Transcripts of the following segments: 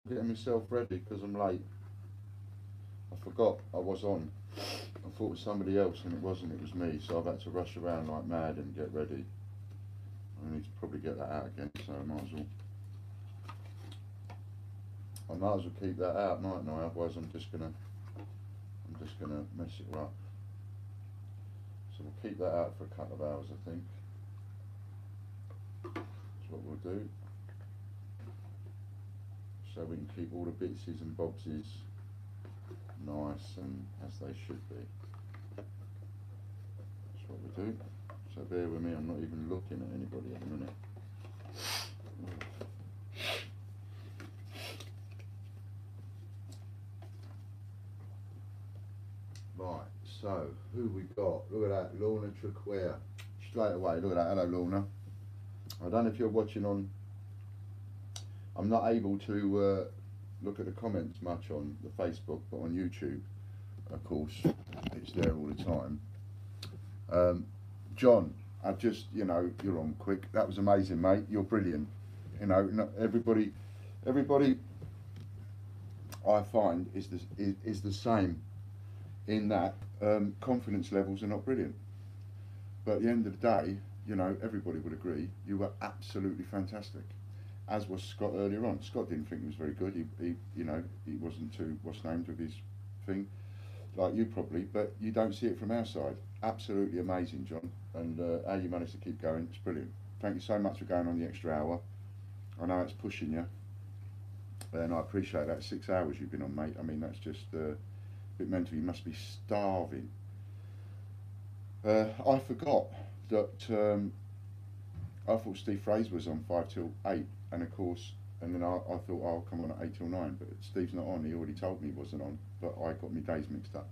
getting myself ready because I'm late. I forgot I was on. I thought it was somebody else and it wasn't, it was me. So I've had to rush around like mad and get ready. I need to probably get that out again, so I might as well keep that out, mightn't I? Otherwise I'm just gonna mess it up. So we'll keep that out for a couple of hours, I think. That's what we'll do. So we can keep all the bitses and bobses nice and as they should be. That's what we do. So bear with me, I'm not even looking at anybody at the minute. Right, so who we got? Look at that, Lorna Triquare. Straight away, look at that. Hello, Lorna. I don't know if you're watching on. I'm not able to look at the comments much on the Facebook, but on YouTube, of course, it's there all the time. John, I just, you're on quick. That was amazing, mate. You're brilliant. Everybody I find is the same in that confidence levels are not brilliant. But at the end of the day, everybody would agree you were absolutely fantastic. As was Scott earlier on. Scott didn't think he was very good. He wasn't too what's named with his thing, like you probably. But you don't see it from our side. Absolutely amazing, John. And how you managed to keep going, it's brilliant. Thank you so much for going on the extra hour. I know it's pushing you, and I appreciate that. 6 hours you've been on, mate. I mean, that's just a bit mental. You must be starving. I forgot that I thought Steve Fraser was on 5 till 8, and of course, and then I thought I'll come on at 8 till 9, but Steve's not on. He already told me he wasn't on, but I got my days mixed up.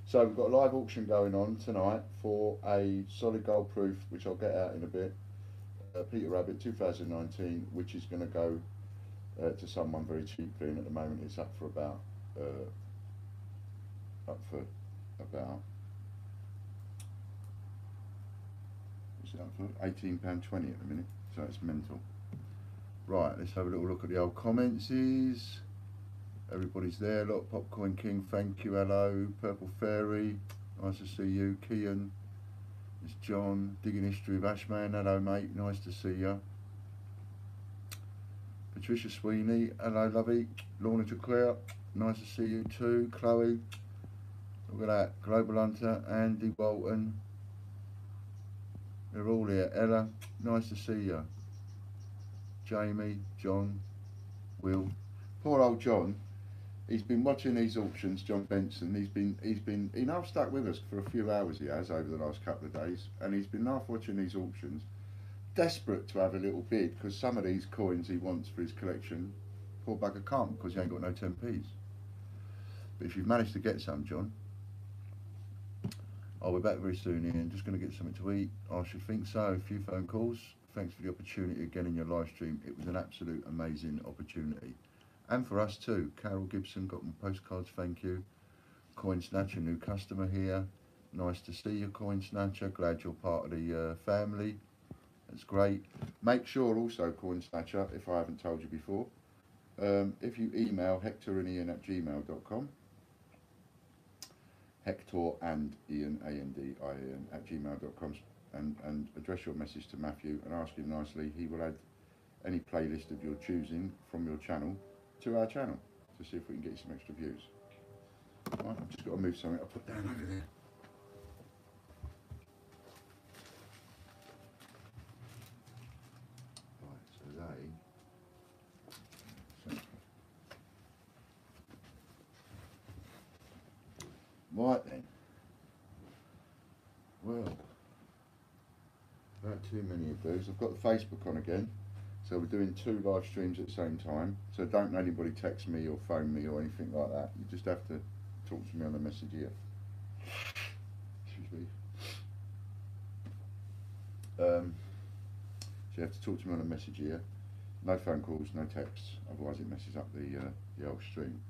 So we've got a live auction going on tonight for a solid gold proof, which I'll get out in a bit. Peter Rabbit 2019, which is going to go to someone very cheaply, and at the moment it's up for about what's it up for? £18.20 at the minute, so it's mental. Right, let's have a little look at the old comments. Everybody's there. Look, Popcorn King, thank you, hello. Purple Fairy, nice to see you. Kian, it's John, Digging History of Ashman, hello mate, nice to see you. Patricia Sweeney, hello lovey. Lorna Declare, nice to see you too. Chloe, look at that. Global Hunter, Andy Walton, they're all here. Ella, nice to see you. Jamie, John, Will. Poor old John. He's been watching these auctions, John Benson. He's been stuck with us for a few hours. He has over the last couple of days, and he's been half watching these auctions, desperate to have a little bid because some of these coins he wants for his collection, poor bugger can't because he ain't got no 10p's. But if you've managed to get some, John, I'll be back very soon, Ian. Just going to get something to eat. I should think so. A few phone calls. Thanks for the opportunity again in your live stream. It was an absolute amazing opportunity. And for us too. Carol Gibson got my postcards, thank you. Coin Snatcher, new customer here. Nice to see you, Coin Snatcher. Glad you're part of the family. That's great. Make sure also, Coin Snatcher, if I haven't told you before, if you email hectorandian@gmail.com, Hector and Ian, A-N-D-I-A-N, @gmail.com, and address your message to Matthew and ask him nicely. He will add any playlist of your choosing from your channel to our channel to see if we can get you some extra views. Right, I've just got to move something I put down over there. Right, so right then. Well, not too many of those. I've got the Facebook on again. So we're doing 2 live streams at the same time. So don't anybody text me or phone me or anything like that. You just have to talk to me on the message here. Excuse me. So you have to talk to me on the message here. No phone calls, no texts. Otherwise it messes up the old stream.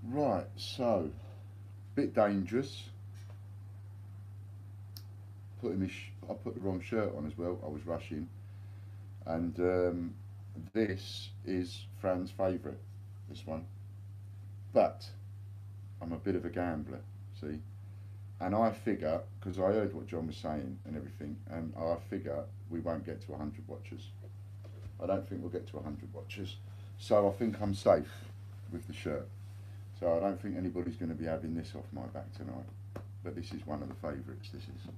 Right, so bit dangerous. I put the wrong shirt on as well. I was rushing. And this is Fran's favourite, this one. But I'm a bit of a gambler, see? And I figure, because I heard what John was saying and everything, and I figure we won't get to 100 watches. I don't think we'll get to 100 watches. So I think I'm safe with the shirt. So I don't think anybody's going to be having this off my back tonight. But this is one of the favourites, this is.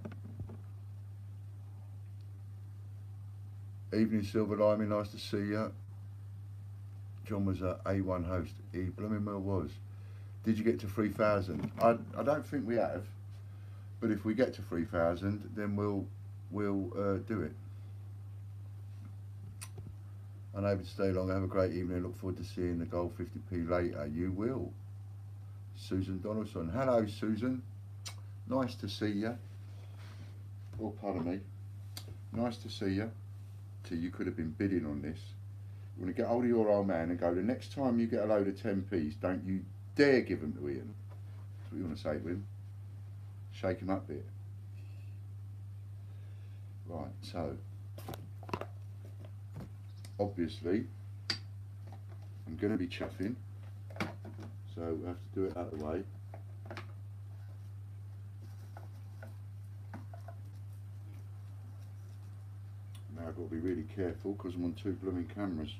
Evening Silver Limey, nice to see you. John was a A1 host. He blooming well was. Did you get to 3,000? I don't think we have. But if we get to 3,000, then we'll do it. Unable to stay long. Have a great evening. Look forward to seeing the gold 50p later. You will. Susan Donaldson. Hello, Susan. Nice to see you. Oh, pardon me. Nice to see you. So you could have been bidding on this. You want to get hold of your old man and go, the next time you get a load of 10p's, don't you dare give them to Ian. That's what you want to say to him. Shake him up a bit. Right, so obviously I'm going to be chuffing, so we have to do it out of the way. Now I've got to be really careful because I'm on two blooming cameras.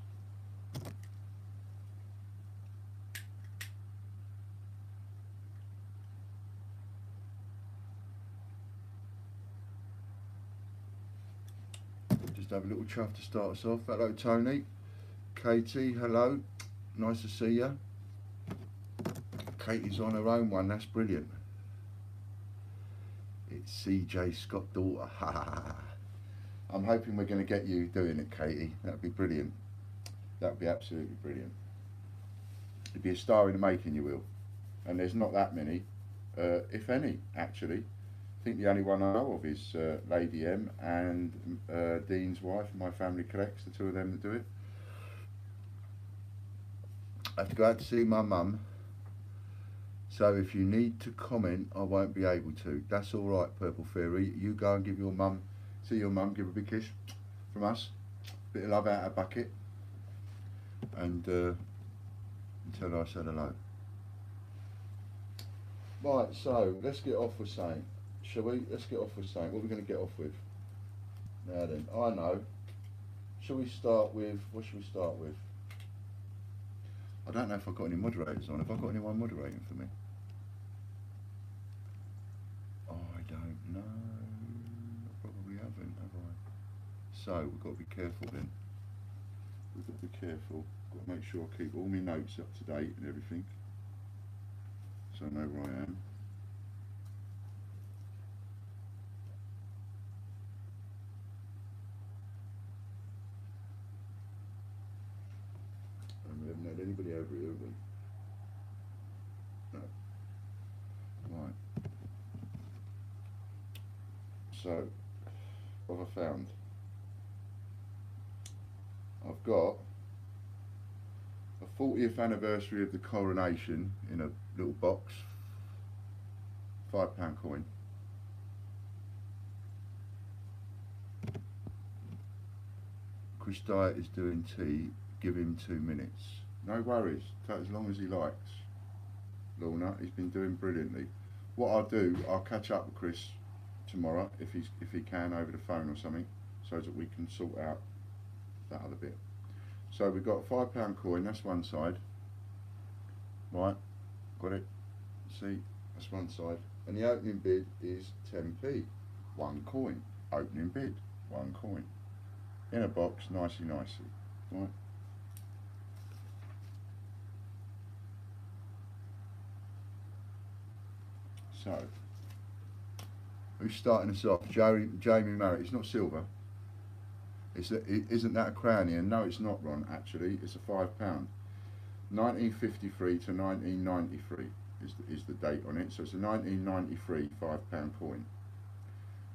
Just have a little chuff to start us off. Hello Tony. Katie, hello. Nice to see you. Katie's on her own one, that's brilliant. It's CJ Scott daughter. I'm hoping we're going to get you doing it, Katie. That'd be brilliant. That'd be absolutely brilliant. You'd be a star in the making, you will. And there's not that many, if any, actually. I think the only one I know of is Lady M and Dean's wife. My family collects, the two of them that do it. I have to go out to see my mum. So if you need to comment, I won't be able to. That's all right, Purple Fairy. You go and give your mum, see your mum, give her a big kiss from us. Bit of love out of a bucket. And tell her I said hello. Right, so let's get off with saying. Shall we? Let's get off with saying. What are we going to get off with? Now then, I know. Shall we start with, what should we start with? I don't know if I've got any moderators on. Have I got anyone moderating for me? I don't know. I probably haven't, have I? So, we've got to be careful then. We've got to be careful. Got to make sure I keep all my notes up to date and everything. So I know where I am. We haven't had anybody over here, have we? No. Right. So, what have I found? I've got a 40th anniversary of the coronation in a little box, £5 coin. Chris Dyer is doing tea. Give him 2 minutes. No worries, take as long as he likes. Lorna, he's been doing brilliantly. What I'll do, I'll catch up with Chris tomorrow if he can over the phone or something, so that we can sort out that other bit. So we've got a £5 coin, that's one side. Right, got it? See, that's one side. And the opening bid is 10p. One coin. Opening bid, one coin. In a box, nicely. Right. So, who's starting us off? Jamie Marriott. It's not silver. Isn't that a crown here? No, it's not, Ron, actually. It's a £5. 1953 to 1993 is the date on it. So it's a 1993 £5 coin.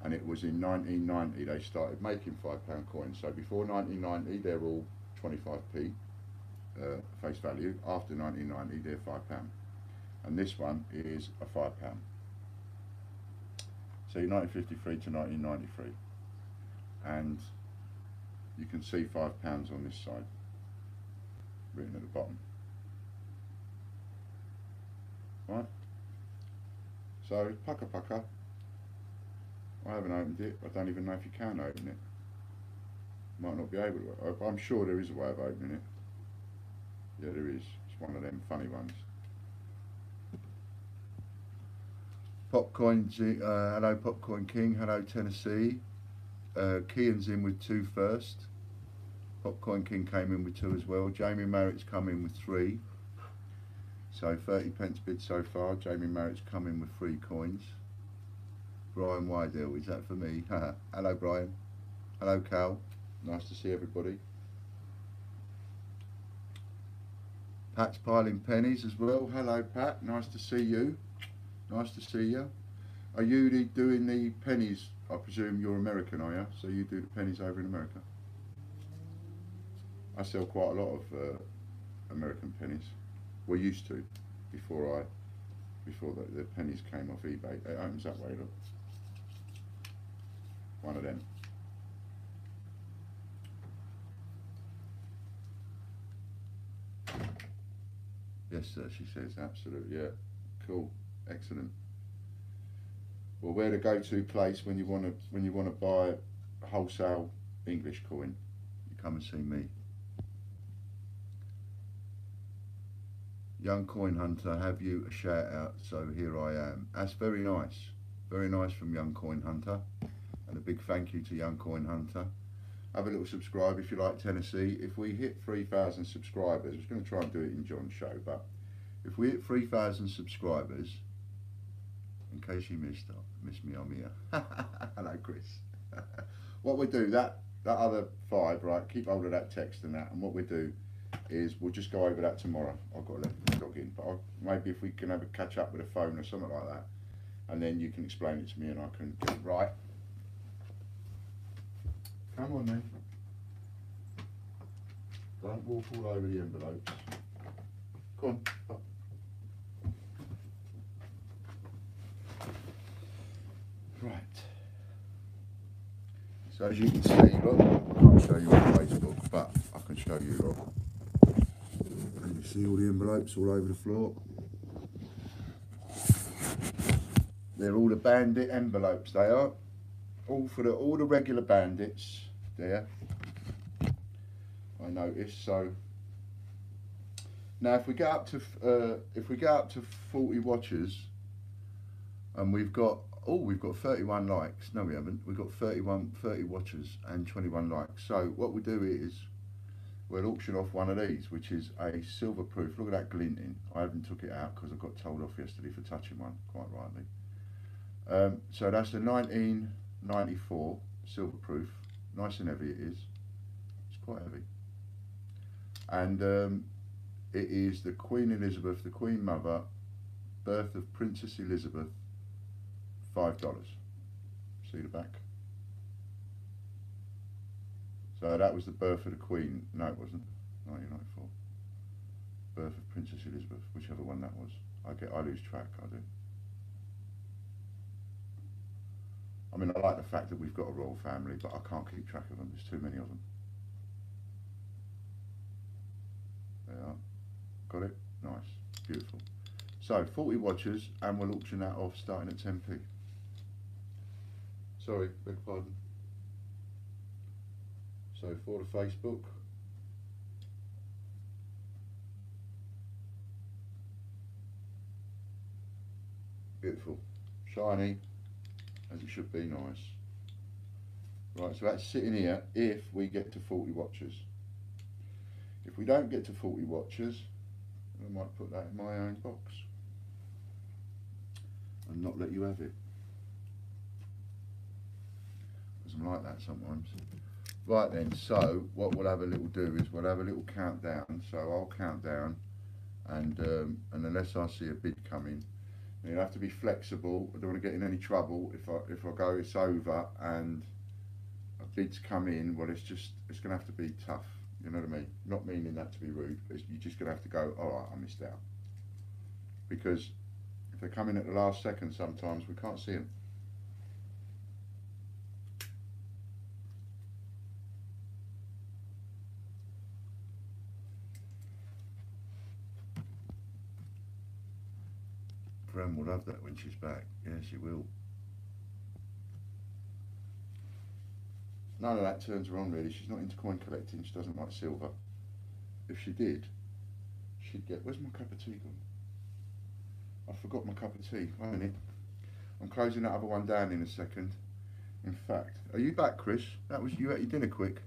And it was in 1990 they started making £5 coins. So before 1990 they're all 25p face value. After 1990 they're £5. And this one is a £5. So 1953 to 1993. And you can see £5 on this side, written at the bottom. Right? So, pucker pucker. I haven't opened it. I don't even know if you can open it. Might not be able to. I'm sure there is a way of opening it. Yeah, there is. It's one of them funny ones. Popcorn, hello Popcorn King, hello Tennessee. Kean's in with 2 first. Popcorn King came in with 2 as well. Jamie Marritt's come in with 3. So 30p bid so far. Jamie Marritt's come in with 3 coins. Brian Wydell, is that for me? Hello Brian. Hello Cal. Nice to see everybody. Pat's piling pennies as well. Hello Pat, nice to see you. Nice to see you. Are you doing the pennies? I presume you're American, are you? So you do the pennies over in America? I sell quite a lot of American pennies. Well, used to, before the pennies came off eBay. It opens that way, look. One of them. Yes, sir, she says, absolutely, yeah. Cool, excellent. Well, we're the go-to place when you want to buy a wholesale English coin. You come and see me. Young Coin Hunter, have you a shout out? So here I am. That's very nice from Young Coin Hunter, and a big thank you to Young Coin Hunter. Have a little subscribe if you like Tennessee. If we hit 3,000 subscribers, I was going to try and do it in John's show, but if we hit 3,000 subscribers, in case you missed me, I'm here. Hello, Chris. What we do, that other 5, right? Keep hold of that text and that, and what we do is we'll just go over that tomorrow. I've got to let the dog in, but maybe if we can have a catch up with a phone or something like that, and then you can explain it to me and I can get it right. Come on then. Don't walk all over the envelopes. Come on. Up. Right. So as you can see, look, I can't show you on Facebook, but I can show you, look. And you see all the envelopes all over the floor. They're all the bandit envelopes, they are. All the regular bandits there. I noticed. So now if we get up to 40 watchers, and we've got 31 likes. No, we haven't. We've got 30 watchers and 21 likes. So what we do is we'll auction off one of these, which is a silver proof. Look at that glinting. I haven't took it out because I got told off yesterday for touching one, quite rightly. So that's a 1994 silver proof. Nice and heavy it is. It's quite heavy. And it is the Queen Elizabeth, the Queen Mother, birth of Princess Elizabeth, $5. See the back? So that was the birth of the Queen. No, it wasn't. 1994. Birth of Princess Elizabeth, whichever one that was. I lose track, I do. I mean, I like the fact that we've got a royal family, but I can't keep track of them. There's too many of them. There are. Got it? Nice. Beautiful. So, 40 watchers, and we'll auction that off starting at 10p. Sorry, beg your pardon. So, for the Facebook. Beautiful. Shiny. As it should be, nice. Right, so that's sitting here if we get to 40 watchers. If we don't get to 40 watchers, I might put that in my own box and not let you have it. Because I'm like that sometimes. Right then, so what we'll have a little do is we'll have a little countdown. So I'll count down, and unless I see a bid coming, you'll have to be flexible. I don't want to get in any trouble if I go it's over and a bid's come in. Well, it's going to have to be tough. You know what I mean? Not meaning that to be rude, but you're just going to have to go, all right, I missed out. Because if they come in at the last second, sometimes we can't see them. Fran will love that when she's back. Yeah, she will. None of that turns her on really. She's not into coin collecting. She doesn't like silver. If she did, she'd get. Where's my cup of tea gone? I forgot my cup of tea. Wait a minute. I'm closing that other one down in a second. In fact, are you back, Chris? That was you at your dinner quick.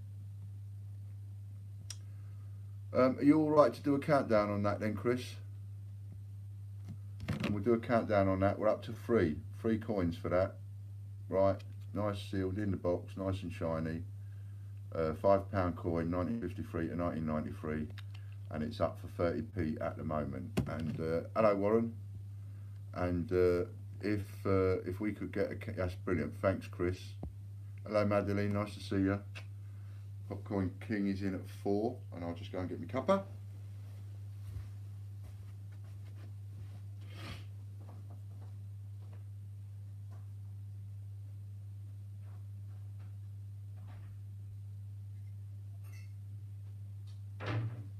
Are you all right to do a countdown on that then, Chris? And we'll do a countdown on that. We're up to three coins for that. Right, nice sealed in the box, nice and shiny. £5 coin, 1953 to 1993, and it's up for 30p at the moment. And hello, Warren. And if we could get a, that's brilliant. Thanks, Chris. Hello, Madeline. Nice to see you. Popcorn King is in at 4, and I'll just go and get my cuppa.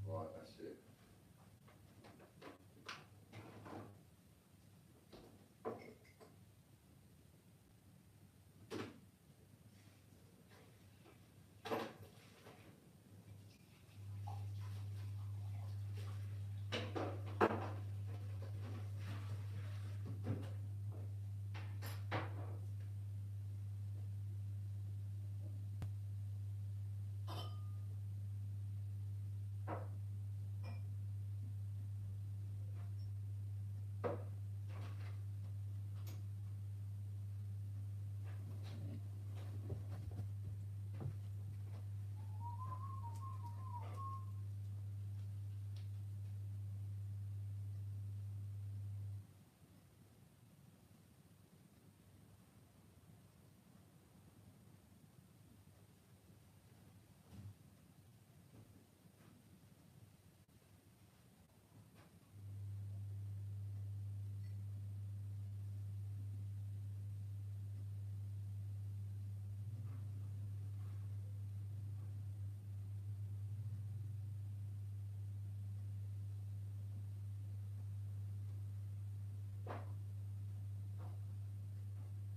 Right, that's it.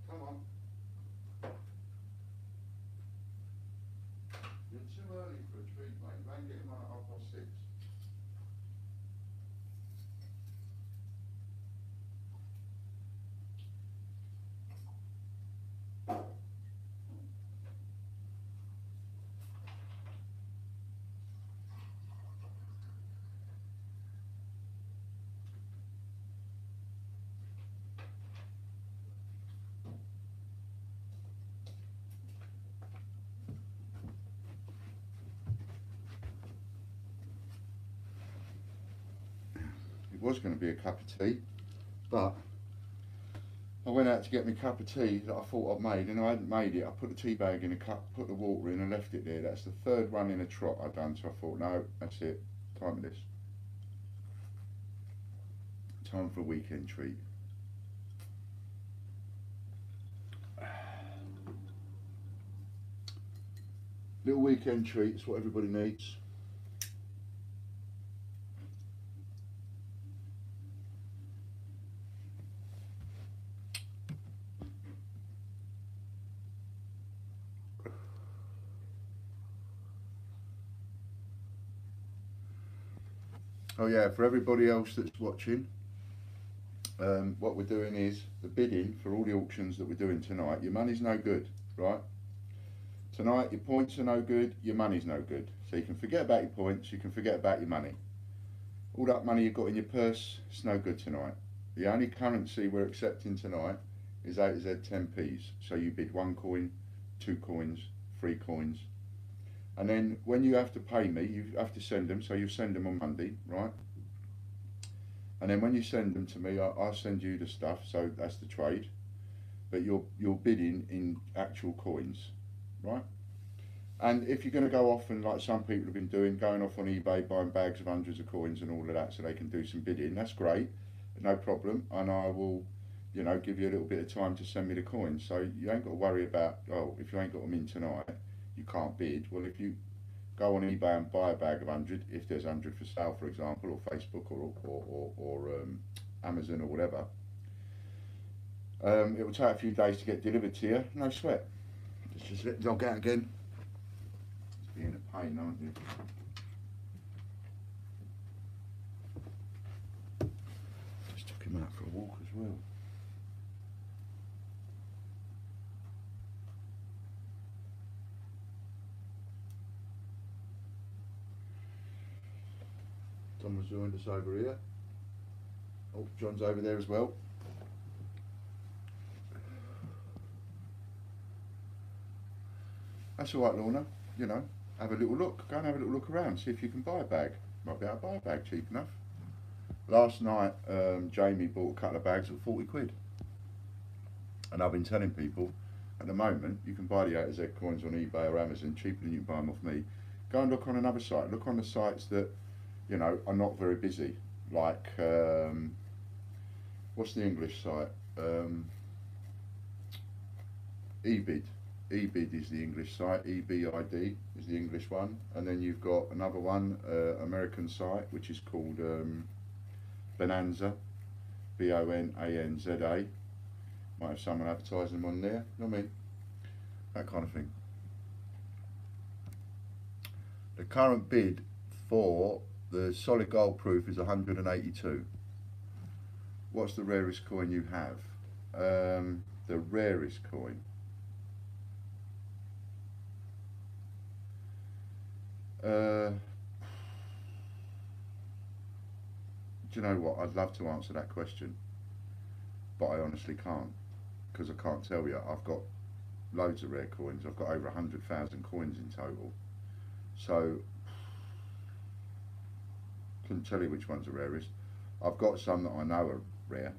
Come on. You're too early for a treat, mate. You ain't getting one at 6:30. It was going to be a cup of tea, but I went out to get me a cup of tea that I thought I'd made, and I hadn't made it. I put the tea bag in a cup, put the water in and left it there. That's the third run in a trot I've done, so I thought, no, that's it, time for this. Time for a weekend treat. Little weekend treat is what everybody needs. Oh yeah, for everybody else that's watching, what we're doing is the bidding for all the auctions that we're doing tonight. Your money's no good, right? Tonight your points are no good, your money's no good. So you can forget about your points, you can forget about your money. All that money you've got in your purse, it's no good tonight. The only currency we're accepting tonight is A to Z 10p's. So you bid 1 coin, 2 coins, 3 coins. And then when you have to pay me, you have to send them, so you send them on Monday, right? And then when you send them to me, I'll send you the stuff, so that's the trade. But you're bidding in actual coins, right? And if you're going to go off and, like some people have been doing, going off on eBay, buying bags of hundreds of coins and all of that so they can do some bidding, that's great, no problem. And I will, you know, give you a little bit of time to send me the coins. So you ain't got to worry about, oh, if you ain't got them in tonight, you can't bid. Well, if you go on eBay and buy a bag of 100, if there's 100 for sale, for example, or Facebook or Amazon or whatever, It will take a few days to get delivered to you, no sweat. Just let it log out again. It's being a pain, aren't you? Just took him out for a walk as well. Someone's joined us over here. Oh, John's over there as well. That's all right, Lorna. You know, have a little look. Go and have a little look around. See if you can buy a bag. Might be able to buy a bag cheap enough. Last night, Jamie bought a couple of bags at 40 quid. And I've been telling people, at the moment, you can buy the A to Z coins on eBay or Amazon cheaper than you can buy them off me. Go and look on another site. Look on the sites that, you know, are not very busy. Like, what's the English site? eBid. eBid is the English site, EBID is the English one, and then you've got another one, American site, which is called Bonanza, Bonanza. Might have someone advertising them on there, you know what I mean? That kind of thing. The current bid for the solid gold proof is 182. What's the rarest coin you have? The rarest coin. Do you know what? I'd love to answer that question, but I honestly can't, because I can't tell you. I've got loads of rare coins. I've got over 100,000 coins in total, so couldn't tell you which one's the rarest. I've got some that I know are rare.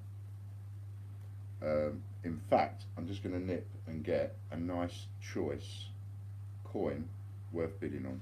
In fact, I'm just going to nip and get a nice choice coin worth bidding on.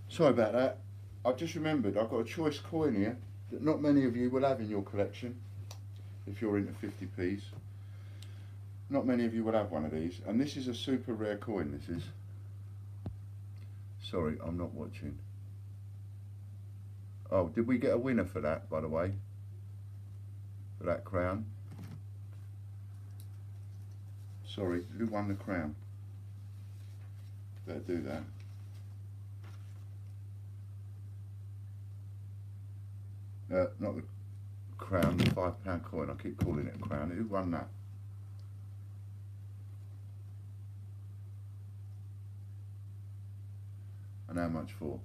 Sorry about that. I've just remembered I've got a choice coin here that not many of you will have in your collection if you're into 50p's. Not many of you will have one of these, and this is a super rare coin, this is. Sorry, I'm not watching. Oh, did we get a winner for that, by the way? For that crown? Sorry, who won the crown? Better do that. Not the crown, the £5 coin. I keep calling it a crown. Who won that? And how much for?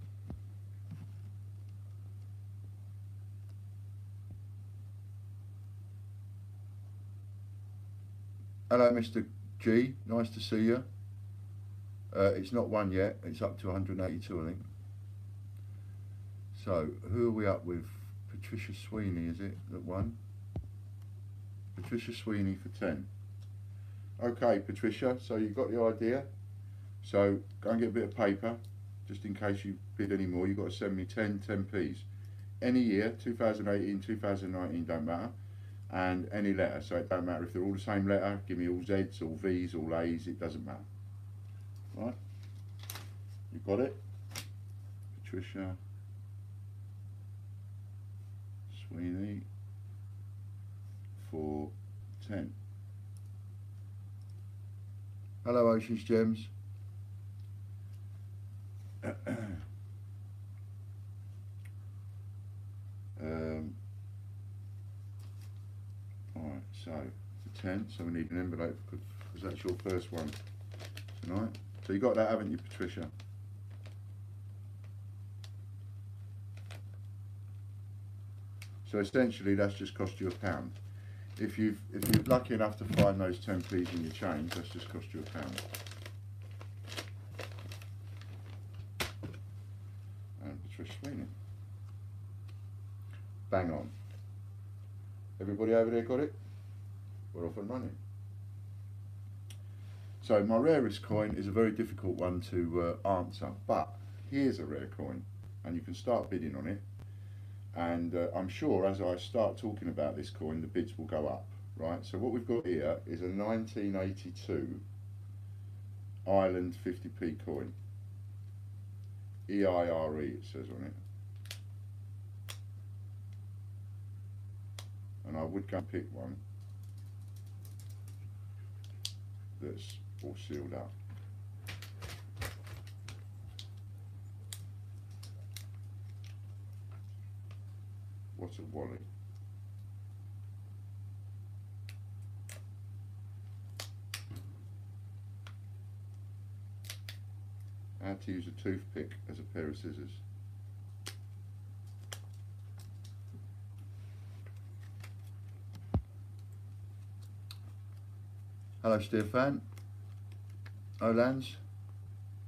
Hello, Mr. G. Nice to see you. It's not won yet. It's up to 182, I think. So, who are we up with? Patricia Sweeney, is it, that won? Patricia Sweeney for 10. Okay, Patricia, so you've got the idea. So go and get a bit of paper, just in case you bid any more. You've got to send me 10p's. Any year, 2018, 2019, don't matter. And any letter, so it don't matter if they're all the same letter. Give me all Z's, all V's, all A's, it doesn't matter. Right? You got it? Patricia Sweeney for 10. Hello, Ocean's Gems. Alright, so for 10, so we need an envelope because that's your first one tonight. So you got that, haven't you, Patricia? So essentially that's just cost you £1. If you're lucky enough to find those 10p's in your change, that's just cost you £1. And Patricia Sweeney. Bang on. Everybody over there got it? We're off and running. So my rarest coin is a very difficult one to answer, but here's a rare coin, and you can start bidding on it. And I'm sure as I start talking about this coin, the bids will go up, right? So what we've got here is a 1982 Ireland 50p coin. EIRE it says on it. And I would go and pick one that's all sealed up. What's a Wally? How to use a toothpick as a pair of scissors. Hello Stefan. Olans.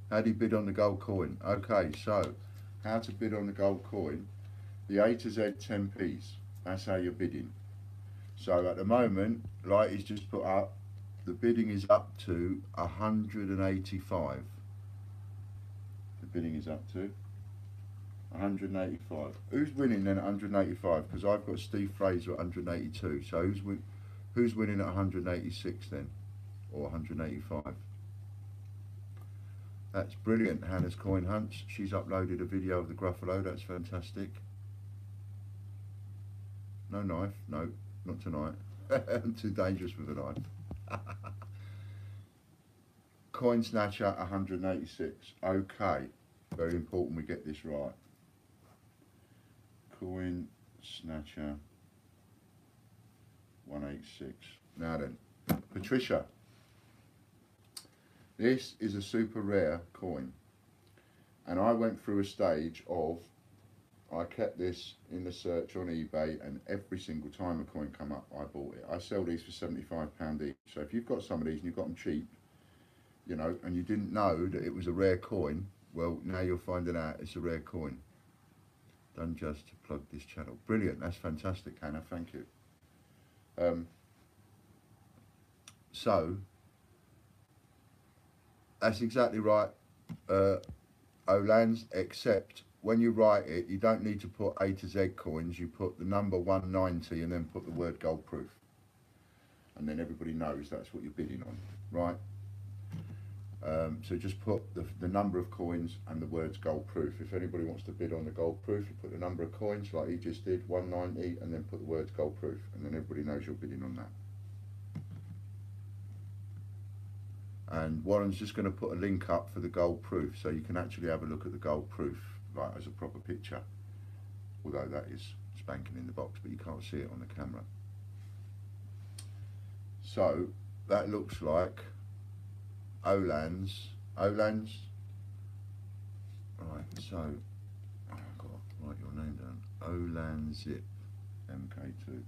How do you bid on the gold coin? Okay, so how to bid on the gold coin. The A to Z 10p's, that's how you're bidding. So at the moment, like he's just put up, the bidding is up to 185. The bidding is up to 185. Who's winning then at 185? Because I've got Steve Fraser at 182. So who's winning at 186 then? Or 185? That's brilliant. Hannah's Coin Hunts. She's uploaded a video of the Gruffalo. That's fantastic. No knife. No, not tonight. I'm too dangerous with a knife. Coin Snatcher 186. Okay. Very important we get this right. Coin Snatcher 186. Now then, Patricia. This is a super rare coin. And I went through a stage of, I kept this in the search on eBay, and every single time a coin come up, I bought it. I sell these for £75 each. So if you've got some of these and you've got them cheap, you know, and you didn't know that it was a rare coin, well, now you're finding out it's a rare coin. Done just to plug this channel. Brilliant, that's fantastic, Hannah, thank you. So, that's exactly right, Olans, except when you write it, you don't need to put A to Z coins, you put the number 190 and then put the word gold proof. And then everybody knows that's what you're bidding on, right? So just put the number of coins and the words gold proof. If anybody wants to bid on the gold proof, you put the number of coins like he just did, 190, and then put the words gold proof, and then everybody knows you're bidding on that. And Warren's just going to put a link up for the gold proof, so you can actually have a look at the gold proof, like as a proper picture. Although that is spanking in the box, but you can't see it on the camera. So that looks like Olans. Right, so I've got to write your name down. Olanzip MK2.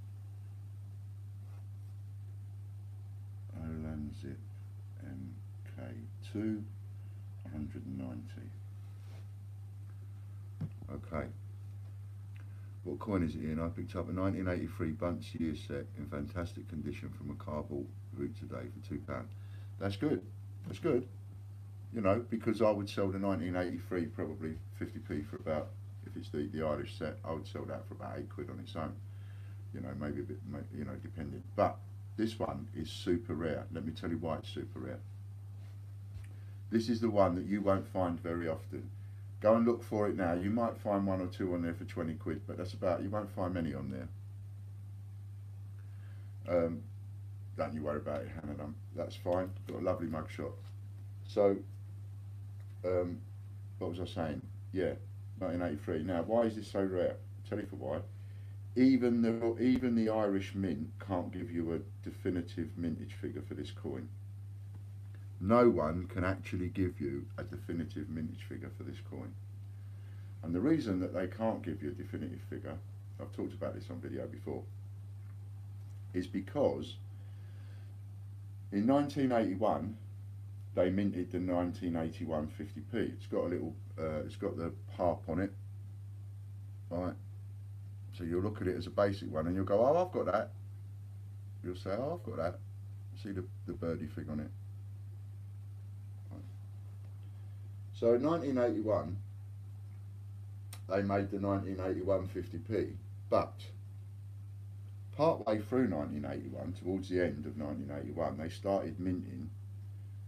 Olanzip MK2 190. Okay. What coin is it in? I picked up a 1983 Bunce year set in fantastic condition from a car bought route today for £2. That's good. That's good. You know, because I would sell the 1983 probably 50p for about, if it's the Irish set, I would sell that for about £8 on its own. You know, maybe a bit, you know, depending. But this one is super rare. Let me tell you why it's super rare. This is the one that you won't find very often. Go and look for it now. You might find one or two on there for £20, but that's about, you won't find many on there. Don't you worry about it, Hannah. That's fine. Got a lovely mugshot. So, what was I saying? Yeah, 1983. Now, why is this so rare? I'll tell you for why. Even the Irish Mint can't give you a definitive mintage figure for this coin. No one can actually give you a definitive mintage figure for this coin. And the reason that they can't give you a definitive figure, I've talked about this on video before, is because in 1981 they minted the 1981 50p. It's got a little, it's got the harp on it, right? So you'll look at it as a basic one and you'll go, oh, I've got that. You'll say, oh, I've got that. See the birdie thing on it. So in 1981, they made the 1981 50p, but partway through 1981, towards the end of 1981, they started minting,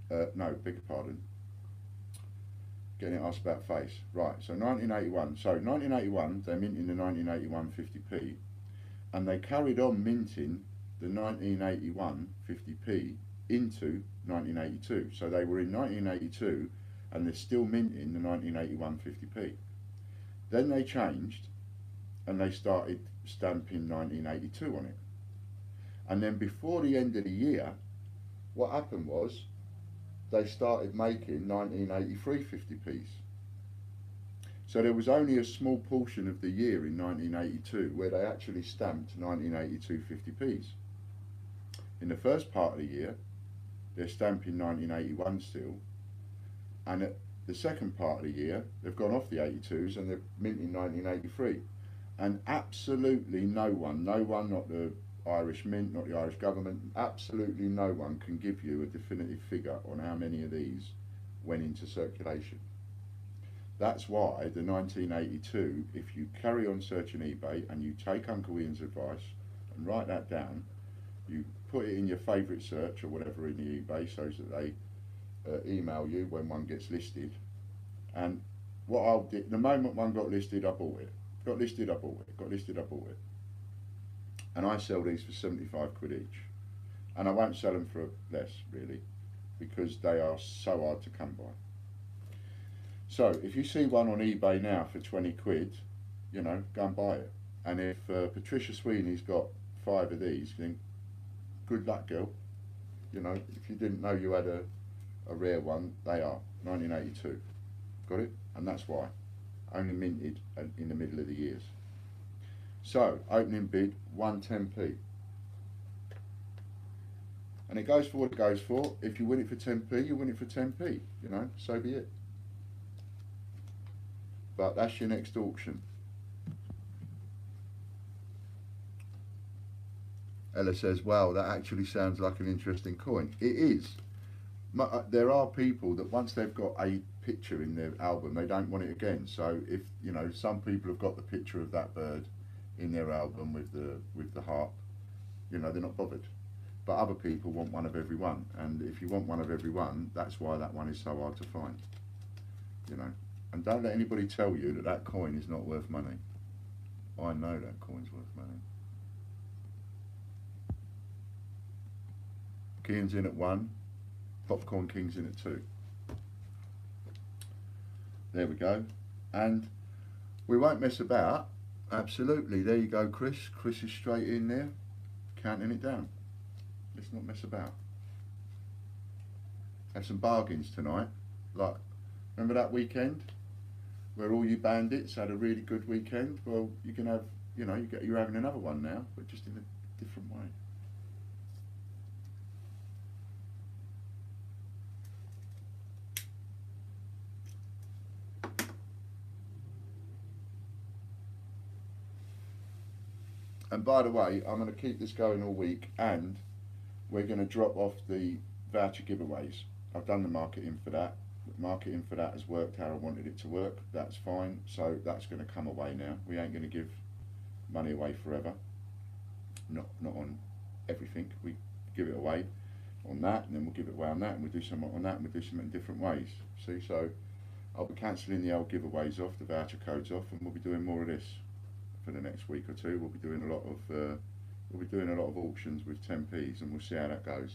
no, beg your pardon, getting it asked about face. Right, so 1981, they minted the 1981 50p, and they carried on minting the 1981 50p into 1982. So they were in 1982, and they're still minting the 1981 50p. Then they changed and they started stamping 1982 on it. And then before the end of the year, what happened was they started making 1983 50p's. So there was only a small portion of the year in 1982 where they actually stamped 1982 50p's. In the first part of the year, they're stamping 1981 still, and at the second part of the year, they've gone off the 82s and they're minting 1983. And absolutely no one, not the Irish Mint, not the Irish government, absolutely no one can give you a definitive figure on how many of these went into circulation. That's why the 1982, if you carry on searching eBay and you take Uncle Ian's advice and write that down, you put it in your favourite search or whatever in the eBay so that they email you when one gets listed. And what I'll do, the moment one got listed, I bought it. Got listed, I bought it. Got listed, I bought it. And I sell these for 75 quid each. And I won't sell them for less, really, because they are so hard to come by. So if you see one on eBay now for 20 quid, you know, go and buy it. And if Patricia Sweeney's got 5 of these, then good luck, girl. You know, if you didn't know you had a rare one, they are 1982. Got it? And that's why. Only minted in the middle of the years. So, opening bid 110p. And it goes for what it goes for. If you win it for 10p, you win it for 10p. You know, so be it. But that's your next auction. Ella says, wow, that actually sounds like an interesting coin. It is. There are people that once they've got a picture in their album, they don't want it again. So if, you know, some people have got the picture of that bird in their album with the harp, you know, they're not bothered. But other people want one of every one, and if you want one of every one, that's why that one is so hard to find, you know. And don't let anybody tell you that that coin is not worth money. I know that coin's worth money. King's in at 1, Popcorn King's in at 2. There we go. And we won't mess about. Absolutely. There you go, Chris. Chris is straight in there, counting it down. Let's not mess about. Have some bargains tonight. Like, remember that weekend where all you bandits had a really good weekend? Well, you can have, you know, you're having another one now, but just in a different way. And by the way, I'm going to keep this going all week, and we're going to drop off the voucher giveaways. I've done the marketing for that. The marketing for that has worked how I wanted it to work. That's fine. So that's going to come away now. We ain't going to give money away forever. Not on everything. We give it away on that, and then we'll give it away on that, and we'll do something on that, and we'll do something in different ways. See, so I'll be cancelling the old giveaways off, the voucher codes off, and we'll be doing more of this for the next week or two. We'll be doing a lot of auctions with 10p's, and we'll see how that goes.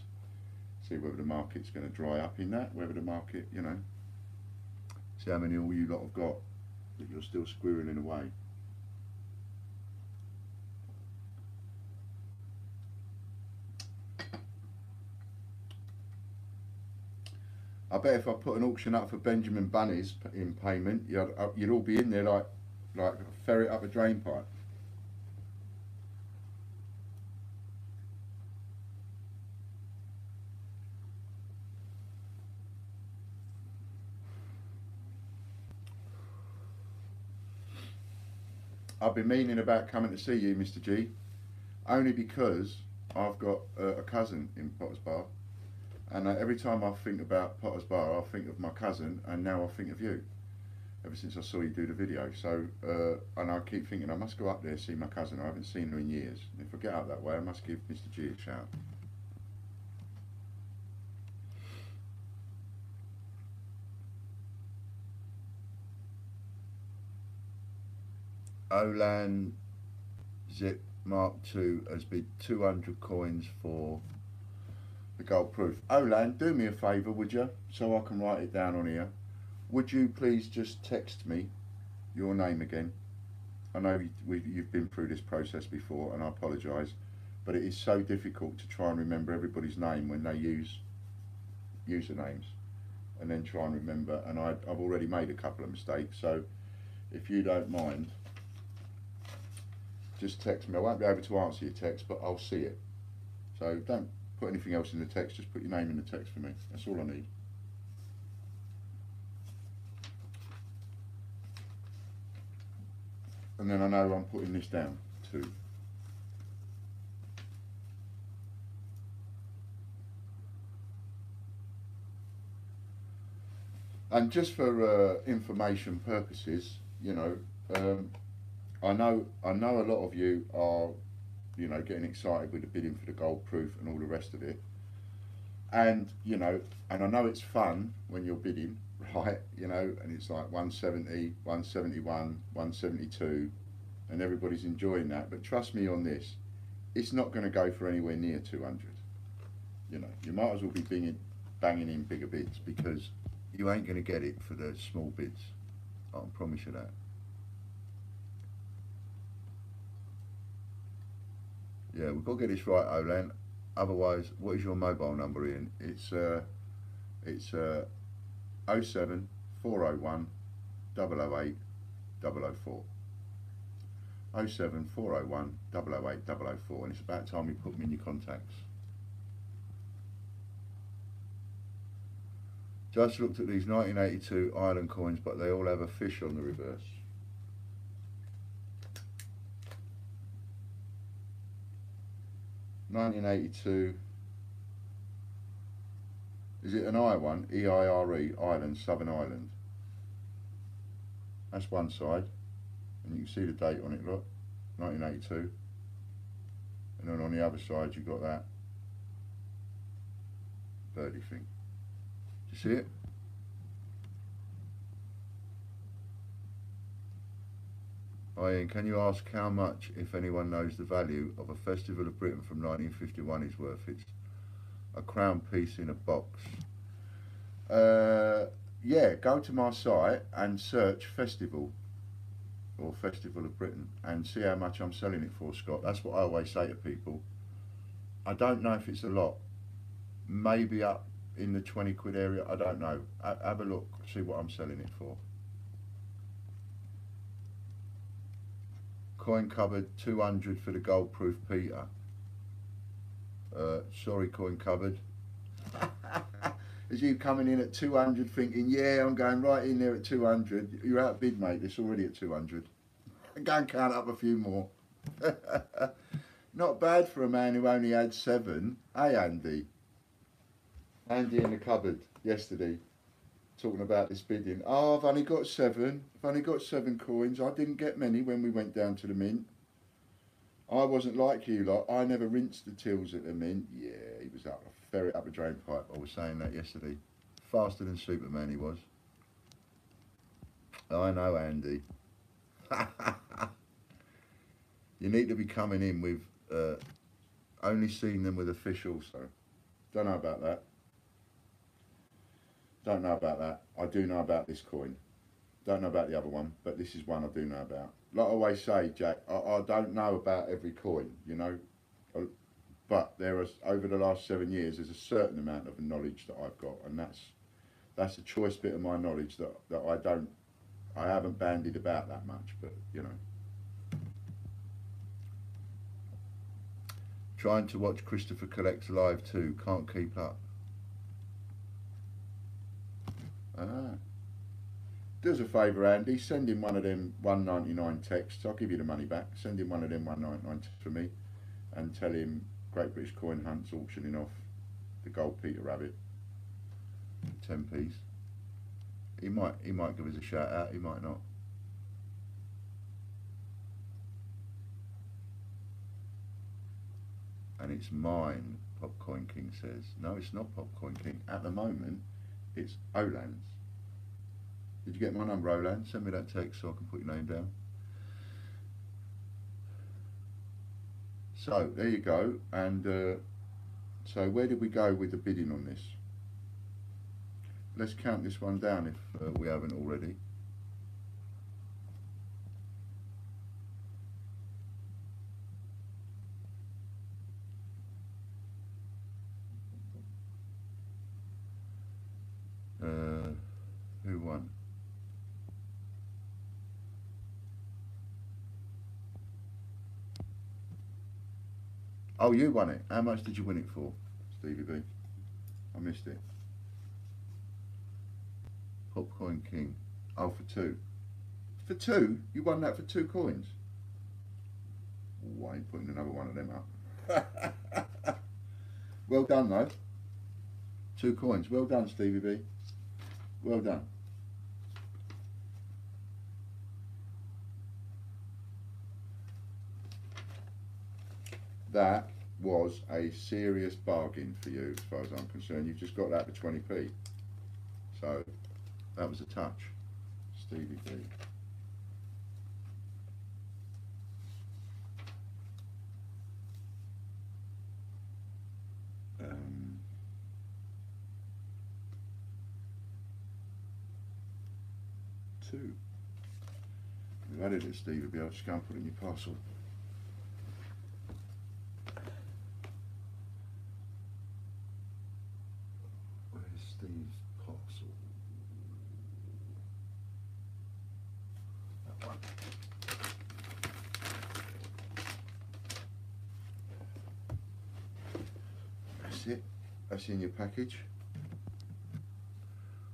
See whether the market's going to dry up in that, whether the market, you know, see how many all you lot have got that you're still squirreling away. I bet if I put an auction up for Benjamin Bunny's in payment, you'd all be in there like a ferret up a drain pipe. I've been meaning about coming to see you, Mr. G, only because I've got a cousin in Potter's Bar, and every time I think about Potter's Bar, I think of my cousin, and now I think of you. Ever since I saw you do the video, so and I keep thinking I must go up there see my cousin. I haven't seen her in years. And if I get up that way, I must give Mr. G a shout. Olan Zip Mark II has bid 200 coins for the gold proof. Olan, do me a favour, would you, so I can write it down on here. Would you please just text me your name again? I know you've been through this process before, and I apologise, but it is so difficult to try and remember everybody's name when they use usernames, and then try and remember, and I've already made a couple of mistakes, so if you don't mind, just text me. I won't be able to answer your text, but I'll see it. So don't put anything else in the text, just put your name in the text for me. That's all I need. And then I know I'm putting this down too. And just for information purposes, you know, I know a lot of you are, you know, getting excited with the bidding for the gold proof and all the rest of it. And, you know, and I know it's fun when you're bidding, right? You know, and it's like 170, 171, 172, and everybody's enjoying that. But trust me on this, it's not going to go for anywhere near 200. You know, you might as well be banging in bigger bids, because you ain't going to get it for the small bids. I can promise you that. Yeah, we've got to get this right, Olan. Otherwise, what is your mobile number, Ian? It's 07 401 008 004. 07 401 008 004, and it's about time you put me in your contacts. Just looked at these 1982 Ireland coins, but they all have a fish on the reverse. (1982), is it an I one? EIRE, Ireland, Southern Ireland. That's one side, and you can see the date on it, look, 1982. And then on the other side you've got that birdie thing. Do you see it? Ian, can you ask how much, if anyone knows the value of a Festival of Britain from 1951 is worth? It's a crown piece in a box. Yeah, go to my site and search Festival or Festival of Britain and see how much I'm selling it for, Scott. That's what I always say to people. I don't know if it's a lot. Maybe up in the 20 quid area, I don't know. Have a look, see what I'm selling it for. Coin cupboard 200 for the gold proof Peter. Sorry, coin cupboard. Is you coming in at 200 thinking, yeah, I'm going right in there at 200. You're outbid, mate. It's already at 200. Go and count up a few more. Not bad for a man who only had 7. Hey, Andy. Andy in the cupboard yesterday, talking about this bidding. Oh, I've only got 7. I've only got 7 coins. I didn't get many when we went down to the mint. I wasn't like you lot. I never rinsed the tills at the mint. Yeah, he was up a ferret up a drain pipe. I was saying that yesterday. Faster than Superman he was. I know, Andy. You need to be coming in with only seeing them with officials. So don't know about that. Don't know about that. I do know about this coin. Don't know about the other one, but this is one I do know about. Like I always say, Jack, I don't know about every coin, you know, but there are, over the last 7 years, there's a certain amount of knowledge that I've got, and that's a choice bit of my knowledge that I haven't bandied about that much, but you know. Trying to watch Christopher Collects live too, can't keep up. Ah. Do us a favour, Andy, send him one of them $1.99 texts. I'll give you the money back. Send him one of them $1.99 texts for me and tell him Great British Coin Hunt's auctioning off the gold Peter Rabbit. 10p's. He might give us a shout out, he might not. And it's mine, Popcoin King says. No, it's not Popcoin King. At the moment, it's Oland's. Did you get my number, Oland? Send me that text so I can put your name down. So, there you go. And so where did we go with the bidding on this? Let's count this one down if we haven't already. Who won? Oh, you won it. How much did you win it for, Stevie B? I missed it. Popcoin King. Oh, for 2. For 2? You won that for 2 coins? Oh, I ain't putting another one of them up. Well done, though. 2 coins. Well done, Stevie B. Well done. That was a serious bargain for you as far as I'm concerned. You've just got that for 20p. So that was a touch, Stevie B. Two. We've added it, Stevie B. I'll just go and put it in your parcel. Steve's parcel. That one. That's it. That's in your package.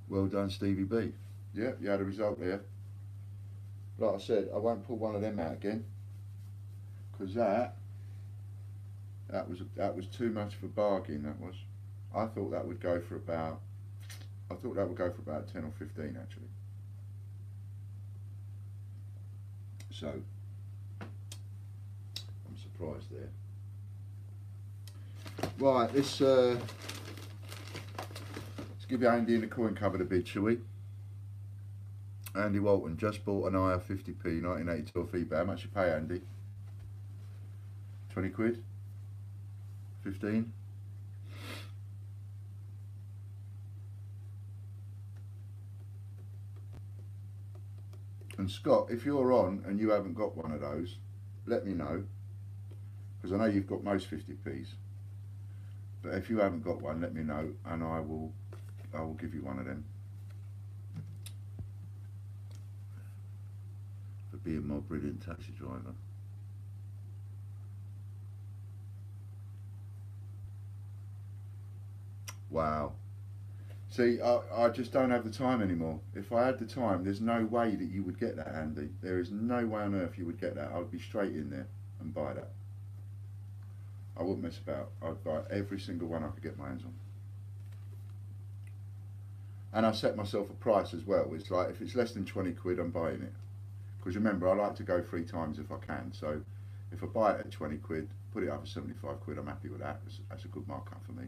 Well done, Stevie B. Yeah, you had a result there. Like I said, I won't pull one of them out again because that was too much for bargain. That was. I thought that would go for about. I thought that would go for about 10 or 15 actually. So I'm surprised there. Right, let's give Andy in the coin cupboard a bid, shall we? Andy Walton just bought an IR 50p 1982 off eBay. How much you pay, Andy? 20 quid? 15? And Scott, if you're on and you haven't got one of those, let me know, because I know you've got most 50p's. But if you haven't got one, let me know, and I will give you one of them for being my brilliant taxi driver. Wow. See, I just don't have the time anymore. If I had the time, there's no way that you would get that, Andy. There is no way on earth you would get that. I would be straight in there and buy that. I wouldn't mess about. I'd buy every single one I could get my hands on. And I set myself a price as well. It's like, if it's less than 20 quid, I'm buying it. Because remember, I like to go 3 times if I can. So if I buy it at 20 quid, put it up for 75 quid, I'm happy with that. That's a good markup for me.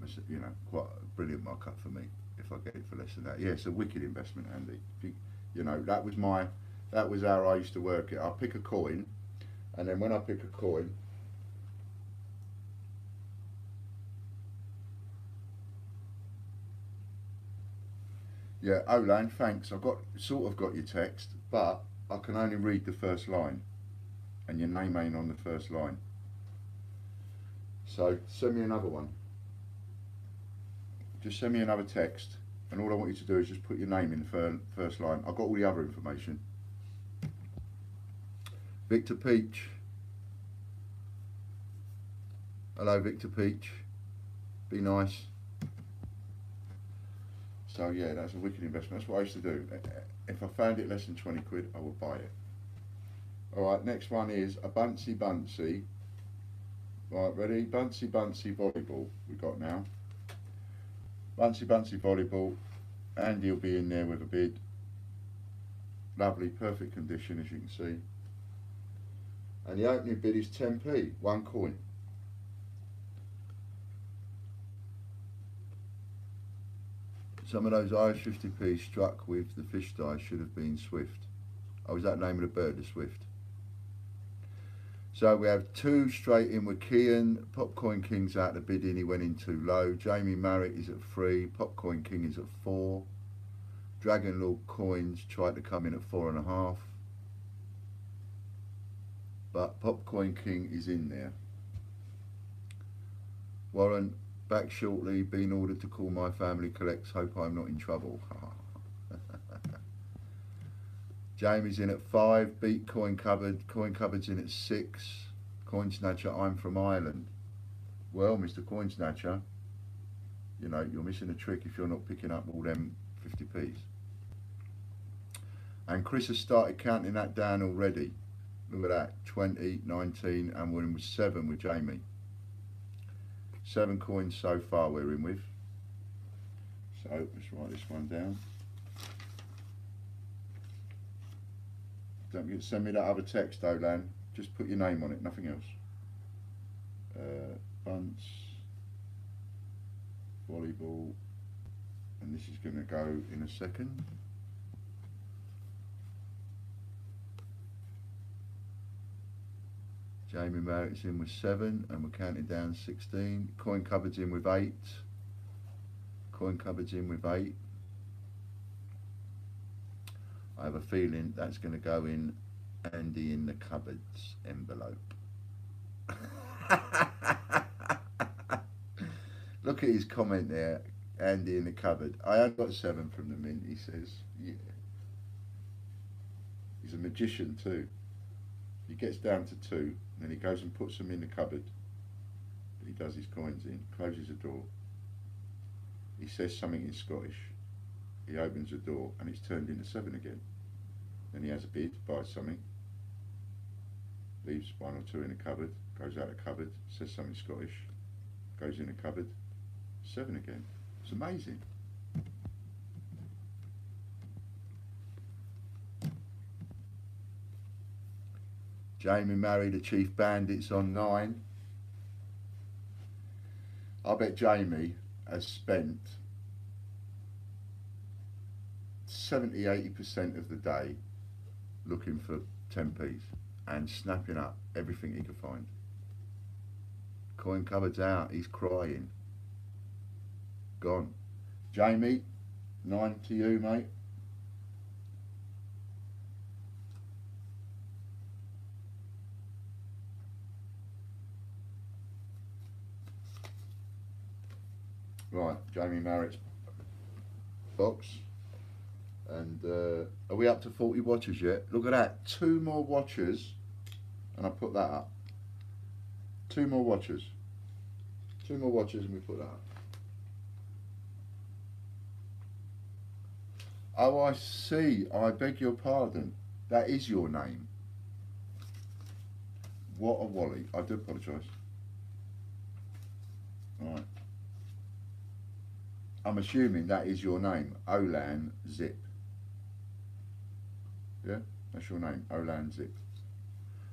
It's, you know, quite a brilliant markup for me if I get it for less than that. Yeah, it's a wicked investment, Andy. You know, that was how I used to work it. I pick a coin, and then when I pick a coin, yeah, Olan, thanks. I've sort of got your text, but I can only read the first line, and your name ain't on the first line. So send me another one. Just send me another text, and all I want you to do is just put your name in the first line. I've got all the other information. Victor Peach. Hello, Victor Peach. Be nice. So yeah, that's a wicked investment. That's what I used to do. If I found it less than 20 quid, I would buy it. Alright, next one is a Buncey Buncey. Right, ready? Buncey Buncey volleyball we got now. Buncey Buncey volleyball. Andy will be in there with a bid. Lovely, perfect condition as you can see. And the opening bid is 10p, 1 coin. Some of those Irish 50p struck with the fish die should have been Swift. Oh, was that the name of the bird, the Swift? So we have 2 straight in with Kean. Popcoin King's out the bidding, he went in too low. Jamie Marriott is at 3. Popcoin King is at 4. Dragon Lord Coins tried to come in at 4.5. But Popcoin King is in there. Warren, back shortly, been ordered to call my family collects, hope I'm not in trouble. Jamie's in at 5, beat Coin Cupboard, Coin Cupboard's in at 6, Coin Snatcher, I'm from Ireland. Well, Mr. Coin Snatcher, you know, you're missing a trick if you're not picking up all them 50p's. And Chris has started counting that down already. Look at that, 20, 19, and we're in with 7 with Jamie. 7 coins so far we're in with. So let's write this one down. Don't forget to send me that other text though, Lan. Just put your name on it, nothing else. Bunce, volleyball, and this is going to go in a second. Jamie Marriott's in with 7, and we're counting down 16. Coin Cupboard's in with 8. Coin Cupboard's in with 8. I have a feeling that's going to go in Andy in the cupboard's envelope. Look at his comment there, Andy in the cupboard. I have got 7 from the mint, he says. Yeah. He's a magician too. He gets down to 2, and then he goes and puts them in the cupboard. He does his coins in, closes the door. He says something in Scottish. He opens the door, and it's turned into 7 again. Then he has a bid, buys something, leaves 1 or 2 in the cupboard, goes out the cupboard, says something Scottish, goes in the cupboard, 7 again. It's amazing. Jamie married a Chief Bandits on 9. I bet Jamie has spent 70–80% of the day looking for 10p's and snapping up everything he could find. Coin Cupboard's out, he's crying. Gone. Jamie, 9 to you, mate. Right, Jamie Marriott's box. And are we up to 40 watchers yet? Look at that, 2 more watchers, and I put that up. 2 more watchers. 2 more watchers and we put that up. Oh, I see, I beg your pardon. That is your name. What a wally. I do apologise. Right. I'm assuming that is your name, Olan Zip. Yeah, that's your name, Olan Zip.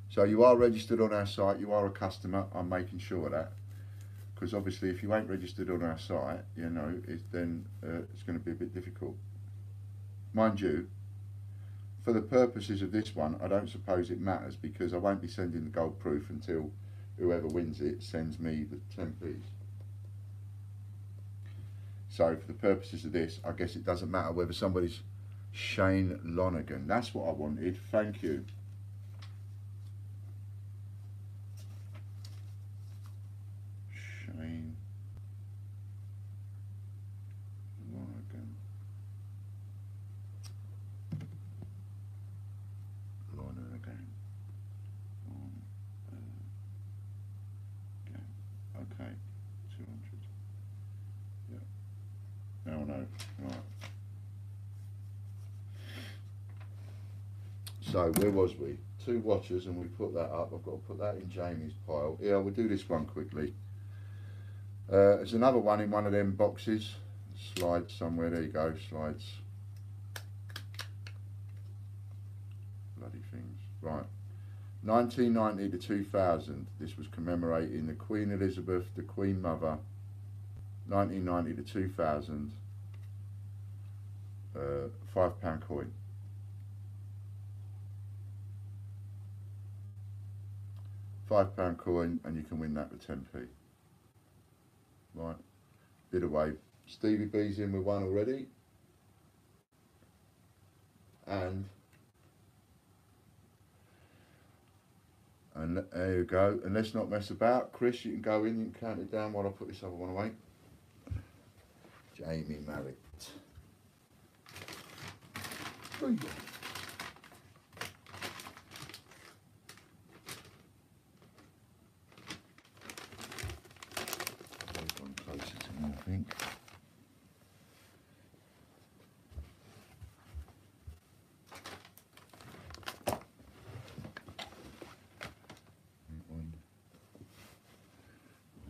So you are registered on our site, you are a customer, I'm making sure of that. Because obviously if you ain't registered on our site, you know, it's going to be a bit difficult. Mind you, for the purposes of this one, I don't suppose it matters because I won't be sending the gold proof until whoever wins it sends me the 10p's. So for the purposes of this, I guess it doesn't matter whether somebody's Shane Lonergan. That's what I wanted. Thank you. Shane Lonergan. Lonergan. Okay. 200. Yeah. Oh no. Right. So where was we? 2 watches, and we put that up. I've got to put that in Jamie's pile. Yeah, we'll do this one quickly. There's another one in one of them boxes. Slides somewhere. There you go. Slides. Bloody things. Right. 1990 to 2000. This was commemorating the Queen Elizabeth, the Queen Mother. 1990 to 2000. £5 coin. £5 coin, and you can win that with 10p. Right, bit away. Stevie B's in with one already, and there you go. And let's not mess about. Chris, you can go in. You can count it down while I put this other one away. Jamie Marriott. I think.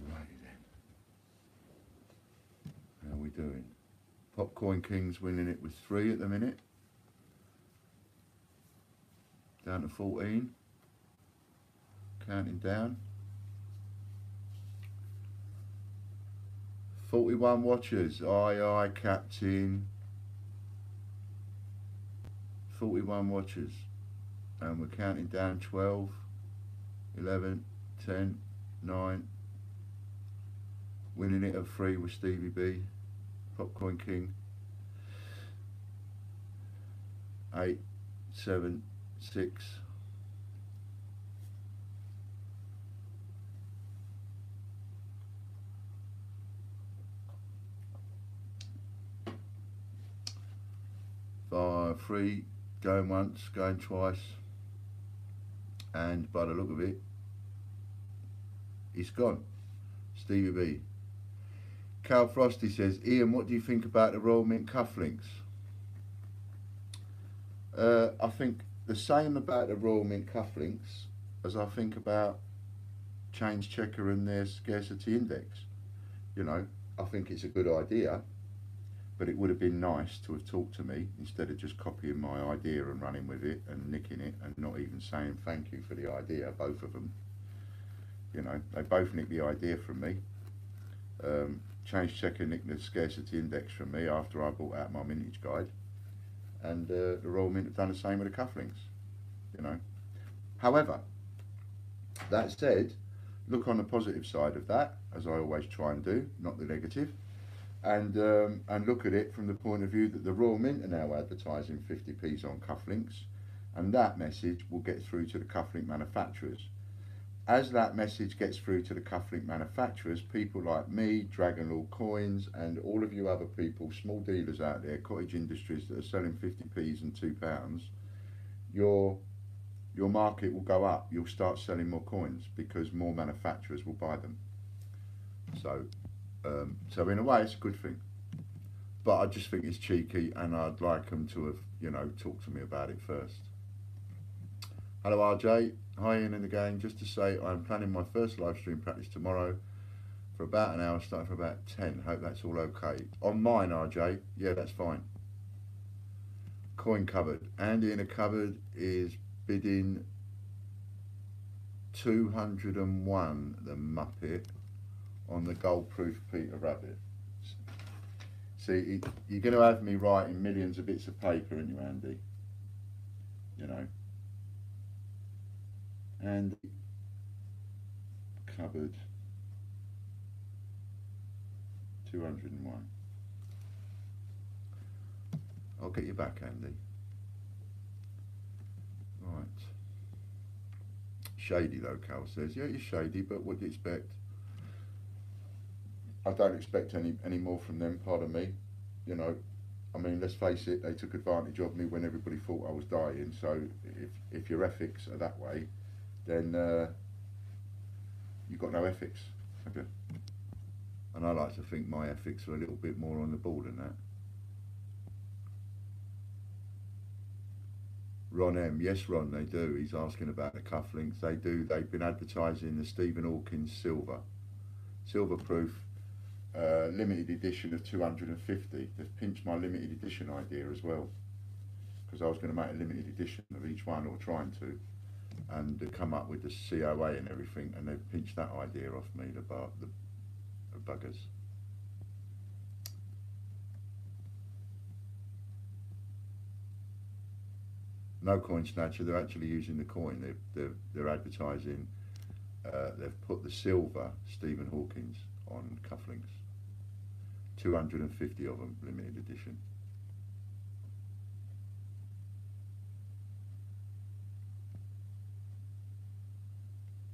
Right then. How are we doing? Popcorn King's winning it with 3 at the minute. Down to 14. Counting down. 41 watchers. Aye, aye, Captain. 41 watchers. And we're counting down 12, 11, 10, 9. Winning it at 3 with Stevie B. Popcorn King. 8, 7, 6. By 3, going once, going twice, and by the look of it, it's gone. Stevie B. Cal Frosty says, Ian, what do you think about the Royal Mint cufflinks? I think the same about the Royal Mint cufflinks as I think about Change Checker and their scarcity index. You know, I think it's a good idea. But it would have been nice to have talked to me instead of just copying my idea and running with it and nicking it and not even saying thank you for the idea, both of them. You know, they both nicked the idea from me. Change Checker nicked the scarcity index from me after I brought out my mintage guide. And the Royal Mint have done the same with the cufflinks, you know. However, that said, look on the positive side of that, as I always try and do, not the negative. And look at it from the point of view that the Royal Mint are now advertising 50p's on cufflinks, and that message will get through to the cufflink manufacturers. As that message gets through to the cufflink manufacturers, people like me, Dragon Lord Coins, and all of you other people, small dealers out there, cottage industries that are selling 50p's and £2, your market will go up. You'll start selling more coins because more manufacturers will buy them. So in a way, it's a good thing. But I just think it's cheeky, and I'd like them to have, you know, talked to me about it first. Hello RJ, Hi Ian and the gang, just to say I'm planning my first live stream practice tomorrow for about an hour, starting for about 10. Hope that's all okay. On mine, RJ, yeah, that's fine. Coin cupboard. Andy in a cupboard is bidding 201, the Muppet, on the gold proof Peter Rabbit. See, you're going to have me writing millions of bits of paper, aren't you, Andy? You know. Andy cupboard 201. I'll get you back, Andy. Right. Shady though, Cal says. Yeah, you're shady, but what do you expect? I don't expect any more from them, pardon me. You know, I mean, let's face it, they took advantage of me when everybody thought I was dying. So if your ethics are that way, then you've got no ethics, have you? And I like to think my ethics are a little bit more on the ball than that. Ron M, yes Ron, they do. He's asking about the cufflinks. They do. They've been advertising the Stephen Hawkins silver proof limited edition of 250. They've pinched my limited edition idea as well, because I was going to make a limited edition of each one, or trying to, and come up with the COA and everything, and they've pinched that idea off me, the buggers. No coin snatcher, they're actually using the coin. They're advertising, they've put the silver Stephen Hawkins on cufflinks. 250 of them, limited edition.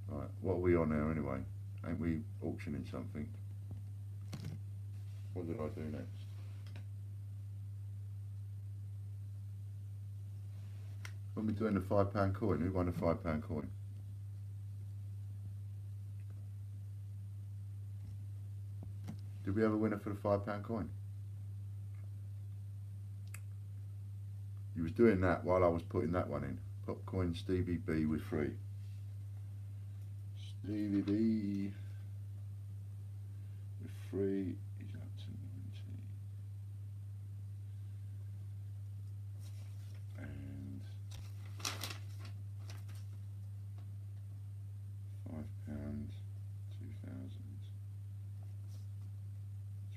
Right, what are we on now anyway? Ain't we auctioning something? What did I do next? When we're doing the £5 coin, who won a £5 coin? Did we have a winner for the £5 coin? You was doing that while I was putting that one in. Popcoin Stevie B with free. Stevie B with free. He's up to 90. And £5,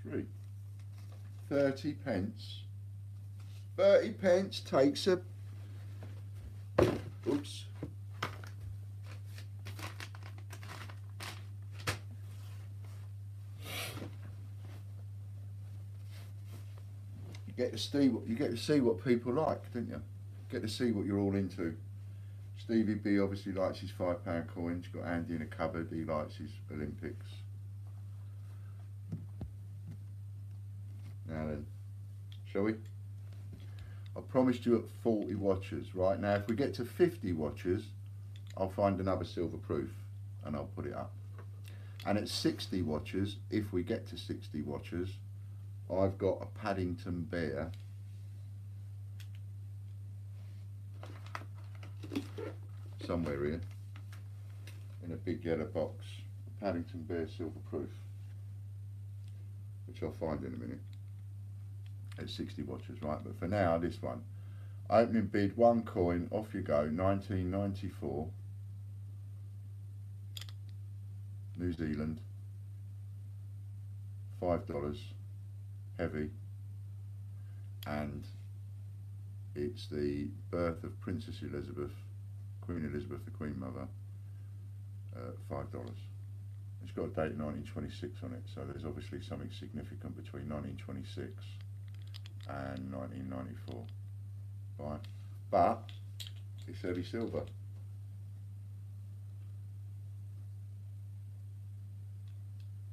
2003. 30 pence. 30 pence takes a. Oops. You get to see what people like, don't you? Get to see what you're all into. Stevie B obviously likes his £5 coins. Got Andy in a cupboard. He likes his Olympics. Now then, shall we? I promised you at 40 watchers, right? Now if we get to 50 watchers, I'll find another silver proof and I'll put it up. And at 60 watchers, if we get to 60 watchers, I've got a Paddington Bear somewhere here in a big yellow box. Paddington Bear silver proof, which I'll find in a minute. At 60 watchers, right? But for now, this one. Opening bid, one coin, off you go, 1994. New Zealand. $5. Heavy. And it's the birth of Princess Elizabeth, Queen Elizabeth, the Queen Mother. $5. It's got a date 1926 on it, so there's obviously something significant between 1926 and 1994, right? But it's heavy silver.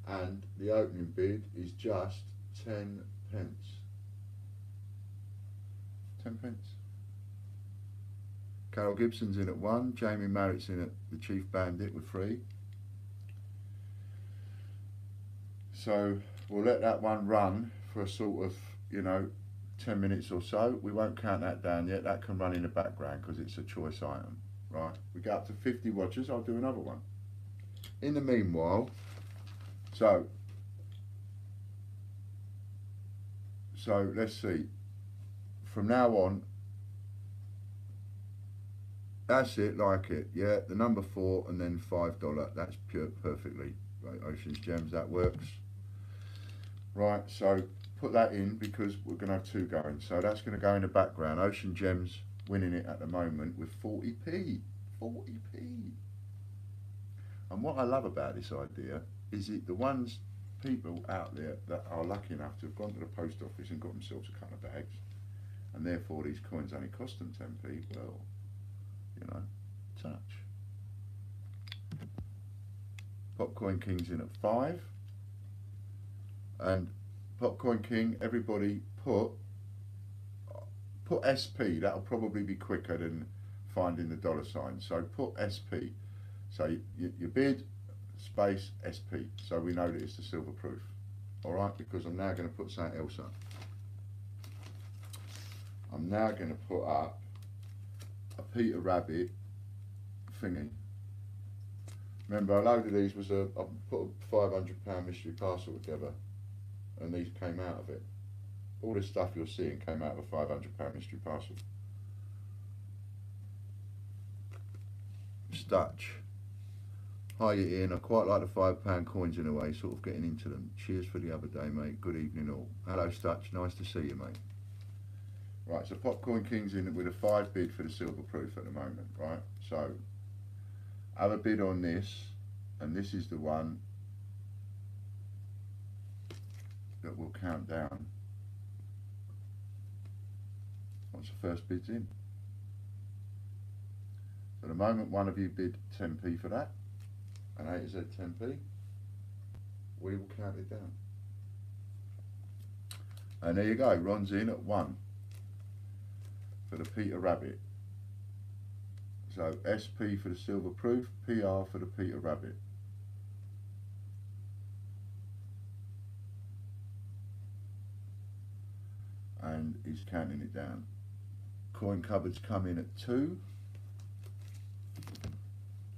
And the opening bid is just 10 pence. 10 pence. Carol Gibson's in at 1, Jamie Marritt's in at the Chief Bandit with 3. So we'll let that one run for a sort of, you know, 10 minutes or so. We won't count that down yet. That can run in the background because it's a choice item, right? We get up to 50 watchers, I'll do another one. In the meanwhile, so let's see. From now on, that's it, like it, yeah. The number 4 and then $5. That's pure, perfectly right. Ocean's Gems, that works. Right, so put that in because we're going to have 2 going. So that's going to go in the background. Ocean Gems winning it at the moment with 40p. 40p. And what I love about this idea is the ones, people out there that are lucky enough to have gone to the post office and got themselves a couple of bags, and therefore these coins only cost them 10p, well, you know, touch. Popcoin King's in at 5. And Popcoin King, everybody put SP, that'll probably be quicker than finding the $sign. So put SP. So you bid, space, SP. So we know that it's the silver proof. Alright, because I'm now going to put something else up. I'm now going to put up a Peter Rabbit thingy. Remember, a load of these was I put a £500 mystery parcel together, and these came out of it. All this stuff you're seeing came out of a £500 mystery parcel. Stutch. Hi Ian, I quite like the £5 coins in a way, sort of getting into them. Cheers for the other day, mate. Good evening all. Hello Stutch, nice to see you, mate. Right, so Popcoin King's in with a 5 bid for the silver proof at the moment, right? So, have a bid on this, and this is the one that will count down once the first bid's in. So, at the moment, one of you bid 10p for that, and A to Z 10p. We will count it down. And there you go, Ron's in at 1 for the Peter Rabbit. So SP for the silver proof, PR for the Peter Rabbit. And he's counting it down. Coin cupboards come in at 2.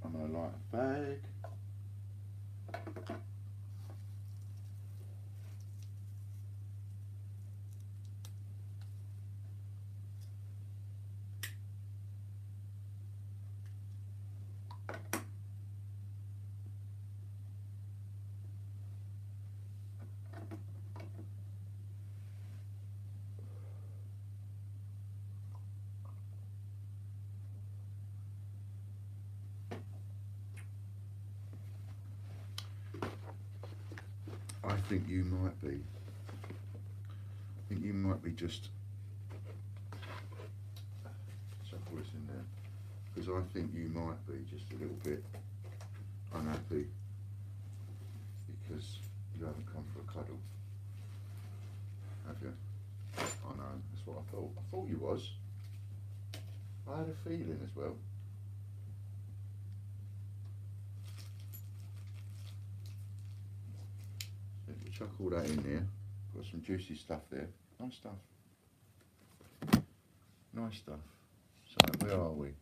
I'm going to light a bag. I think you might be. I think you might be just. Shuffle this in there, because I think you might be just a little bit unhappy because you haven't come for a cuddle, have you? I know. That's what I thought. I thought you was. I had a feeling as well. Chuck all that in there. Got some juicy stuff there. Nice stuff. Nice stuff. So where are we?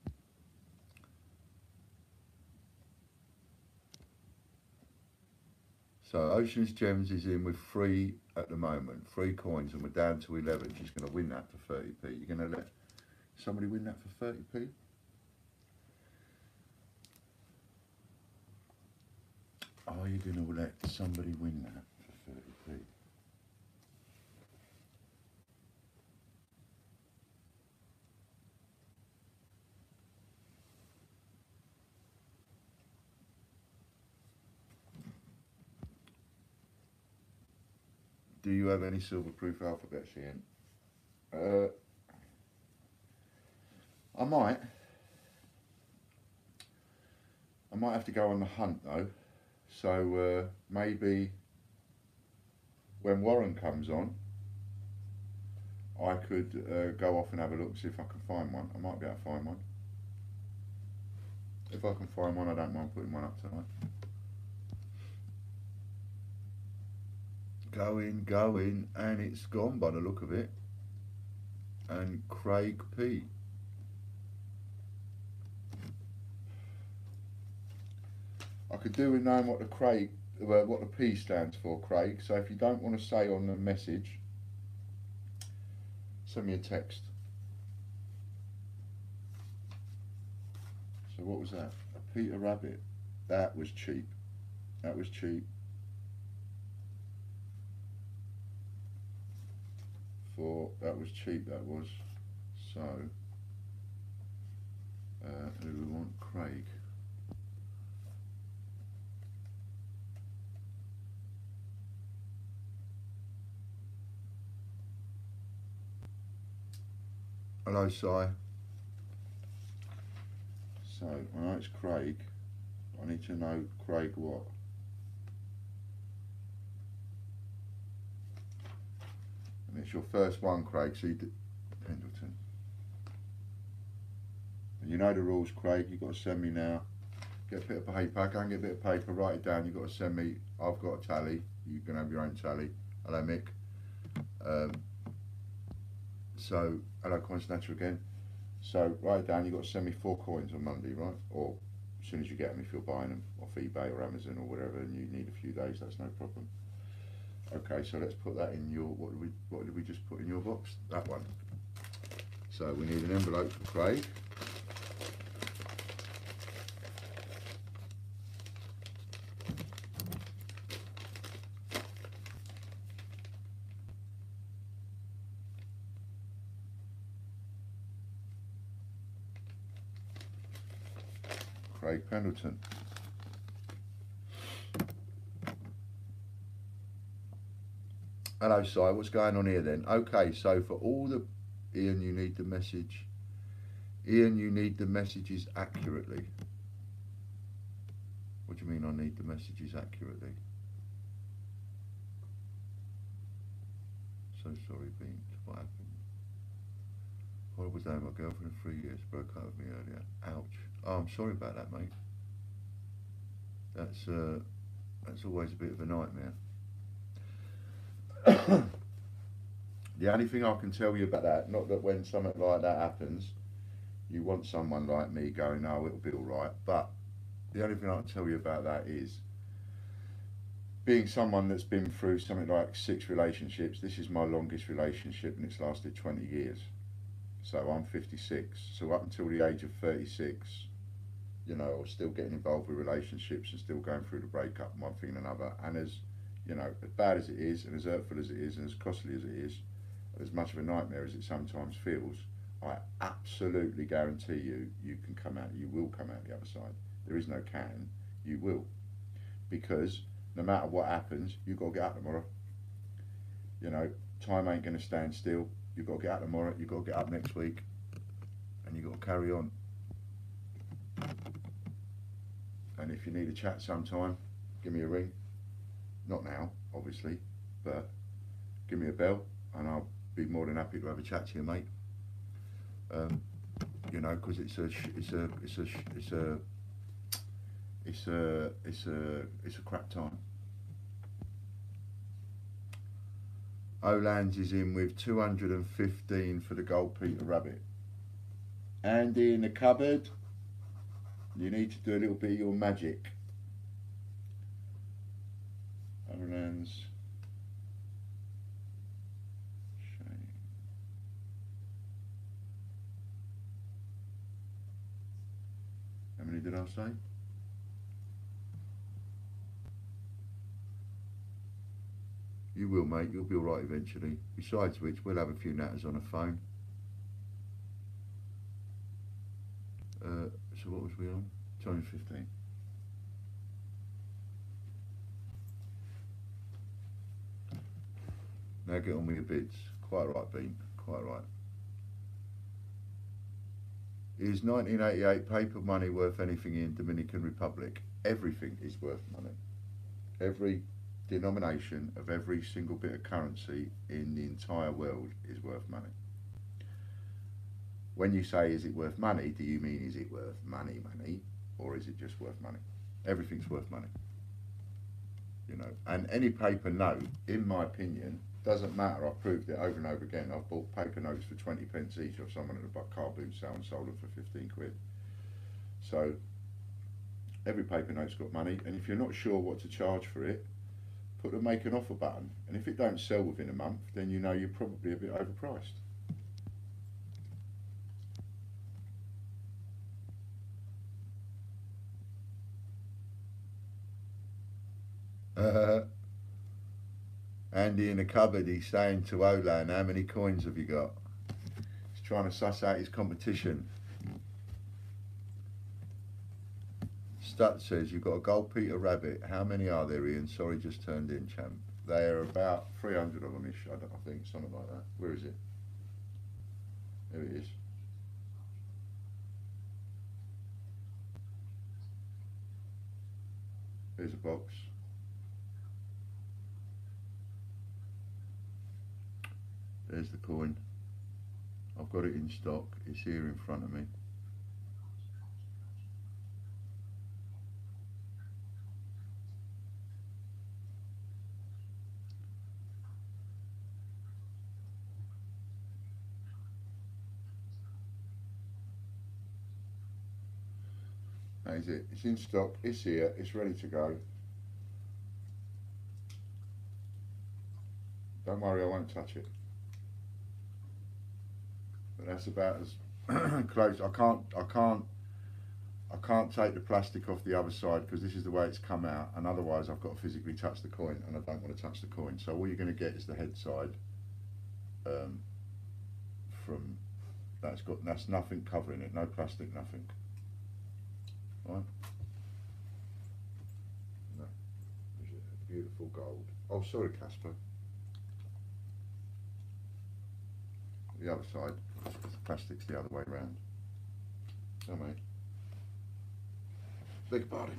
So Ocean's Gems is in with 3 at the moment. 3 coins, and we're down to 11. She's going to win that for 30p. You're going to let somebody win that for 30p? Are you going to let somebody win that? 30p. Do you have any silver proof alphabets, Ian? I might have to go on the hunt though. So maybe when Warren comes on, I could go off and have a look, see if I can find one. I might be able to find one. If I can find one, I don't mind putting one up tonight. Going, and it's gone by the look of it. And Craig P. I could do with knowing what the what the P stands for, Craig. So if you don't want to say on the message, send me a text. So what was that? A Peter Rabbit. That was cheap. That was cheap. That was cheap. That was. So who do we want? Craig. Hello, Si. So I know it's Craig. I need to know Craig what. And it's your first one, Craig. So you did Pendleton. And you know the rules, Craig. You've got to send me now. Get a bit of paper. Go and get a bit of paper. Write it down. You've got to send me. I've got a tally. You can have your own tally. Hello, Mick. So hello, Constantine again. So write it down. You've got to send me 4 coins on Monday, right? Or as soon as you get them, if you're buying them off eBay or Amazon or whatever, and you need a few days, that's no problem. Okay, so let's put that in your. What did we just put in your box? That one. So we need an envelope for Craig. Craig Pendleton. Hello, Si. What's going on here then? Okay, so for all the Ian, you need the message. Ian, you need the messages accurately. What do you mean I need the messages accurately? So sorry, Bean. What happened? Horrible day. My girlfriend of 3 years broke up with me earlier. Ouch. Oh, I'm sorry about that, mate. That's always a bit of a nightmare. The only thing I can tell you about that, not that when something like that happens, you want someone like me going, oh, it'll be all right. But the only thing I can tell you about that is being someone that's been through something like 6 relationships. This is my longest relationship, and it's lasted 20 years. So I'm 56. So up until the age of 36, you know, I was still getting involved with relationships and still going through the breakup and one thing and another. And as you know, as bad as it is, and as hurtful as it is, and as costly as it is, as much of a nightmare as it sometimes feels, I absolutely guarantee you, you will come out the other side. There is no can, you will. Because no matter what happens, you've got to get up tomorrow. You know, time ain't going to stand still. You've got to get up tomorrow, you've got to get up next week, and you've got to carry on. And if you need a chat sometime, give me a ring. Not now, obviously, but give me a bell, and I'll be more than happy to have a chat to you, mate. You know, because it's a crap time. Olands is in with 215 for the gold Peter Rabbit. Andy in the cupboard. You need to do a little bit of your magic. Olands. Shame. How many did I say? You will, mate. You'll be all right eventually. Besides which, we'll have a few natters on the phone. So what was we on? 215. Now get on with your bids. Quite right, Bean. Quite right. Is 1988 paper money worth anything in Dominican Republic? Everything is worth money. Every denomination of every single bit of currency in the entire world is worth money. When you say is it worth money, do you mean is it worth money, or is it just worth money? Everything's worth money. You know, and any paper note, in my opinion, doesn't matter. I've proved it over and over again. I've bought paper notes for 20 pence each off someone at a car boot sale and sold them for 15 quid. So Every paper note's got money, and if you're not sure what to charge for it, put the make an offer button, and if it don't sell within a month, then you know you're probably a bit overpriced. Andy in the cupboard, he's saying to Olan, how many coins have you got? He's trying to suss out his competition. Stut says, you've got a gold Peter Rabbit. How many are there, Ian? Sorry, just turned in, champ. They are about 300 of them ish, I think, something like that. Where is it? There it is. There's a box. There's the coin. I've got it in stock. It's here in front of me. That is it. It's in stock. It's here. It's ready to go. Don't worry, I won't touch it. But that's about as close. I can't take the plastic off the other side because this is the way it's come out, and otherwise I've got to physically touch the coin, and I don't want to touch the coin. So all you're going to get is the head side. From that's nothing covering it. No plastic, nothing. Right? No. Beautiful gold. Oh, sorry, Casper. The other side, because the plastic's the other way around. Oh, mate. Big party.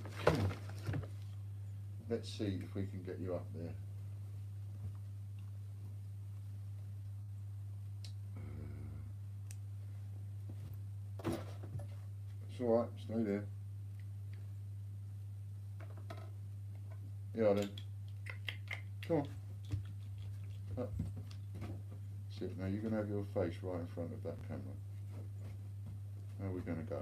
Let's see if we can get you up there. It's alright, stay there. Yeah, then. Come on. Up. Sit. Now you're going to have your face right in front of that camera. How are we going to go?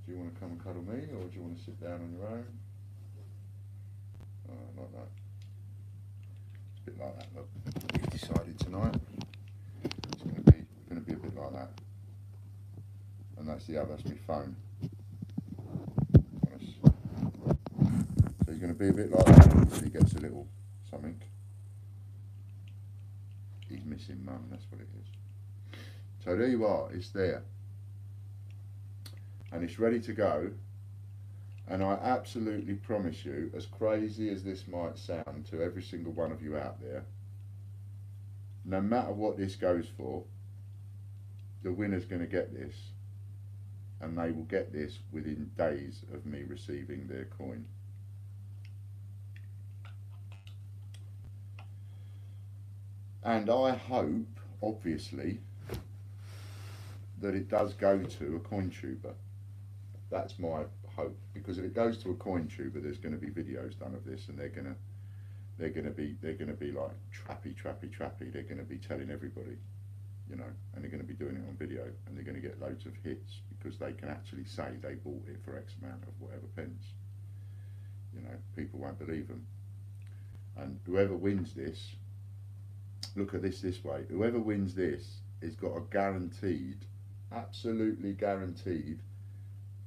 Do you want to come and cuddle me, or do you want to sit down on your own? Like that. It's a bit like that, look. We've decided tonight it's going to be a bit like that. And that's the other, that's my phone. So you're going to be a bit like that until he gets a little something. He's missing mum, that's what it is. So there you are, it's there. And it's ready to go. And I absolutely promise you, as crazy as this might sound to every single one of you out there, no matter what this goes for, the winner's going to get this. And they will get this within days of me receiving their coin. And I hope, obviously, that it does go to a coin tuber. That's my hope, because if it goes to a coin tuber, there's going to be videos done of this, and they're going to be like trappy. They're going to be telling everybody, you know, and they're going to be doing it on video, and they're going to get loads of hits because they can actually say they bought it for X amount of whatever pence. You know, people won't believe them. And whoever wins this, look at this way, whoever wins this has got a guaranteed, absolutely guaranteed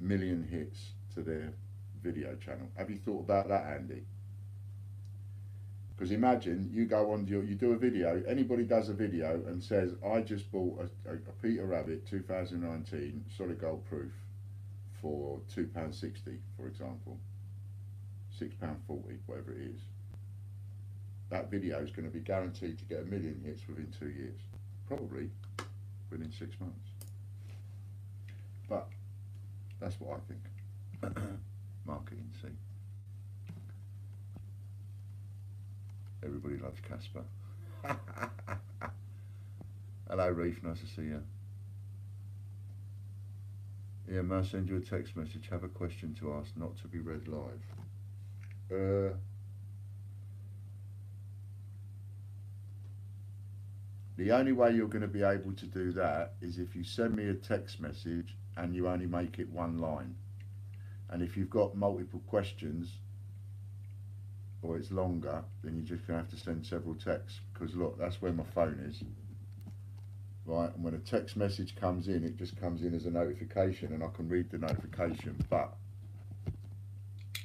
million hits to their video channel. Have you thought about that, Andy? Because imagine you go on you do a video, anybody does a video and says, I just bought a Peter Rabbit 2019 solid gold proof for £2.60, for example, £6.40, whatever it is. That video is going to be guaranteed to get a million hits within 2 years, probably within 6 months. But that's what I think. Marketing, see. Everybody loves Casper. Hello, Reef. Nice to see you. Yeah, may I send you a text message? Have a question to ask, not to be read live. The only way you're going to be able to do that is if you send me a text message and you only make it one line. And if you've got multiple questions or it's longer, then you're just going to have to send several texts, because look, that's where my phone is. Right, and when a text message comes in, it just comes in as a notification, and I can read the notification, but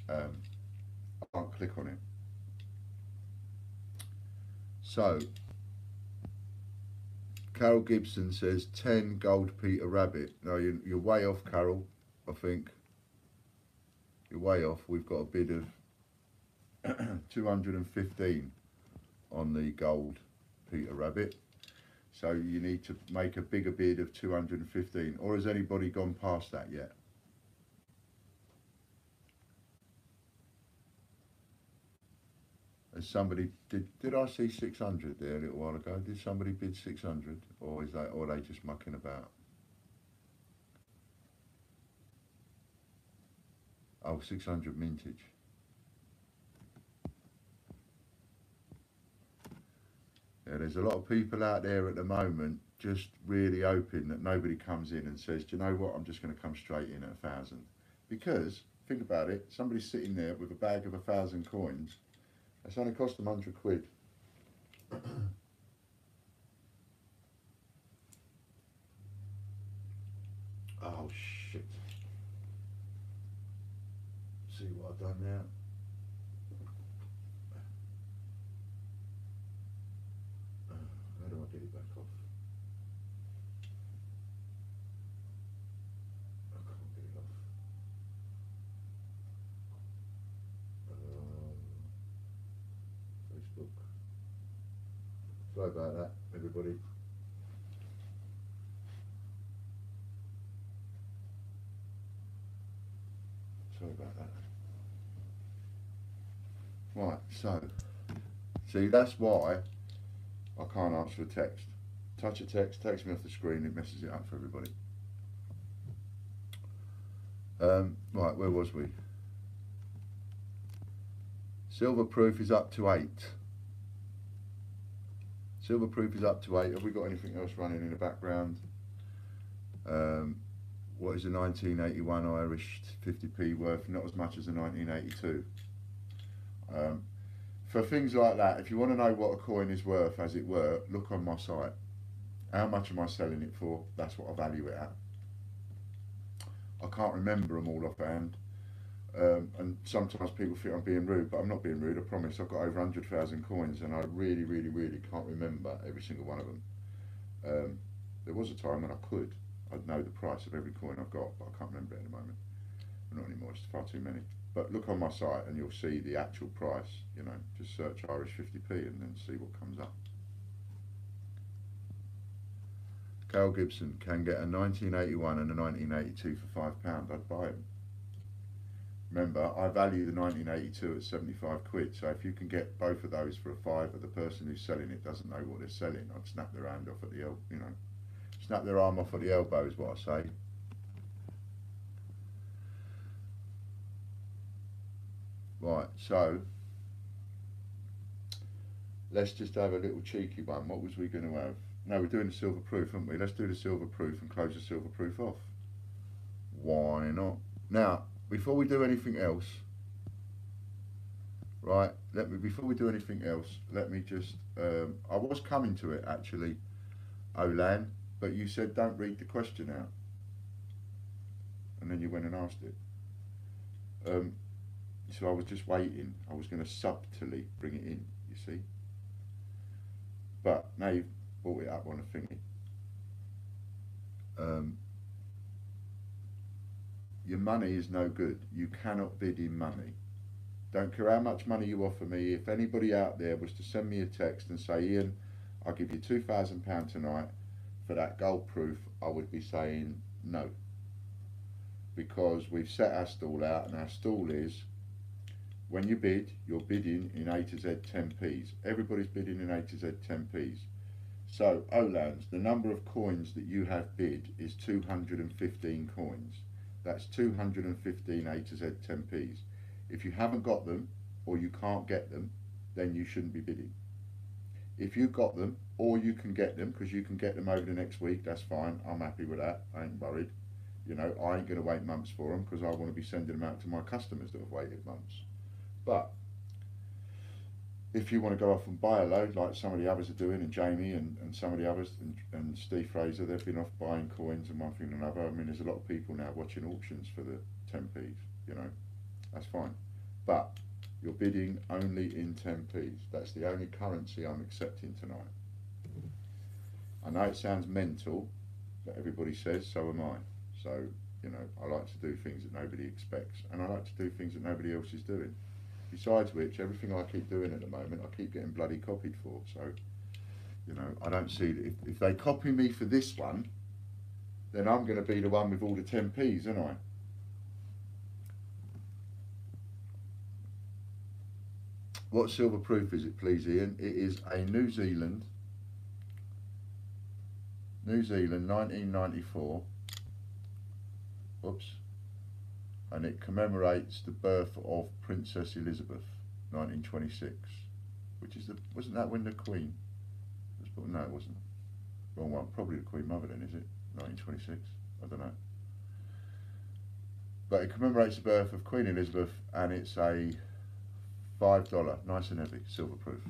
I can't click on it. So, Carol Gibson says 10 gold Peter Rabbit. No, you're way off, Carol. I think you're way off. We've got a bid of 215 on the gold Peter Rabbit. So you need to make a bigger bid of 215. Or has anybody gone past that yet? Has somebody, did I see 600 there a little while ago? Did somebody bid 600? Or is that, or are they just mucking about? Oh, 600 mintage. Yeah, there's a lot of people out there at the moment just really hoping that nobody comes in and says, do you know what, I'm just going to come straight in at 1,000. Because, think about it, somebody's sitting there with a bag of 1,000 coins. That's only cost them 100 quid. Oh, shit. See what I've done now? How do I get it back off? I can't get it off. Facebook. Sorry about that, everybody. Sorry about that. Right, so, see, that's why I can't answer a text. Touch a text, takes me off the screen, it messes it up for everybody. Right, where was we? Silver proof is up to 8. Silver proof is up to 8. Have we got anything else running in the background? What is a 1981 Irish 50p worth? Not as much as a 1982. For things like that, if you want to know what a coin is worth, as it were, look on my site. How much am I selling it for? That's what I value it at. I can't remember them all offhand. And sometimes people think I'm being rude, but I'm not being rude, I promise. I've got over 100,000 coins and I really, really, really can't remember every single one of them. There was a time when I could. I'd know the price of every coin I've got, but I can't remember it at the moment. Not anymore, it's far too many. But look on my site and you'll see the actual price, you know, just search Irish 50p and then see what comes up. Carl Gibson can get a 1981 and a 1982 for £5. I'd buy them. Remember, I value the 1982 at 75 quid, so if you can get both of those for a fiver, the person who's selling it doesn't know what they're selling. I'd snap their hand off at the elbow, you know, snap their arm off at the elbow is what I say. Right, so let's just have a little cheeky one. What was we going to have? No, we're doing the silver proof, aren't we? Let's do the silver proof and close the silver proof off. Why not? Now, before we do anything else, right, before we do anything else, let me just, I was coming to it actually, Olan, but you said don't read the question out. And then you went and asked it. So I was just waiting. I was going to subtly bring it in, you see. But now you've brought it up on a thingy. Your money is no good. You cannot bid in money. Don't care how much money you offer me. If anybody out there was to send me a text and say, Ian, I'll give you £2,000 tonight for that gold proof, I would be saying no. Because we've set our stall out, and our stall is, when you bid, you're bidding in A to Z 10p's. Everybody's bidding in A to Z 10p's. So, Olans, the number of coins that you have bid is 215 coins. That's 215 A to Z 10p's. If you haven't got them, or you can't get them, then you shouldn't be bidding. If you've got them, or you can get them, because you can get them over the next week, that's fine. I'm happy with that. I ain't worried. You know, I ain't going to wait months for them because I want to be sending them out to my customers that have waited months. But if you want to go off and buy a load like some of the others are doing, and Jamie and some of the others, and Steve Fraser, they've been off buying coins and one thing and another. I mean, there's a lot of people now watching auctions for the 10p's, you know, that's fine. But you're bidding only in 10p's. That's the only currency I'm accepting tonight. I know it sounds mental, but everybody says so am I. So, you know, I like to do things that nobody expects, and I like to do things that nobody else is doing. Besides which, everything I keep doing at the moment, I keep getting bloody copied for. So, you know, I don't see that if they copy me for this one, then I'm going to be the one with all the 10p's, aren't I? What silver proof is it, please, Ian? It is a New Zealand 1994. Oops. And it commemorates the birth of Princess Elizabeth, 1926, which is wasn't that when the Queen was born? No, it wasn't. Wrong one. Probably the Queen Mother then, is it? 1926. I don't know. But it commemorates the birth of Queen Elizabeth, and it's a $5, nice and heavy, silver proof.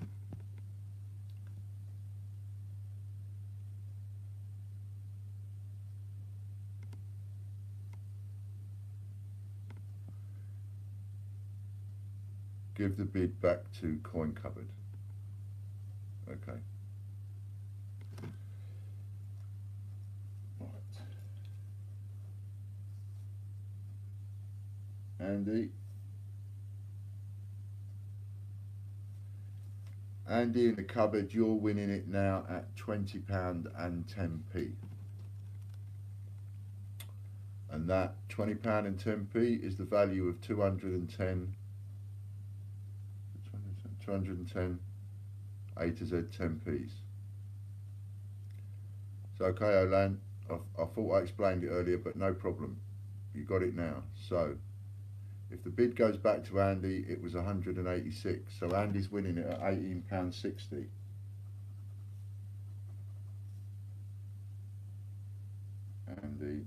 Give the bid back to coin cupboard. Okay. Right. Andy. Andy in the cupboard, you're winning it now at £20 and 10p. And that £20 and 10p is the value of 210 A to Z 10p's. So okay, Olan, I thought I explained it earlier, but no problem. You got it now. So if the bid goes back to Andy, it was 186. So Andy's winning it at £18.60. Andy,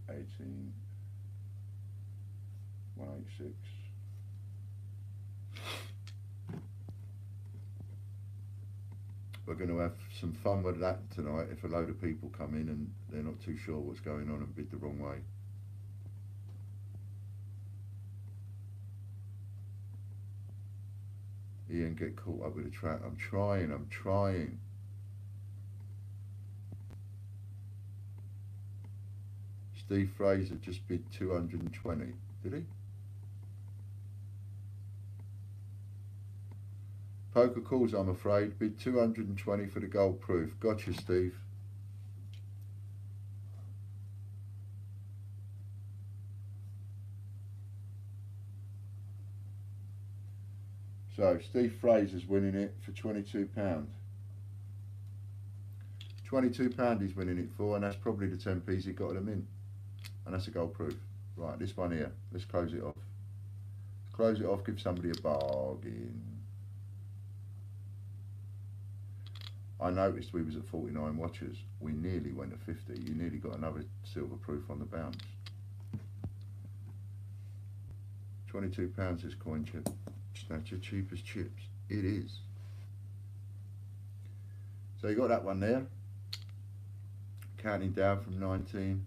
186. We're going to have some fun with that tonight if a load of people come in and they're not too sure what's going on and bid the wrong way. Ian, get caught up with a trap. I'm trying. Steve Fraser just bid 220. Did he? Poker calls, I'm afraid. Bid 220 for the gold proof. Gotcha, Steve. So Steve Fraser's winning it for £22. £22 he's winning it for, and that's probably the 10p's he got at the mint. And that's a gold proof. Right, this one here. Let's close it off. Close it off, give somebody a bargain. I noticed we was at 49 watchers. We nearly went to 50. You nearly got another silver proof on the bounce. £22 this coin chip. That's your cheapest chips. It is. So you got that one there. Counting down from 19.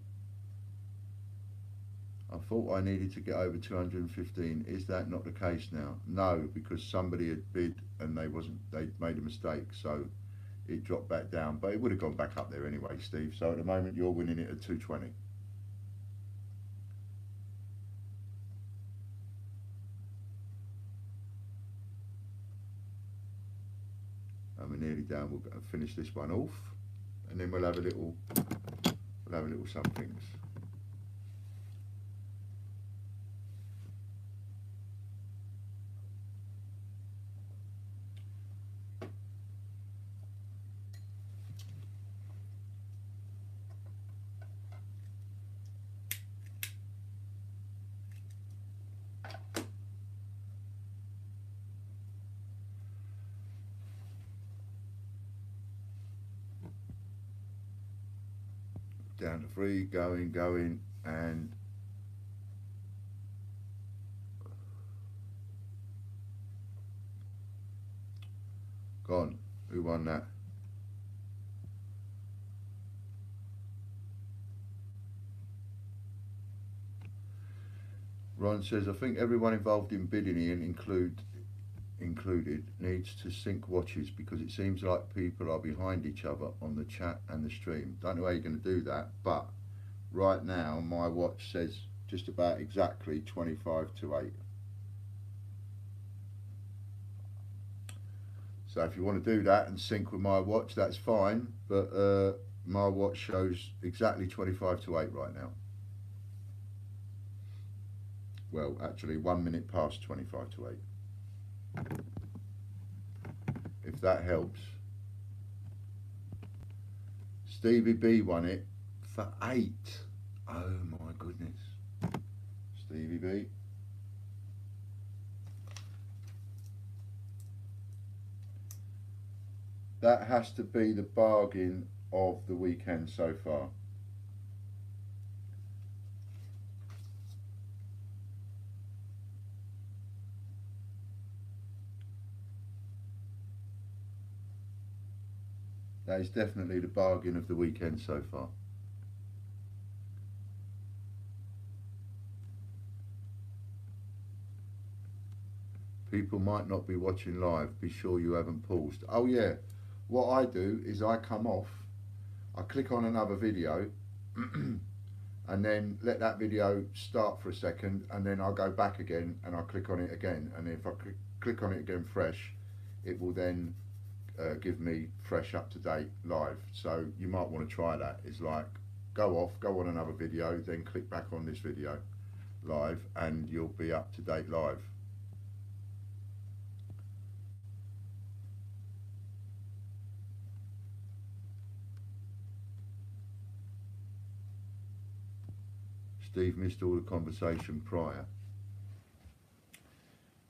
I thought I needed to get over 215. Is that not the case now? No, because somebody had bid and they made a mistake, so it dropped back down. But it would have gone back up there anyway, Steve. So at the moment you're winning it at 220. And we're nearly down. We'll finish this one off, and then we'll have a little somethings. Down to 3, going, and gone. Who won that? Ron says, I think everyone involved in bidding in, included, needs to sync watches because it seems like people are behind each other on the chat and the stream. Don't know how you're going to do that, but right now my watch says just about exactly 25 to 8. So if you want to do that and sync with my watch, that's fine, but my watch shows exactly 25 to 8 right now. Well, actually 1 minute past 25 to 8. If that helps. Stevie B won it for 8. Oh my goodness. Stevie B. That has to be the bargain of the weekend so far. That is definitely the bargain of the weekend so far. People might not be watching live. Be sure you haven't paused. Oh yeah, what I do is I come off, I click on another video and then let that video start for a second, and then I'll go back again and I'll click on it again, and if I click on it again fresh, it will then give me fresh up-to-date live. So you might want to try that. It's like go off, go on another video, then click back on this video live, and you'll be up-to-date live. Steve missed all the conversation prior.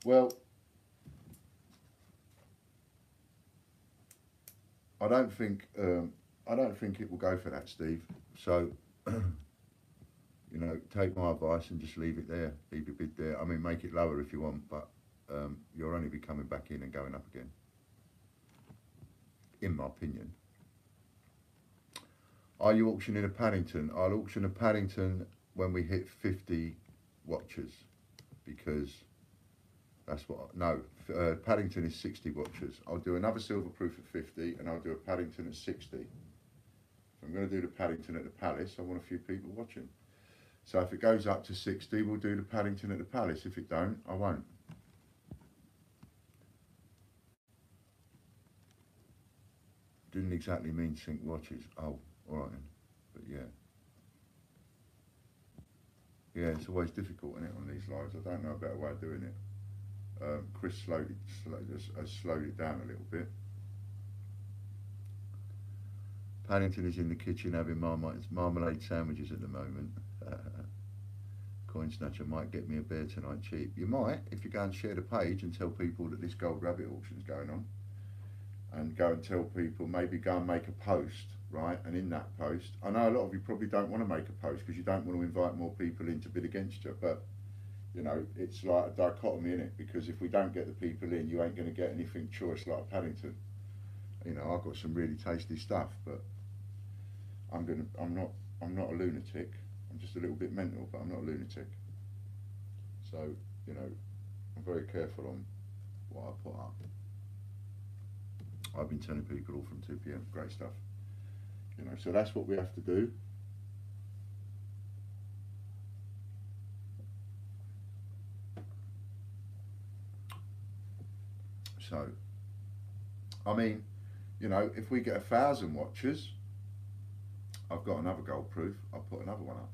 Well, I don't think it will go for that, Steve. So, you know, take my advice and just leave it there. Leave your bid there. I mean, make it lower if you want, but you'll only be coming back in and going up again, in my opinion. Are you auctioning a Paddington? I'll auction a Paddington when we hit 50 watches, because that's what, no, Paddington is 60 watches. I'll do another silver proof at 50, and I'll do a Paddington at 60. If I'm going to do the Paddington at the Palace, I want a few people watching. So if it goes up to 60, we'll do the Paddington at the Palace. If it don't, I won't. Didn't exactly mean sync watches. Oh, alright then. But yeah. Yeah, it's always difficult, isn't it, on these lives? I don't know a better way of doing it. Chris has slowed it down a little bit. Paddington is in the kitchen having marmalade sandwiches at the moment. Coin Snatcher might get me a bear tonight cheap. You might, if you go and share the page and tell people that this Gold Rabbit auction is going on. And go and tell people, maybe go and make a post, right? And in that post, I know a lot of you probably don't want to make a post because you don't want to invite more people in to bid against you, but you know, it's like a dichotomy in it, because if we don't get the people in, you ain't going to get anything choice like Paddington. You know, I've got some really tasty stuff, but I'm not a lunatic. I'm just a little bit mental, but I'm not a lunatic. So, you know, I'm very careful on what I put up. I've been telling people all from 2 PM, great stuff. You know, so that's what we have to do. So, I mean, you know, if we get 1,000 watches, I've got another gold proof, I'll put another one up.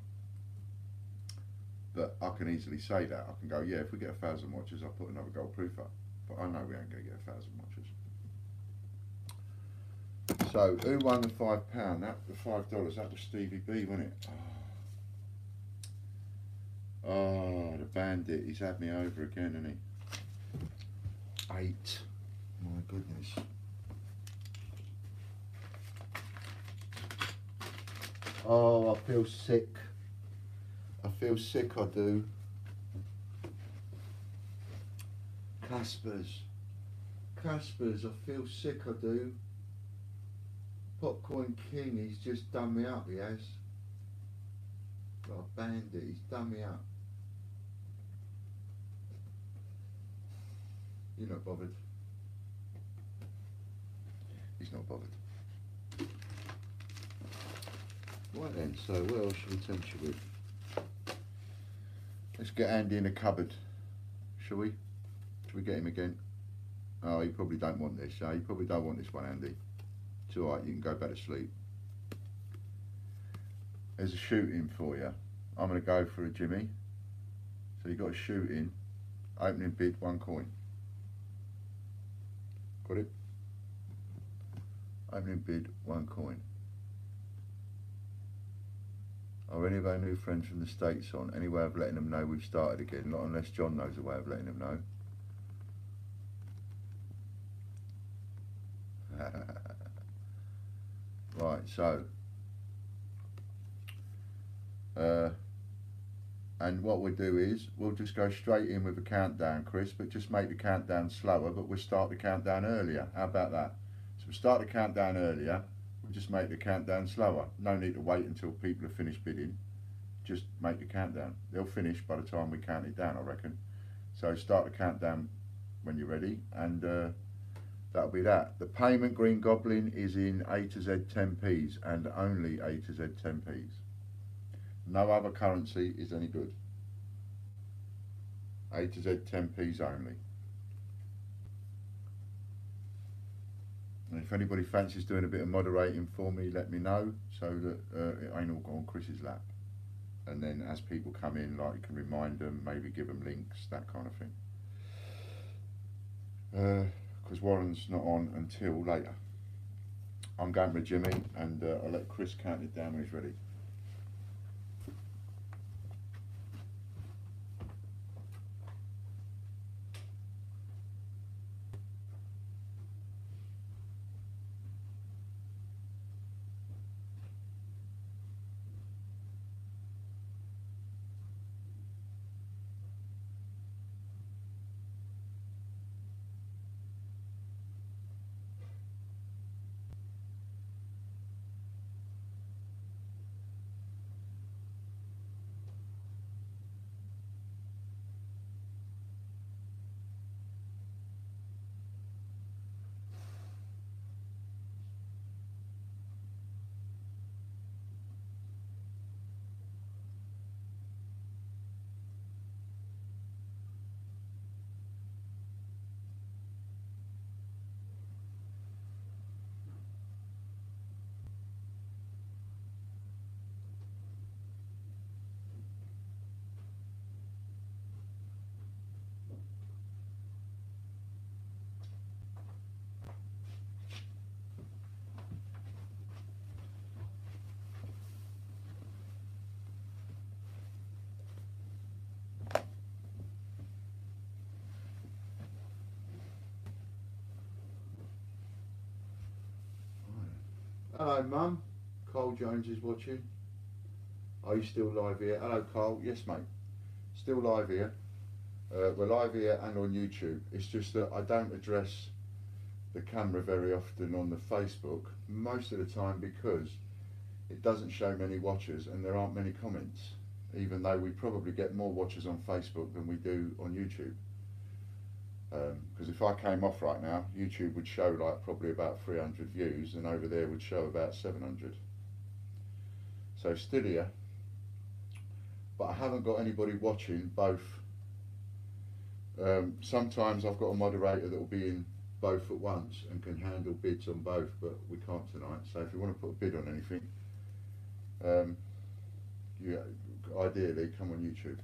But I can easily say that. I can go, yeah, if we get 1,000 watches, I'll put another gold proof up. But I know we ain't going to get 1,000 watches. So, who won the £5? The $5, that was Stevie B, wasn't it? Oh, the bandit, he's had me over again, hasn't he? 8. My goodness. Oh, Oh, I feel sick. I feel sick, I do. Caspers. Caspers, I feel sick, I do. Popcorn King, he's just done me up, he has. Like a bandit, he's done me up. You're not bothered. He's not bothered. Right then, so what else should we tempt you with? Let's get Andy in a cupboard, shall we? Shall we get him again? Oh, you probably don't want this, you probably don't want this one, Andy. It's alright, you can go back to sleep. There's a shooting for you. I'm going to go for a Jimmy. So you've got a shooting, opening bid, 1 coin. Got it? Opening bid, 1 coin. Are any of our new friends from the States on? Any way of letting them know we've started again? Not unless John knows a way of letting them know. Right, so and what we'll do is we'll just go straight in with a countdown, Chris, but just make the countdown slower, but we'll start the countdown earlier. How about that? So we'll start the countdown earlier, we'll just make the countdown slower. No need to wait until people have finished bidding. Just make the countdown. They'll finish by the time we count it down, I reckon. So start the countdown when you're ready, and that'll be that. The payment Green Goblin is in A to Z 10p's and only A to Z 10p's. No other currency is any good. A to Z 10p's only. And if anybody fancies doing a bit of moderating for me, let me know, so that it ain't all on Chris's lap. And then as people come in, like, you can remind them, maybe give them links, that kind of thing. Because Warren's not on until later. I'm going with Jimmy, and I'll let Chris count it down when he's ready. Hello, Mum. Carl Jones is watching. Are you still live here? Hello, Carl. Yes, mate. Still live here. We're live here and on YouTube. It's just that I don't address the camera very often on the Facebook, most of the time because it doesn't show many watchers and there aren't many comments, even though we probably get more watchers on Facebook than we do on YouTube. Because if I came off right now, YouTube would show like probably about 300 views, and over there would show about 700. So still here, but I haven't got anybody watching both. Sometimes I've got a moderator that will be in both at once and can handle bids on both, but we can't tonight. So if you want to put a bid on anything, you ideally come on YouTube.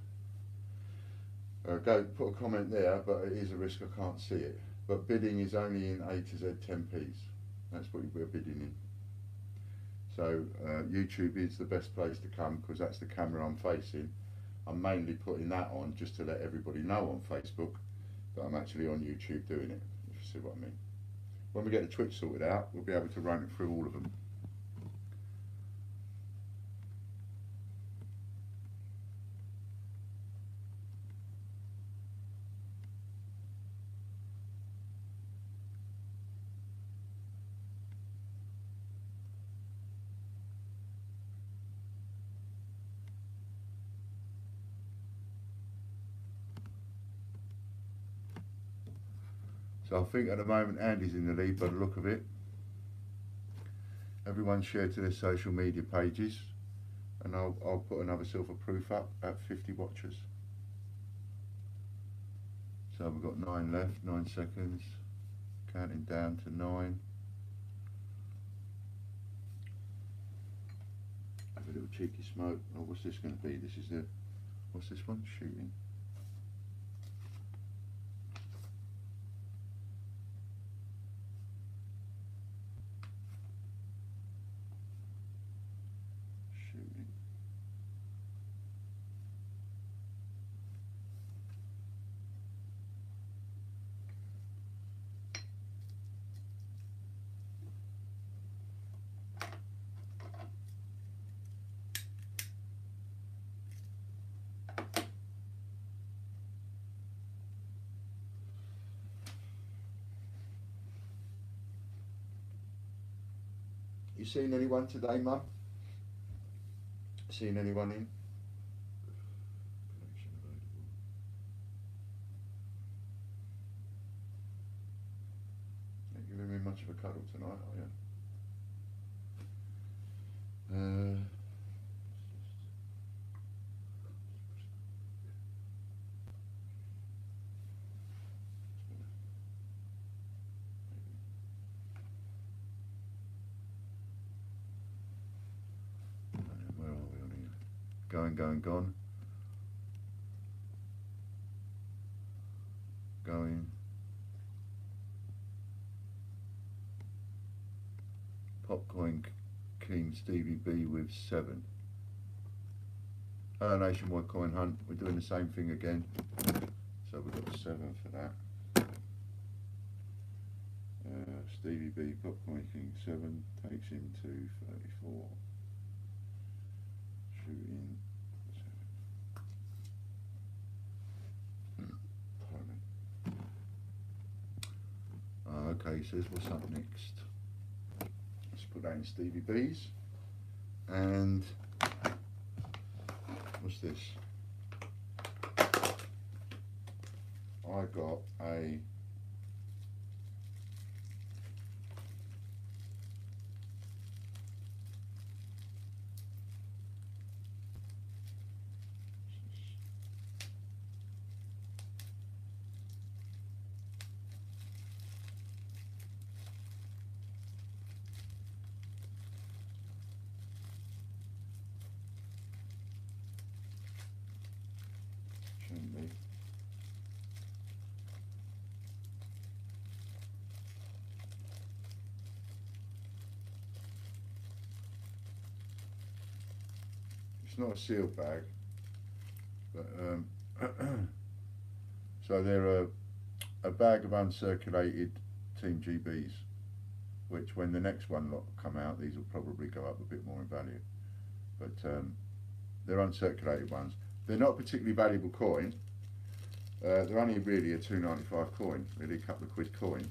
Go put a comment there, but it is a risk I can't see it. But bidding is only in A to Z 10p's. That's what we're bidding in. So YouTube is the best place to come because that's the camera I'm facing. I'm mainly putting that on just to let everybody know on Facebook that I'm actually on YouTube doing it, if you see what I mean. When we get the Twitch sorted out, we'll be able to run it through all of them. So I think at the moment Andy's in the lead by the look of it. Everyone share to their social media pages, and I'll put another silver proof up at 50 watchers. So we've got 9 left, 9 seconds, counting down to 9. Have a little cheeky smoke. Oh, what's this going to be? This is the, what's this one? Shooting. Shooting. You seen anyone today, Mum? Seen anyone in? Connection available. Not giving me much of a cuddle tonight, are you? Where are we on here? Going, going, gone. Going. Popcoin King Stevie B with 7. Nationwide coin hunt. We're doing the same thing again. So we've got 7 for that. Stevie B, Popcoin King 7 takes him to 34. Shooting 7. Okay, he says what's up next? Let's put that in Stevie B's. And what's this? I got a it's not a sealed bag, but so they're a bag of uncirculated Team GBs, which when the next one lot come out, these will probably go up a bit more in value. But they're uncirculated ones. They're not a particularly valuable coin. They're only really a £2.95 coin, really a couple of quid coin.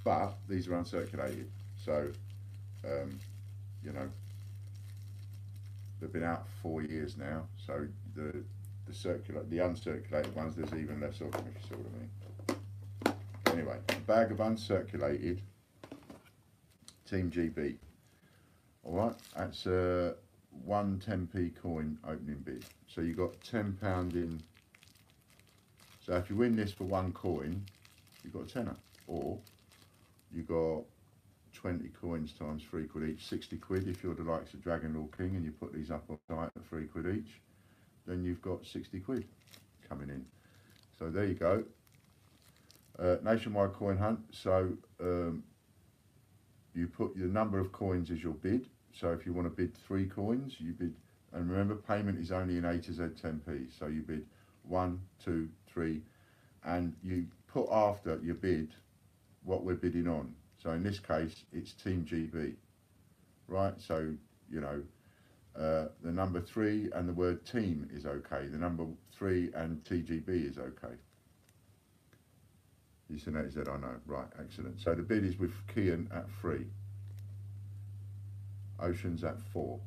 But these are uncirculated, so you know. They've been out for 4 years now, so the uncirculated ones, there's even less of them, if you see what I mean. Anyway, a bag of uncirculated Team GB. All right, that's a 1 10p coin opening bid. So you got £10 in. So if you win this for 1 coin, you got a tenner, or you got 20 coins times 3 quid each, 60 quid if you're the likes of Dragon Lord King and you put these up on site at 3 quid each, then you've got 60 quid coming in. So there you go. Nationwide coin hunt. So you put your number of coins as your bid. So if you want to bid 3 coins, you bid, and remember payment is only in A to Z 10p. So you bid 1, 2, 3, and you put after your bid what we're bidding on. So in this case, it's Team GB, right? So, you know, the number 3 and the word team is okay. The number 3 and TGB is okay. You see that, I know. Right, excellent. So the bid is with Kian at 3. Oceans at 4.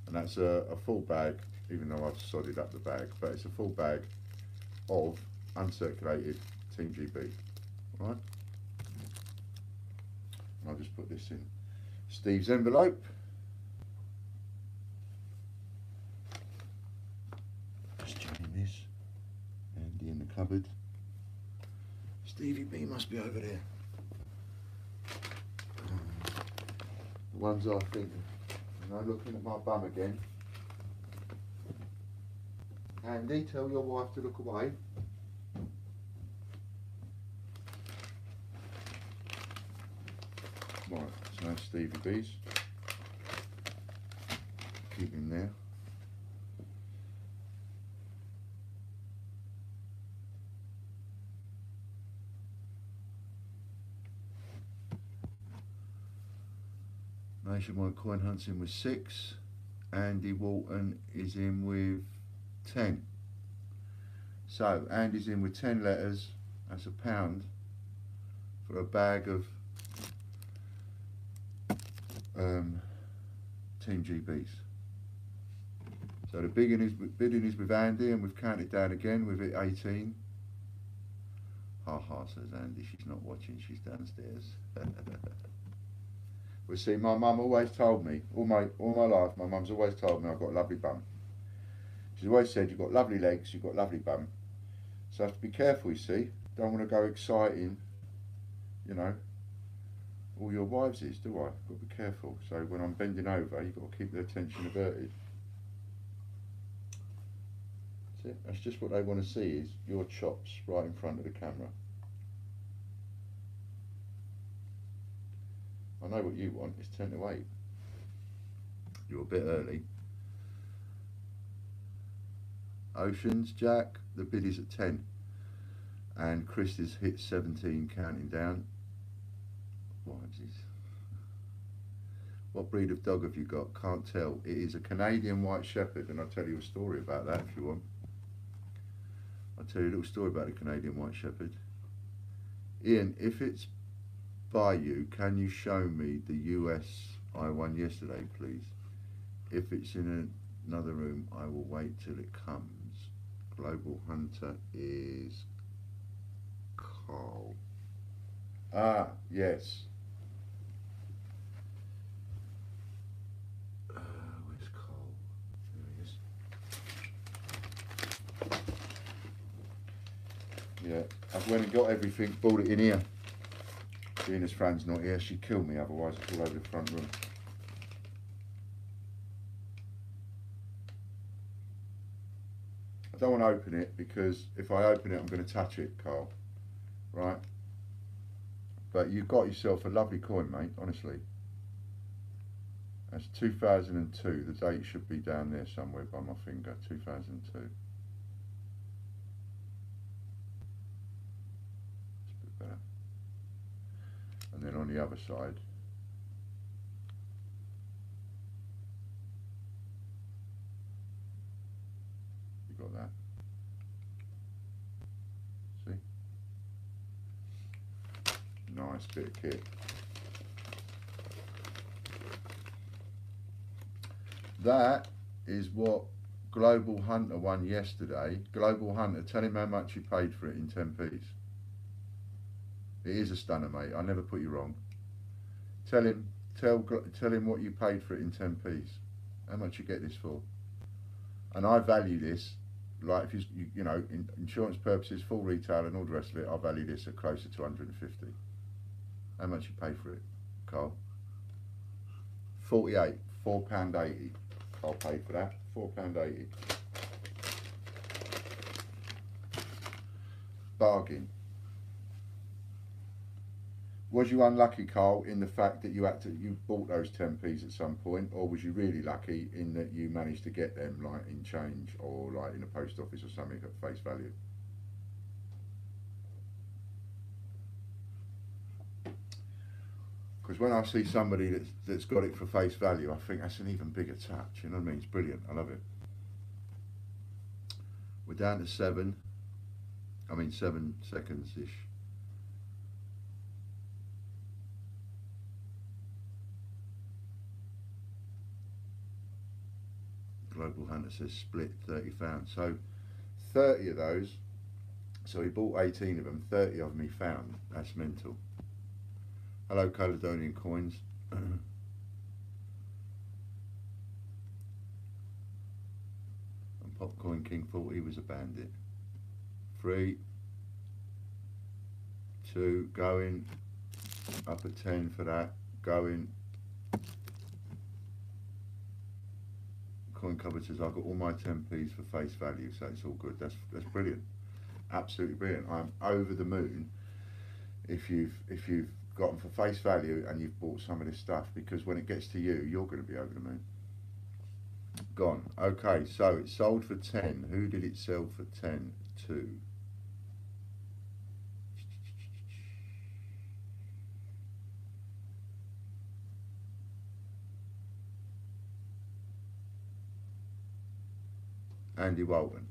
And that's a full bag, even though I've sodded up the bag, but it's a full bag of uncirculated Team GB. right? And I'll just put this in Steve's envelope. Just checking this. Andy in the cupboard. Stevie B must be over there. The ones I think, looking at my bum again. Andy, tell your wife to look away. Right, so that's Stevie B's. Keep him there. Nationwide Coin Hunt's in with 6. Andy Walton is in with 10. So Andy's in with 10 letters. That's £1 for a bag of 10 GBs. So the bidding is with Andy, and we've counted down again with it 18. Ha ha, says Andy, she's not watching, she's downstairs. Well, see, my mum always told me, all my life, my mum's always told me I've got a lovely bum. She's always said, you've got lovely legs, you've got a lovely bum. So I have to be careful, you see. Don't want to go exciting, you know, all your wives is, do I? Got to be careful. So when I'm bending over, you've got to keep their attention averted. That's it. That's just what they want to see, is your chops right in front of the camera. I know what you want, it's 10 to 8. You're a bit early. Oceans, Jack, the bid is at 10. And Chris has hit 17, counting down. What breed of dog have you got? Can't tell. It is a Canadian White Shepherd, and I'll tell you a story about that if you want. I'll tell you a little story about the Canadian White Shepherd. Ian, if it's by you, can you show me the US I won yesterday, please? If it's in another room, I will wait till it comes. Global Hunter is Carl. Ah, yes. Where's Carl? There he is. Yeah, I've went and got everything, brought it in here. Seeing as Fran's not here, she'd kill me otherwise. It's all over the front room. I don't want to open it, because if I open it I'm going to touch it, Carl. Right? But you got yourself a lovely coin, mate, honestly. That's 2002. The date should be down there somewhere by my finger. 2002. It's a bit better. And then on the other side, you got that. See? Nice bit of kit. That is what Global Hunter won yesterday. Global Hunter, tell him how much you paid for it in 10p's. It is a stunner, mate. I never put you wrong. Tell him what you paid for it in 10p's. How much you get this for? And I value this, like, if you know, in insurance purposes, full retail and all the rest of it, I value this at closer to 150. How much you pay for it, Carl? 48, £4.80. Carl paid for that, £4.80. Bargain. Was you unlucky, Carl, in the fact that you bought those 10p's at some point, or was you really lucky in that you managed to get them, like, in change or like in a post office or something at face value? Because when I see somebody that's got it for face value, I think that's an even bigger touch. You know what I mean? It's brilliant. I love it. We're down to 7 seconds-ish. Global Hunter says split £30. So 30 of those So he bought 18 of them, 30 of them he found. That's mental. Hello, Caledonian Coins. And Popcorn King thought he was a bandit. 3, 2, going. Up at 10 for that. Going. Coin Cupboard says, I've got all my 10p's for face value, so it's all good. That's brilliant. Absolutely brilliant. I'm over the moon if you've got them for face value and you've bought some of this stuff, because when it gets to you, you're going to be over the moon. Gone. Okay, so it sold for 10. Who did it sell for 10 to? Andy Walton.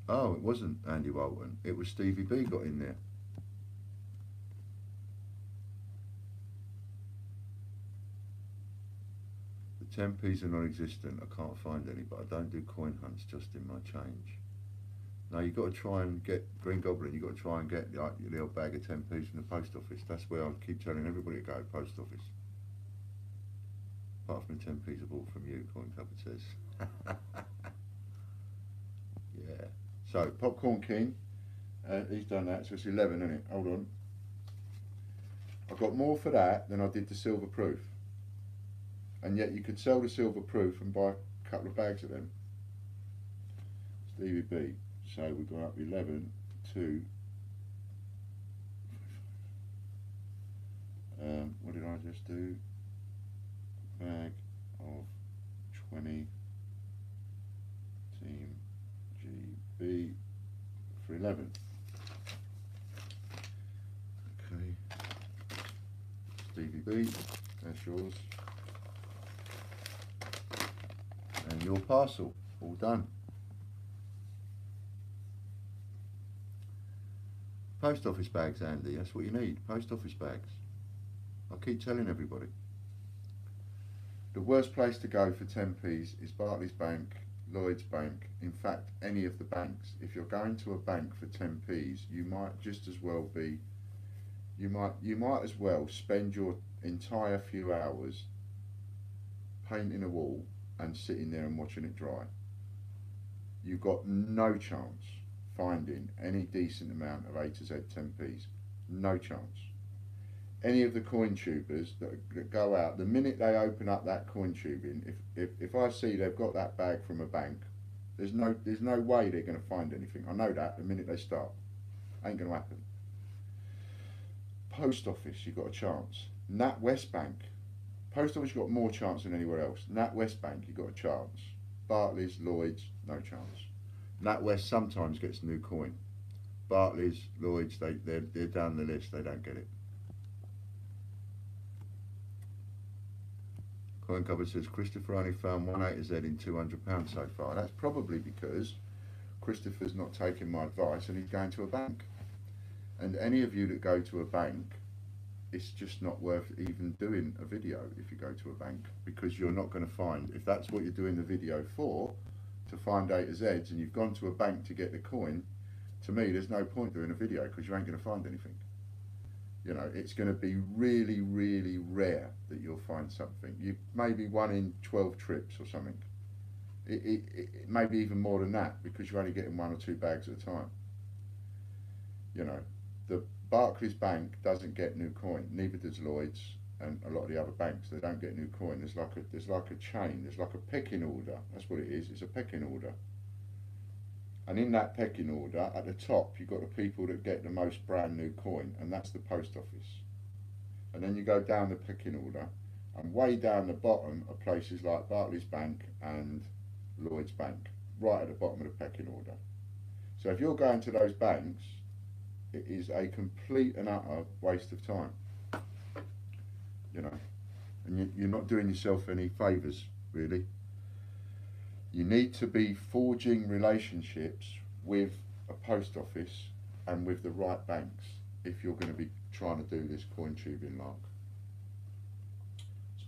Oh, it wasn't Andy Walton. It was Stevie B got in there. The 10p's are non-existent. I can't find any, but I don't do coin hunts, just in my change. No, you've got to try and get Green Goblin. You've got to try and get like your little bag of 10p's from the post office. That's where I keep telling everybody to go, post office. Apart from the 10p's I bought from you, Coin Cupboard says. Yeah. So Popcorn King, he's done that. So it's 11, isn't it? Hold on. I got more for that than I did the silver proof. And yet you could sell the silver proof and buy a couple of bags of them. Stevie B. So we've gone up 11 to, what did I just do? Bag of 20 Team GB for 11. Okay. Stevie B, that's yours. And your parcel, all done. Post office bags, Andy, that's what you need, post office bags. I keep telling everybody. The worst place to go for 10p's is Barclays Bank, Lloyds Bank, in fact any of the banks. If you're going to a bank for 10p's, you might just as well be, you might as well spend your entire few hours painting a wall and sitting there and watching it dry. You've got no chance finding any decent amount of A to Z 10p's. No chance. Any of the coin tubers that go out, the minute they open up that coin tubing, if I see they've got that bag from a bank, there's no way they're going to find anything. I know that the minute they start. Ain't going to happen. Post office, you've got a chance. NatWest Bank. Post office, you've got more chance than anywhere else. NatWest Bank, you've got a chance. Barclays, Lloyds, no chance. NatWest sometimes gets new coin. Barclays, Lloyds, they're down the list, they don't get it. Coin Cupboard says Christopher only found 1 A to Z in £200 so far. That's probably because Christopher's not taking my advice and he's going to a bank. And any of you that go to a bank, it's just not worth even doing a video if you go to a bank, because you're not going to find, if that's what you're doing the video for, to find A to Z's, and you've gone to a bank to get the coin, to me there's no point doing a video because you ain't going to find anything. You know, it's going to be really, really rare that you'll find something. You maybe 1 in 12 trips or something. It may be even more than that because you're only getting 1 or 2 bags at a time. You know, the Barclays Bank doesn't get new coin, neither does Lloyds and a lot of the other banks. They don't get new coin. There's like a chain. There's like a pecking order. That's what it is. It's a pecking order. And in that pecking order, at the top, you've got the people that get the most brand new coin, and that's the post office. And then you go down the pecking order, and way down the bottom are places like Barclays Bank and Lloyds Bank, right at the bottom of the pecking order. So if you're going to those banks, it is a complete and utter waste of time. You know, and you're not doing yourself any favours, really. You need to be forging relationships with a post office and with the right banks if you're going to be trying to do this coin tubing lark.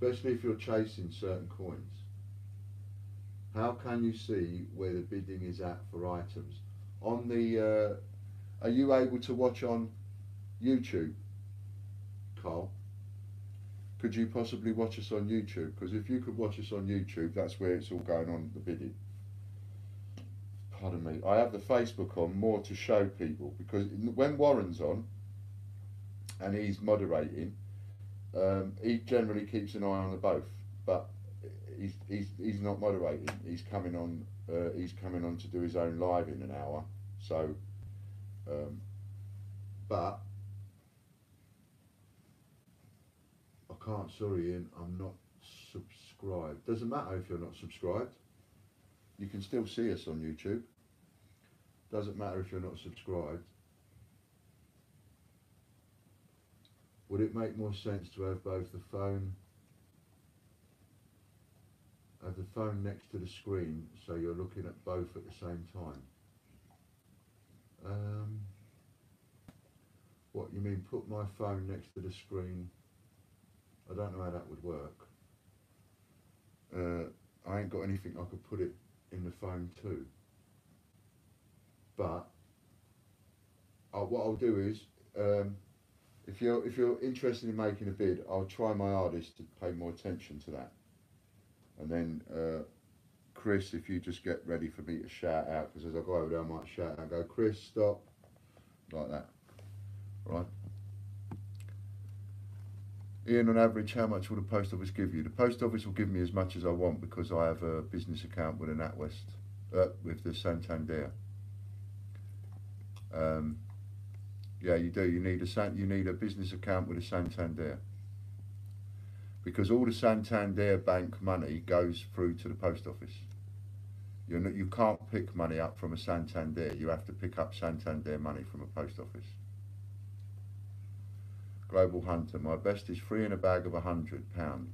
especially if you're chasing certain coins. How can you see where the bidding is at for items? On the, are you able to watch on YouTube, Carl? Could you possibly watch us on YouTube? Because if you could watch us on YouTube, that's where it's all going on, the bidding. Pardon me. I have the Facebook on more to show people, because when Warren's on and he's moderating, he generally keeps an eye on the both, but he's not moderating. He's coming on. He's coming on to do his own live in an hour. So, but I can't. Sorry, Ian. I'm not subscribed. Doesn't matter if you're not subscribed. You can still see us on YouTube. Doesn't matter if you're not subscribed. Would it make more sense to have both the phone next to the screen so you're looking at both at the same time? What you mean, put my phone next to the screen? I don't know how that would work. I ain't got anything I could put it in the phone too. But what I'll do is, if you're interested in making a bid, I'll try my hardest to pay more attention to that. And then, Chris, if you just get ready for me to shout out, because as I go over there, I might shout out and go, Chris, stop, like that. Right. Ian, on average, how much will the post office give you? The post office will give me as much as I want, because I have a business account with a NatWest, with the Santander. Yeah, you do. You need a business account with a Santander, because all the Santander bank money goes through to the post office. You can't pick money up from a Santander. You have to pick up Santander money from a post office. Global Hunter, my best is 3 in a bag of £100,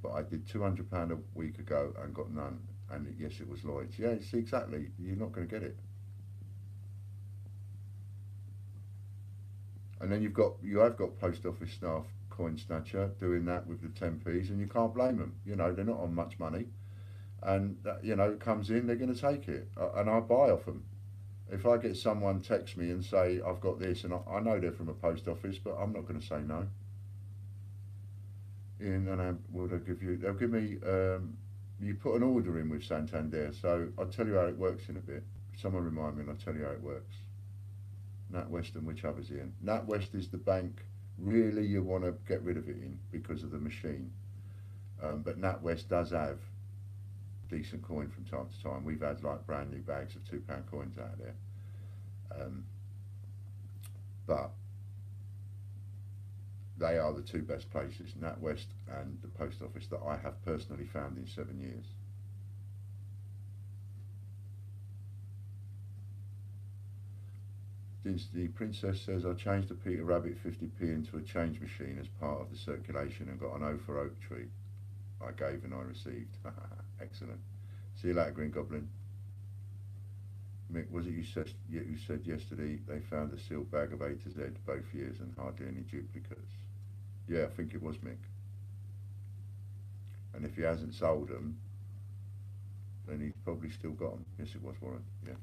but I did £200 a week ago and got none. And yes, it was Lloyd's. Yeah, see, exactly. You're not going to get it. And then you have got post office staff, coin snatcher, doing that with the 10p's, and you can't blame them. You know, they're not on much money, and you know, it comes in, they're going to take it, and I buy off them. If I get someone text me and say I've got this, and I know they're from a post office, but I'm not going to say no. And will they give you? They'll give me. You put an order in with Santander, so I'll tell you how it works in a bit. Someone remind me, and I'll tell you how it works. NatWest and which others, Ian? NatWest is the bank really you want to get rid of it in because of the machine. But NatWest does have decent coin from time to time. We've had like brand new bags of £2 coins out there. But they are the two best places, NatWest and the post office, that I have personally found in 7 years. The princess says, I changed a Peter Rabbit 50p into a change machine as part of the circulation and got an O for Oak Tree. I gave and I received. Excellent. See you later, Green Goblin. Mick, was it you said yesterday they found a sealed bag of A to Z both years and hardly any duplicates? Yeah, I think it was Mick. And if he hasn't sold them, then he's probably still got them. Yes, it was Warren. Yeah.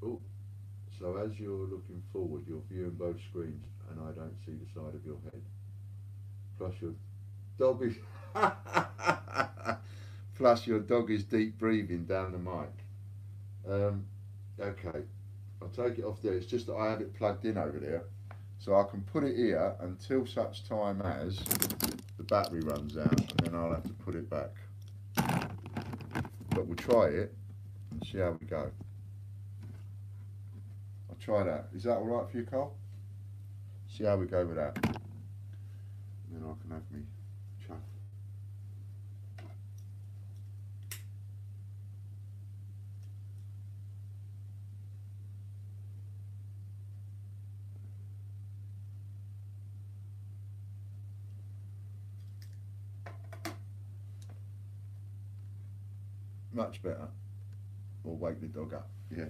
Oh, so as you're looking forward, you're viewing both screens, and I don't see the side of your head. Plus your dog is plus your dog is deep breathing down the mic. Okay, I'll take it off there. It's just that I have it plugged in over there, so I can put it here until such time as the battery runs out, and then I'll have to put it back. But we'll try it and see how we go. Try that. Is that alright for you, Carl? See how we go with that. And then I can have me chuff. Much better. Or wake the dog up. Yeah.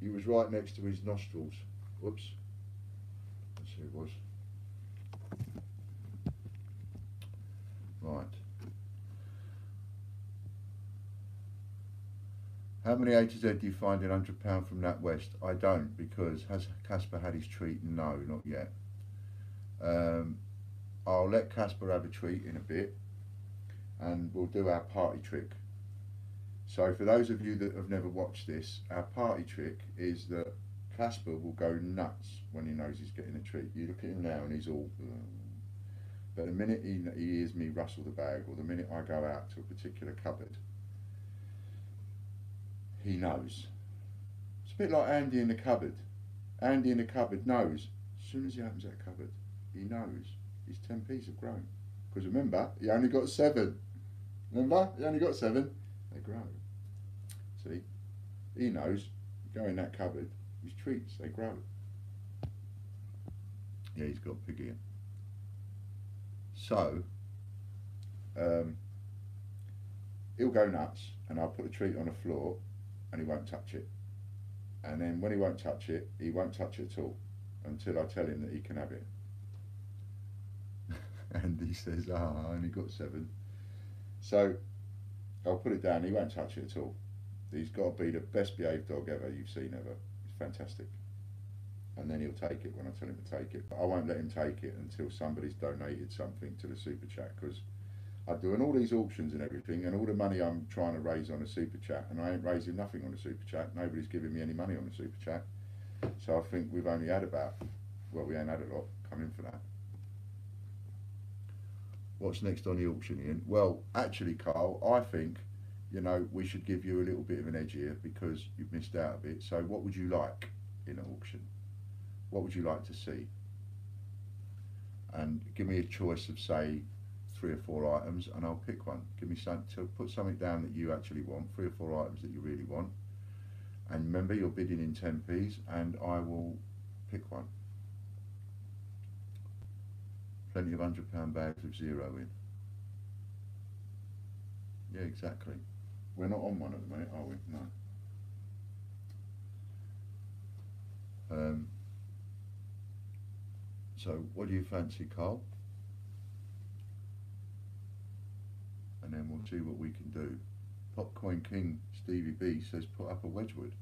He was right next to his nostrils. Whoops. Let's see, it was. Right. How many A to Z do you find in £100 from NatWest? I don't, because has Casper had his treat? No, not yet. I'll let Casper have a treat in a bit, and we'll do our party trick. So for those of you that have never watched this, our party trick is that Casper will go nuts when he knows he's getting a treat. You look at him now and he's all... But the minute he hears me rustle the bag, or the minute I go out to a particular cupboard, he knows. It's a bit like Andy in the cupboard. Andy in the cupboard knows. As soon as he opens that cupboard, he knows his 10p's have grown. Because remember, he only got 7. Remember? He only got 7. They grow. See? He knows. You go in that cupboard, his treats, they grow. Yeah, he's got piggy in. So, he'll go nuts, and I'll put a treat on the floor, and he won't touch it. And then when he won't touch it, he won't touch it at all until I tell him that he can have it. And he says, I only got 7. So I'll put it down, he won't touch it at all. He's got to be the best behaved dog ever you've seen ever. It's fantastic. And then he'll take it when I tell him to take it. But I won't let him take it until somebody's donated something to the Super Chat, because I'm doing all these auctions and everything, and all the money I'm trying to raise on the Super Chat, and I ain't raising nothing on the Super Chat. Nobody's giving me any money on the Super Chat. So I think we've only had about, well, we ain't had a lot come in for that. What's next on the auction, Ian? Well, actually, Carl, I think, you know, we should give you a little bit of an edge here because you've missed out a bit. So what would you like in an auction? What would you like to see? And give me a choice of, say, 3 or 4 items, and I'll pick one. Give me some, to put something down that you actually want, 3 or 4 items that you really want. And remember, you're bidding in 10p's, and I will pick one. Plenty of £100 bags of 0 in. Yeah, exactly. We're not on one at the minute, are we? No. So, what do you fancy, Carl? And then we'll see what we can do. Popcoin King Stevie B says put up a Wedgwood.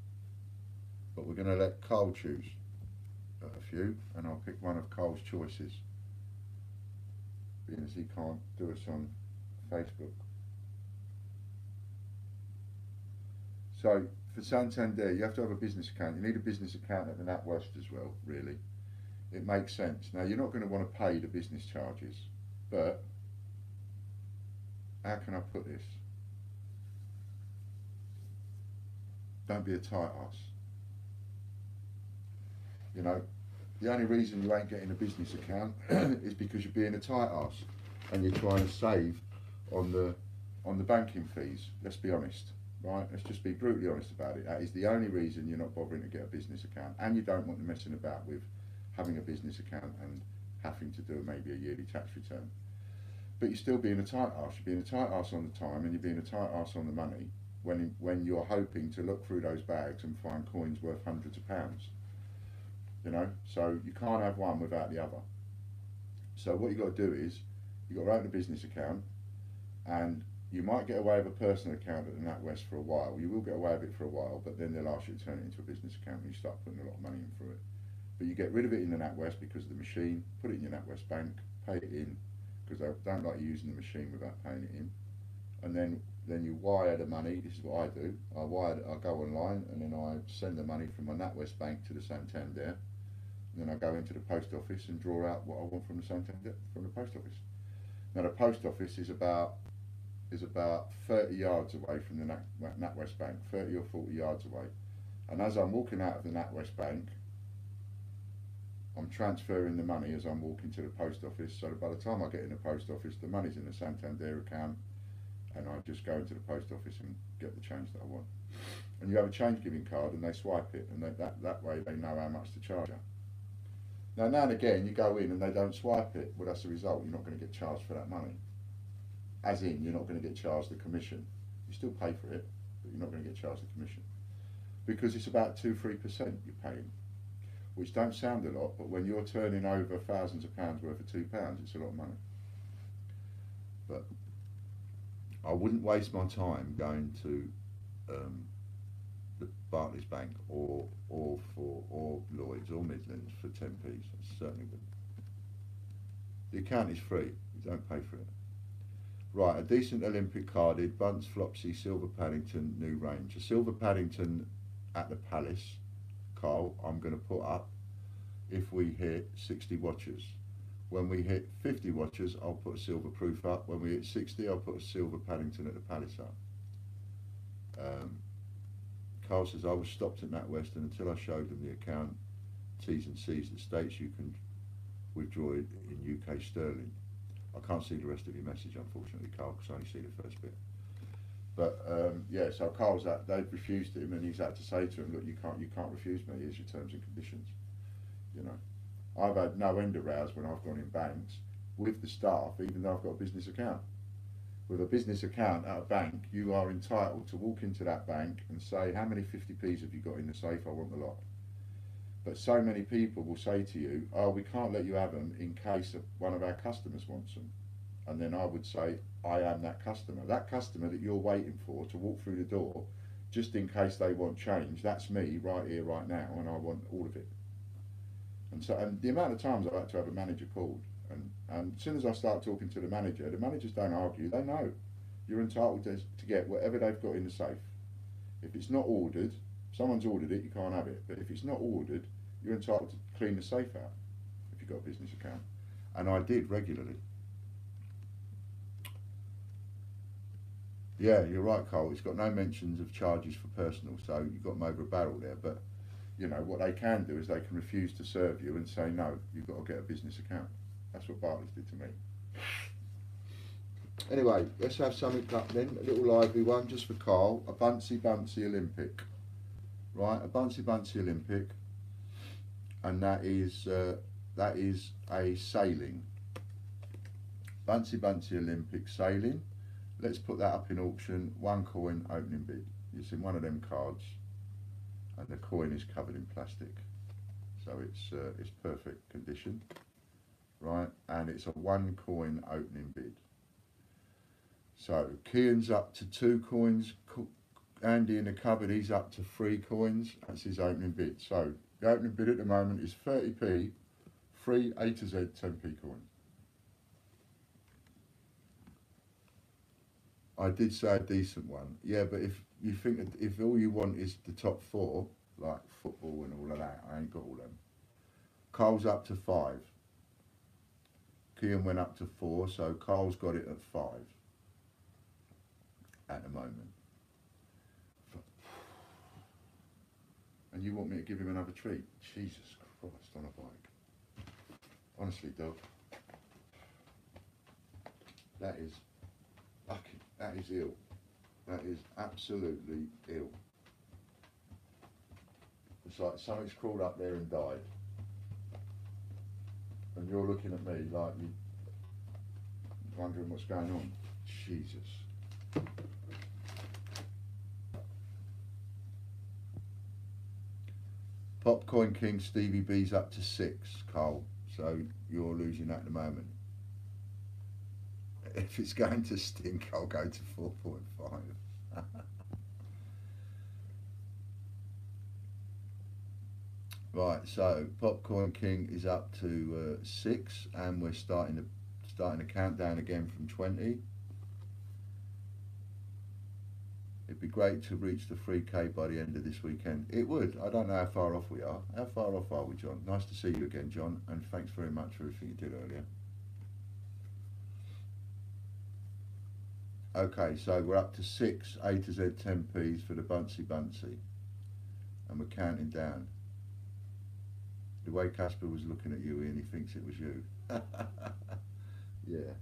But we're going to let Carl choose a few, and I'll pick one of Carl's choices, being as he can't do us on Facebook. So for Santander, you have to have a business account. You need a business account at the NatWest as well, really. It makes sense. Now, you're not going to want to pay the business charges, but how can I put this? Don't be a tight ass. You know, the only reason you ain't getting a business account is because you're being a tight ass and you're trying to save on the banking fees. Let's be honest, right? Let's just be brutally honest about it. That is the only reason you're not bothering to get a business account, and you don't want them messing about with having a business account and having to do maybe a yearly tax return. But you're still being a tight ass. You're being a tight ass on the time, and you're being a tight ass on the money when you're hoping to look through those bags and find coins worth hundreds of pounds. You know, so you can't have one without the other. So what you've got to do is you've got to open a business account, and you might get away with a personal account at the NatWest for a while. You will get away with it for a while, but then they'll ask you to turn it into a business account and you start putting a lot of money in through it. But you get rid of it in the NatWest because of the machine, put it in your NatWest bank, pay it in, because they don't like you using the machine without paying it in. And then you wire the money. This is what I do. I go online, and then I send the money from my NatWest bank to the Santander. And then I go into the post office and draw out what I want from the Santander, from the post office. Now the post office is about 30 yards away from the NatWest bank, 30 or 40 yards away. And as I'm walking out of the NatWest bank, I'm transferring the money as I'm walking to the post office, so that by the time I get in the post office, the money's in the Santander account, and I just go into the post office and get the change that I want. And you have a change giving card, and they swipe it, and that way they know how much to charge you. Now and again you go in and they don't swipe it. Well, that's the result. You're not going to get charged for that money. As in, you're not going to get charged the commission. You still pay for it, but you're not going to get charged the commission, because it's about 2-3% you're paying. which don't sound a lot, but when you're turning over thousands of pounds worth of £2, it's a lot of money. But I wouldn't waste my time going to the Barclays Bank or Lloyds or Midlands for 10p's. I certainly wouldn't. The account is free. You don't pay for it. Right, a decent Olympic carded, Bunce, Flopsy, Silver Paddington, new range. A Silver Paddington at the Palace, Carl, I'm going to put up if we hit 60 watchers. When we hit 50 watchers, I'll put a silver proof up. When we hit 60, I'll put a Silver Paddington at the Palace up. Carl says, I was stopped at NatWest and until I showed them the account T's and C's that states you can withdraw it in UK sterling. I can't see the rest of your message, unfortunately, Carl, because I only see the first bit. But yeah, so Carl's that they've refused him, and he's had to say to him, look, you can't refuse me. Here's your terms and conditions. You know, I've had no end of rows when I've gone in banks with the staff, even though I've got a business account. With a business account at a bank, you are entitled to walk into that bank and say, how many 50p's have you got in the safe? I want the lot. But so many people will say to you, oh, we can't let you have them in case one of our customers wants them. And then I would say, I am that customer. That customer that you're waiting for to walk through the door, just in case they want change, that's me right here, right now, and I want all of it. And so, and the amount of times I like to have a manager called, and as soon as I start talking to the managers don't argue. They know you're entitled to get whatever they've got in the safe. If it's not ordered, someone's ordered it, you can't have it. But if it's not ordered, you're entitled to clean the safe out if you've got a business account. And I did regularly. Yeah, you're right, Carl. It's got no mentions of charges for personal, so you've got them over a barrel there. But you know what they can do is they can refuse to serve you and say no, you've got to get a business account. That's what Barclays did to me. Anyway, let's have something up then, a little lively one just for Carl. A Buncy Olympic, right? A Buncy Olympic, and that is a sailing. Buncy Olympic sailing. Let's put that up in auction. 1 coin, opening bid. It's in one of them cards, and the coin is covered in plastic, so it's perfect condition, right? And it's a 1 coin opening bid. So Kian's up to 2 coins. Andy in the cupboard, he's up to 3 coins. That's his opening bid. So the opening bid at the moment is 30p, 3 A to Z 10p coins. I did say a decent one. Yeah, but if you think that if all you want is the top 4, like football and all of that, I ain't got all them. Carl's up to 5. Kian went up to 4, so Carl's got it at 5 at the moment. And you want me to give him another treat? Jesus Christ on a bike. Honestly, dog. That is fucking, that is ill. That is absolutely ill. It's like something's crawled up there and died. And you're looking at me like you're wondering what's going on. Jesus. Popcorn King Stevie B's up to 6, Carl. So you're losing at the moment. If it's going to stink, I'll go to 4.5. Right, so Popcorn King is up to 6, and we're starting the countdown again from 20. It'd be great to reach the 3K by the end of this weekend. It would. I don't know how far off we are. How far off are we, John? Nice to see you again, John, and thanks very much for everything you did earlier. Okay, so we're up to 6 A to Z 10p's for the Buncy, and we're counting down. The way Casper was looking at you, Ian, he thinks it was you. Yeah.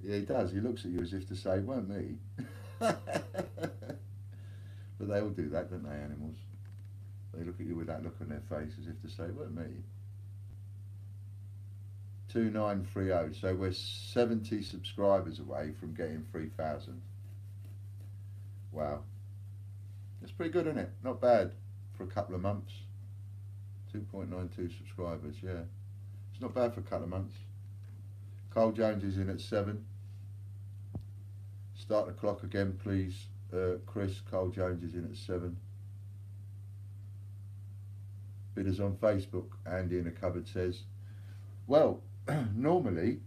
Yeah, he does. He looks at you as if to say, weren't me. But they all do that, don't they, animals? They look at you with that look on their face as if to say, weren't me. 2930, so we're 70 subscribers away from getting 3,000. Wow. That's pretty good, isn't it? Not bad for a couple of months. 2.92 subscribers, yeah. It's not bad for a couple of months. Carl Jones is in at 7. Start the clock again, please. Chris, Carl Jones is in at 7. Bidders on Facebook, Andy in the cupboard says. Well, normally,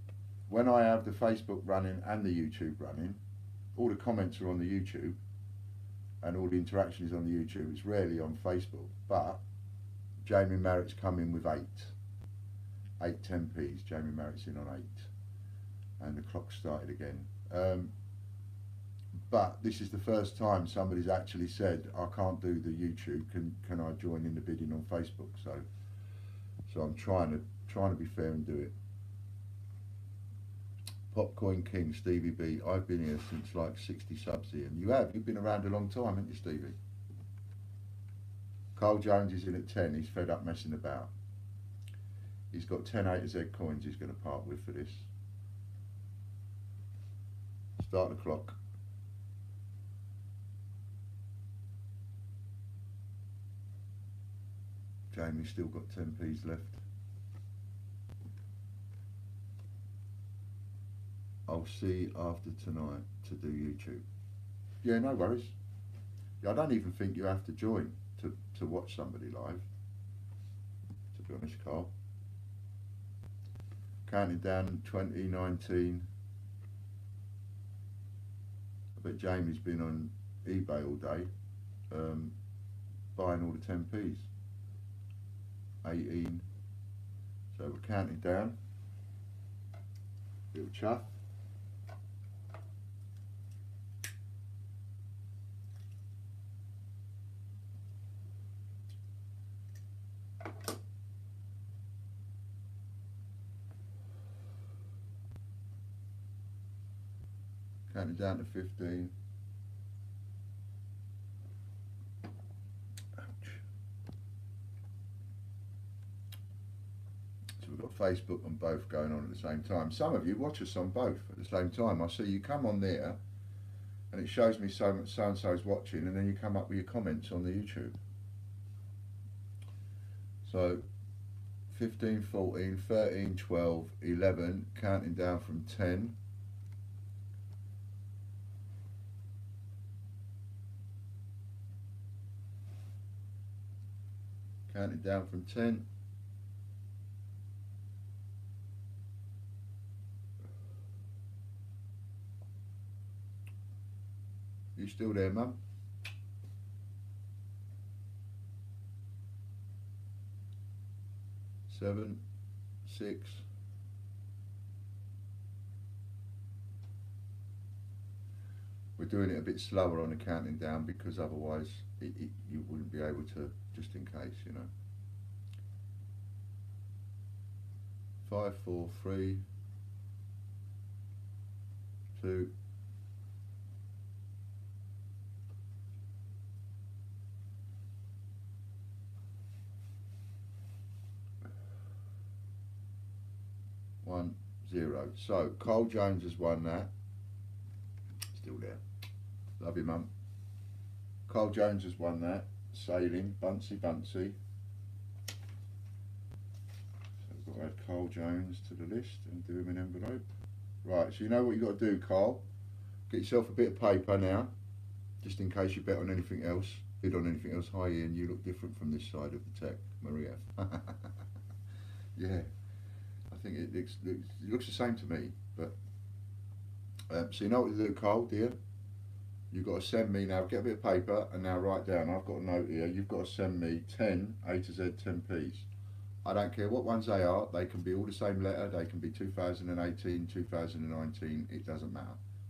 when I have the Facebook running and the YouTube running, all the comments are on the YouTube and all the interaction is on the YouTube. It's rarely on Facebook, but Jamie Merritt's come in with 8 10p's. Jamie Merritt's in on 8 and the clock started again. But this is the first time somebody's actually said, I can't do the YouTube, can I join in the bidding on Facebook? So I'm trying to be fair and do it. Popcorn King, Stevie B, I've been here since like 60 subs here. And you've been around a long time, haven't you, Stevie? Carl Jones is in at 10, he's fed up messing about. He's got 10 A to Z coins he's going to part with for this. Start the clock. Jamie's still got 10p's left. I'll see after tonight to do YouTube. Yeah, no worries. I don't even think you have to join to watch somebody live, to be honest, Carl. Counting down 2019. I bet Jamie's been on eBay all day, buying all the 10p's. 18. So we're counting down. Little chuff. Counting down to 15. Ouch. So we've got Facebook and both going on at the same time. Some of you watch us on both at the same time. I see you come on there and it shows me so and so is watching, and then you come up with your comments on the YouTube. So 15, 14, 13, 12, 11, counting down from 10. Counting down from 10. You still there, Mum? 7, 6. We're doing it a bit slower on the counting down because otherwise you wouldn't be able to, just in case, you know. 5, 4, 3, 2. 1, 0. So Carl Jones has won that. Still there. Love you, Mum. Carl Jones has won that. Sailing, Bunsey. So we've got to add Carl Jones to the list and do him an envelope. Right, so you know what you've got to do, Carl. Get yourself a bit of paper now, just in case you bet on anything else, bid on anything else. Hi Ian, you look different from this side of the tech, Maria. Yeah, I think it looks the same to me, but so you know what to do, Carl, dear. You've got to send me now, get a bit of paper and now write down. I've got a note here. You've got to send me 10 A to Z 10p's. I don't care what ones they are. They can be all the same letter. They can be 2018, 2019. It doesn't matter.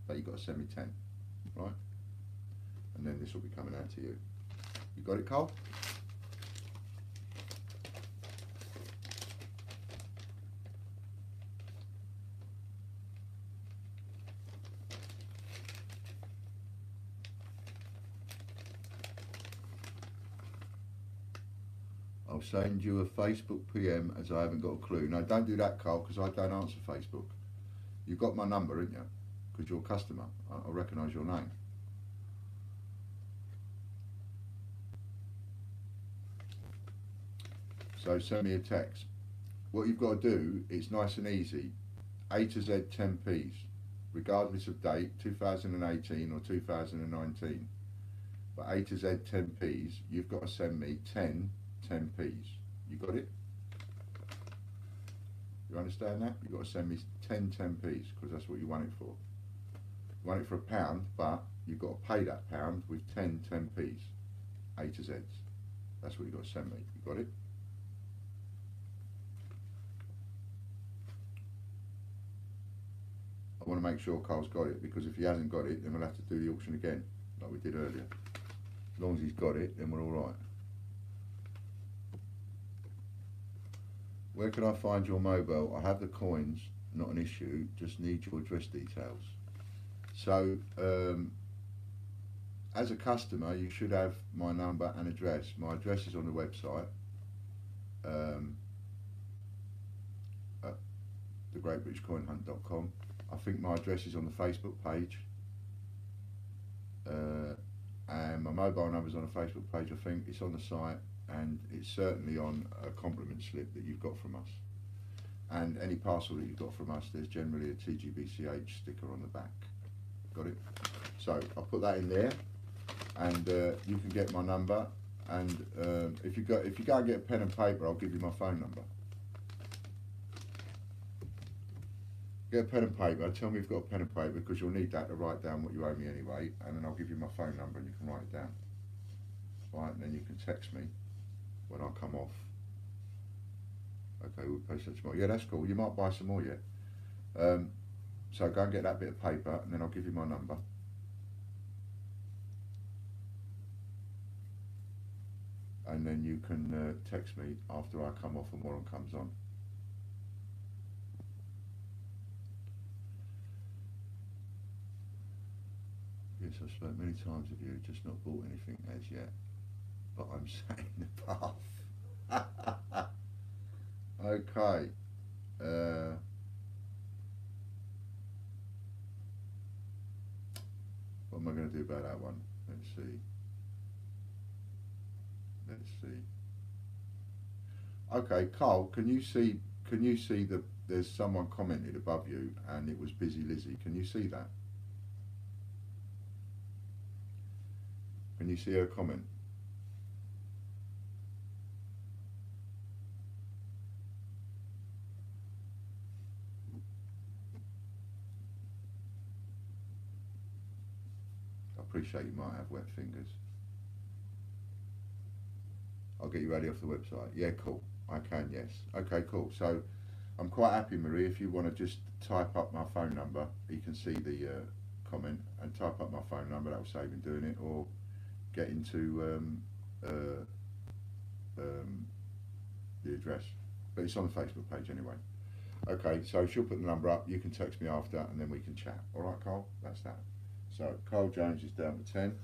But you've got to send me 10, right? And then this will be coming out to you. You got it, Carl? I'll send you a Facebook PM as I haven't got a clue. No, don't do that, Carl, because I don't answer Facebook. You've got my number, haven't you? Because you're a customer. I'll recognise your name. So send me a text. What you've got to do, it's nice and easy. A to Z 10p's, regardless of date, 2018 or 2019. But A to Z 10p's, you've got to send me 10 10p's. You got it? You understand that? You've got to send me 10 10p's because that's what you want it for. You want it for £1, but you've got to pay that pound with 10 10p's. A to Z's. That's what you've got to send me. You got it? I want to make sure Carl's got it, because if he hasn't got it, then we'll have to do the auction again, like we did earlier. As long as he's got it, then we're all right. Where can I find your mobile? I have the coins, not an issue, just need your address details. So, as a customer, you should have my number and address. My address is on the website, at thegreatbritishcoinhunt.com. I think my address is on the Facebook page, and my mobile number is on the Facebook page. I think it's on the site, and it's certainly on a compliment slip that you've got from us. And any parcel that you've got from us, there's generally a TGBCH sticker on the back. Got it? So I'll put that in there, and you can get my number. And if you go and get a pen and paper, I'll give you my phone number. Get a pen and paper, tell me you've got a pen and paper, because you'll need that to write down what you owe me anyway, and then I'll give you my phone number and you can write it down. Right, and then you can text me when I come off. Okay, we'll post that tomorrow. Yeah, that's cool. You might buy some more yet. So go and get that bit of paper, and then I'll give you my number. And then you can text me after I come off and Warren comes on. Yes, I've spoken many times with you, just not bought anything as yet. But I'm saying the path. Okay. What am I going to do about that one? Let's see. Let's see. Okay, Carl, can you see that there's someone commented above you and it was Busy Lizzie? Can you see that? Can you see her comment? I appreciate you might have wet fingers. I'll get you ready off the website. Yeah, cool. I can, yes. Okay, cool. So I'm quite happy, Marie. If you want to just type up my phone number, you can see the comment, and type up my phone number. That will save me doing it, or get into the address, but it's on the Facebook page anyway. Okay, so she'll put the number up, you can text me after, and then we can chat. Alright, Carl? That's that. So Carl Jones is down to 10.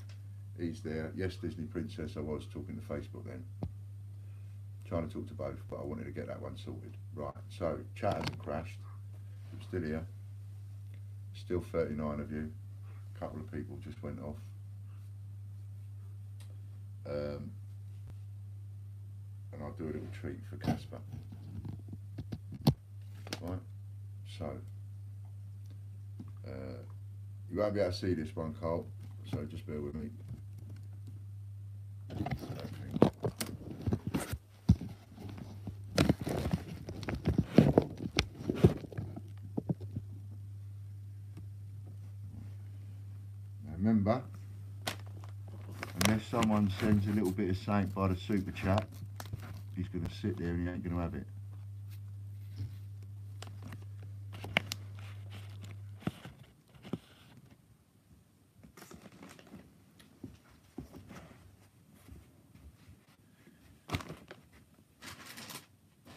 He's there. Yes, Disney Princess. I was talking to Facebook then, trying to talk to both, but I wanted to get that one sorted. Right, so chat hasn't crashed. I'm still here, still 39 of you. A couple of people just went off. And I'll do a little treat for Casper. Right, so you won't be able to see this one, Carl, so just bear with me. Now remember, unless someone sends a little bit of something by the super chat, he's going to sit there and he ain't going to have it.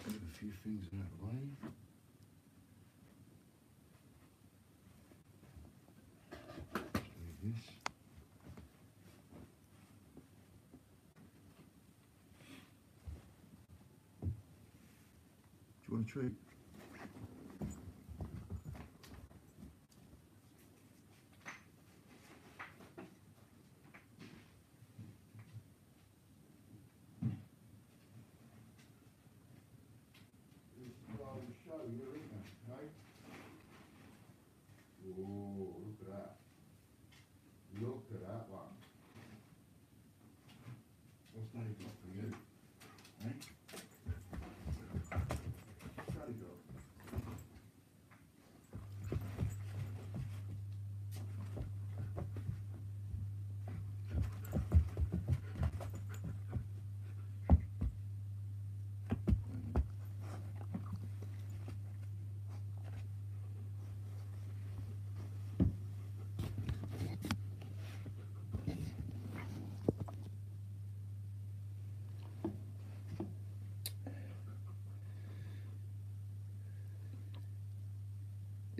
Get a few things out of the way. This. Do you want a treat?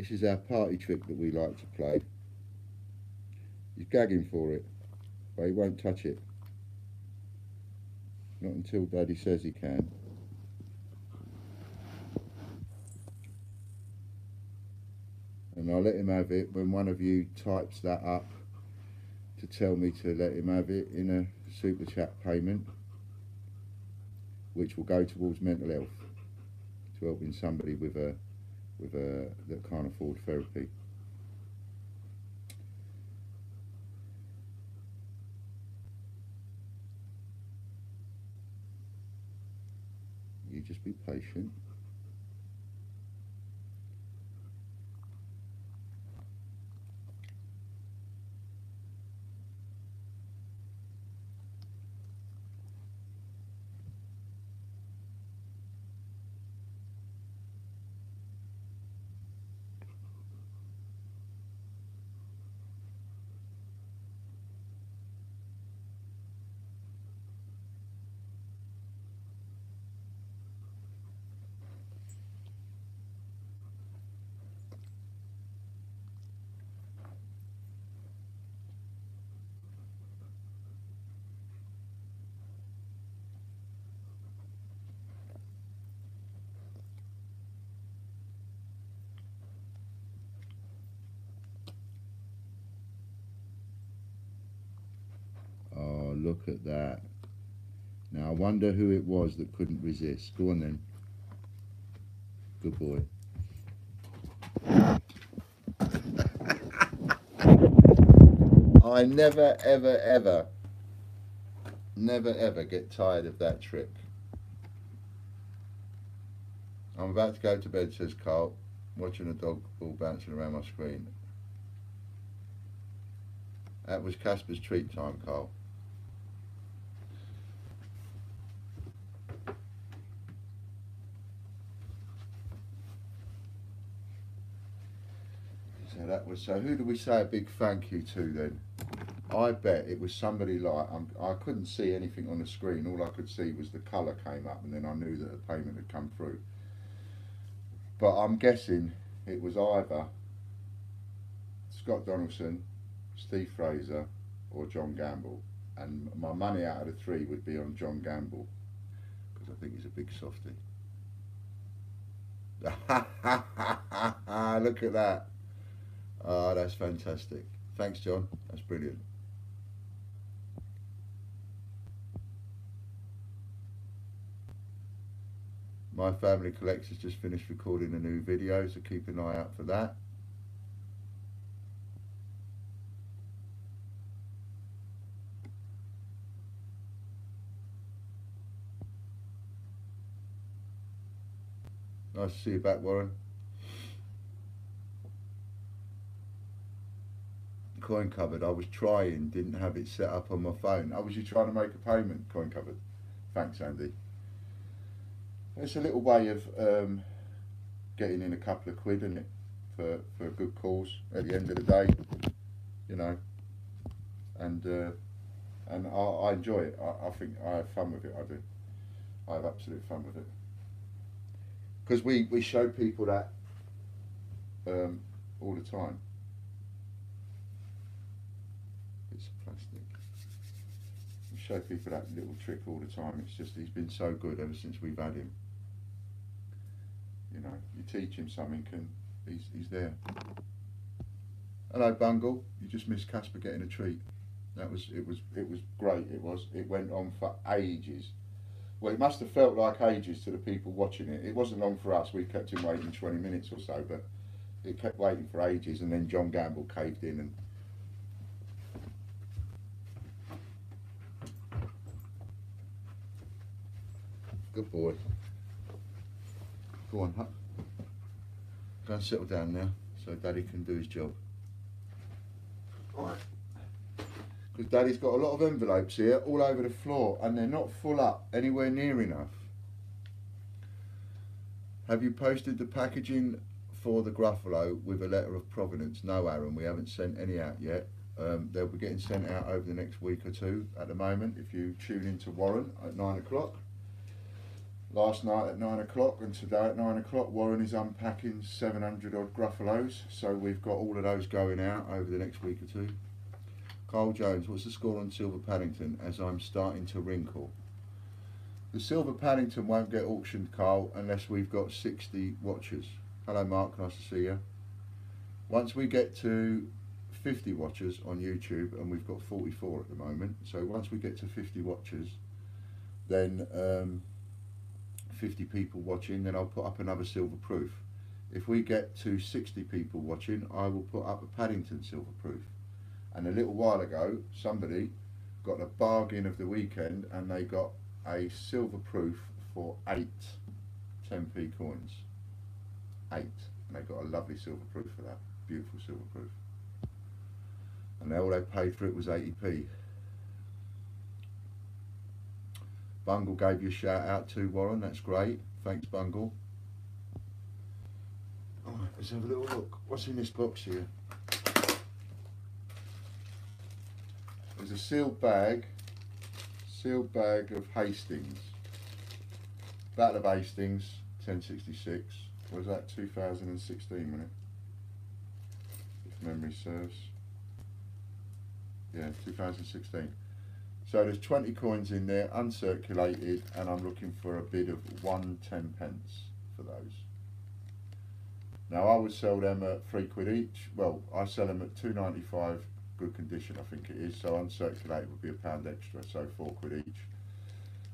This is our party trick that we like to play. He's gagging for it, but he won't touch it. Not until Daddy says he can. And I'll let him have it when one of you types that up to tell me to let him have it in a super chat payment, which will go towards mental health, to helping somebody with a that can't afford therapy. You just be patient. Oh, look at that. Now I wonder who it was that couldn't resist. Go on then. Good boy. I never ever get tired of that trick. I'm about to go to bed, says Carl, watching a dog ball bouncing around my screen. That was Casper's treat time, Carl. So who do we say a big thank you to then? I bet it was somebody like, I couldn't see anything on the screen. All I could see was the colour came up, and then I knew that the payment had come through. But I'm guessing it was either Scott Donaldson, Steve Fraser or John Gamble. And my money out of the three would be on John Gamble, because I think he's a big softie. Look at that. Oh, that's fantastic. Thanks, John. That's brilliant. My Family Collects has just finished recording a new video, so keep an eye out for that. Nice to see you back, Warren. Coin Cupboard, I was trying, didn't have it set up on my phone. Oh, was you trying to make a payment, Coin Cupboard? Thanks, Andy. It's a little way of getting in a couple of quid, isn't it, for a good cause at the end of the day, you know. And I enjoy it. I think I have fun with it. I do. I have absolute fun with it, because we show people that all the time. Plastic. We show people that little trick all the time. It's just, he's been so good ever since we've had him. You know, you teach him something and he's there. Hello, Bungle. You just missed Casper getting a treat. It was great. It went on for ages. Well, it must have felt like ages to the people watching it. It wasn't long for us. We kept him waiting 20 minutes or so, but it kept waiting for ages, and then John Gamble caved in and good boy. Go on, Huck. Go and settle down now so Daddy can do his job. Alright. Because Daddy's got a lot of envelopes here all over the floor, and they're not full up anywhere near enough. Have you posted the packaging for the Gruffalo with a letter of provenance? No, Aaron, we haven't sent any out yet. They'll be getting sent out over the next week or two at the moment, if you tune into Warren at 9 o'clock. last night at 9 o'clock, and today at 9 o'clock Warren is unpacking 700 odd Gruffalos, so we've got all of those going out over the next week or two. Carl Jones, what's the score on Silver Paddington as I'm starting to wrinkle? The Silver Paddington won't get auctioned, Carl, unless we've got 60 watchers. Hello Mark, nice to see you. Once we get to 50 watchers on YouTube, and we've got 44 at the moment, so once we get to 50 watchers, then 50 people watching, then I'll put up another silver proof. If we get to 60 people watching, I will put up a Paddington silver proof. And a little while ago, somebody got a bargain of the weekend, and they got a silver proof for 8 10p coins. 8, and they got a lovely silver proof for that. Beautiful silver proof. And all they paid for it was 80p. Bungle gave you a shout out too, Warren. That's great. Thanks, Bungle. Alright, let's have a little look. What's in this box here? There's a sealed bag of Hastings. Battle of Hastings, 1066. Was that 2016, wasn't it? If memory serves. Yeah, 2016. So there's 20 coins in there, uncirculated, and I'm looking for a bid of 1 10p for those. Now I would sell them at £3 each. Well, I sell them at £2.95, good condition I think it is, so uncirculated would be £1 extra, so £4 each.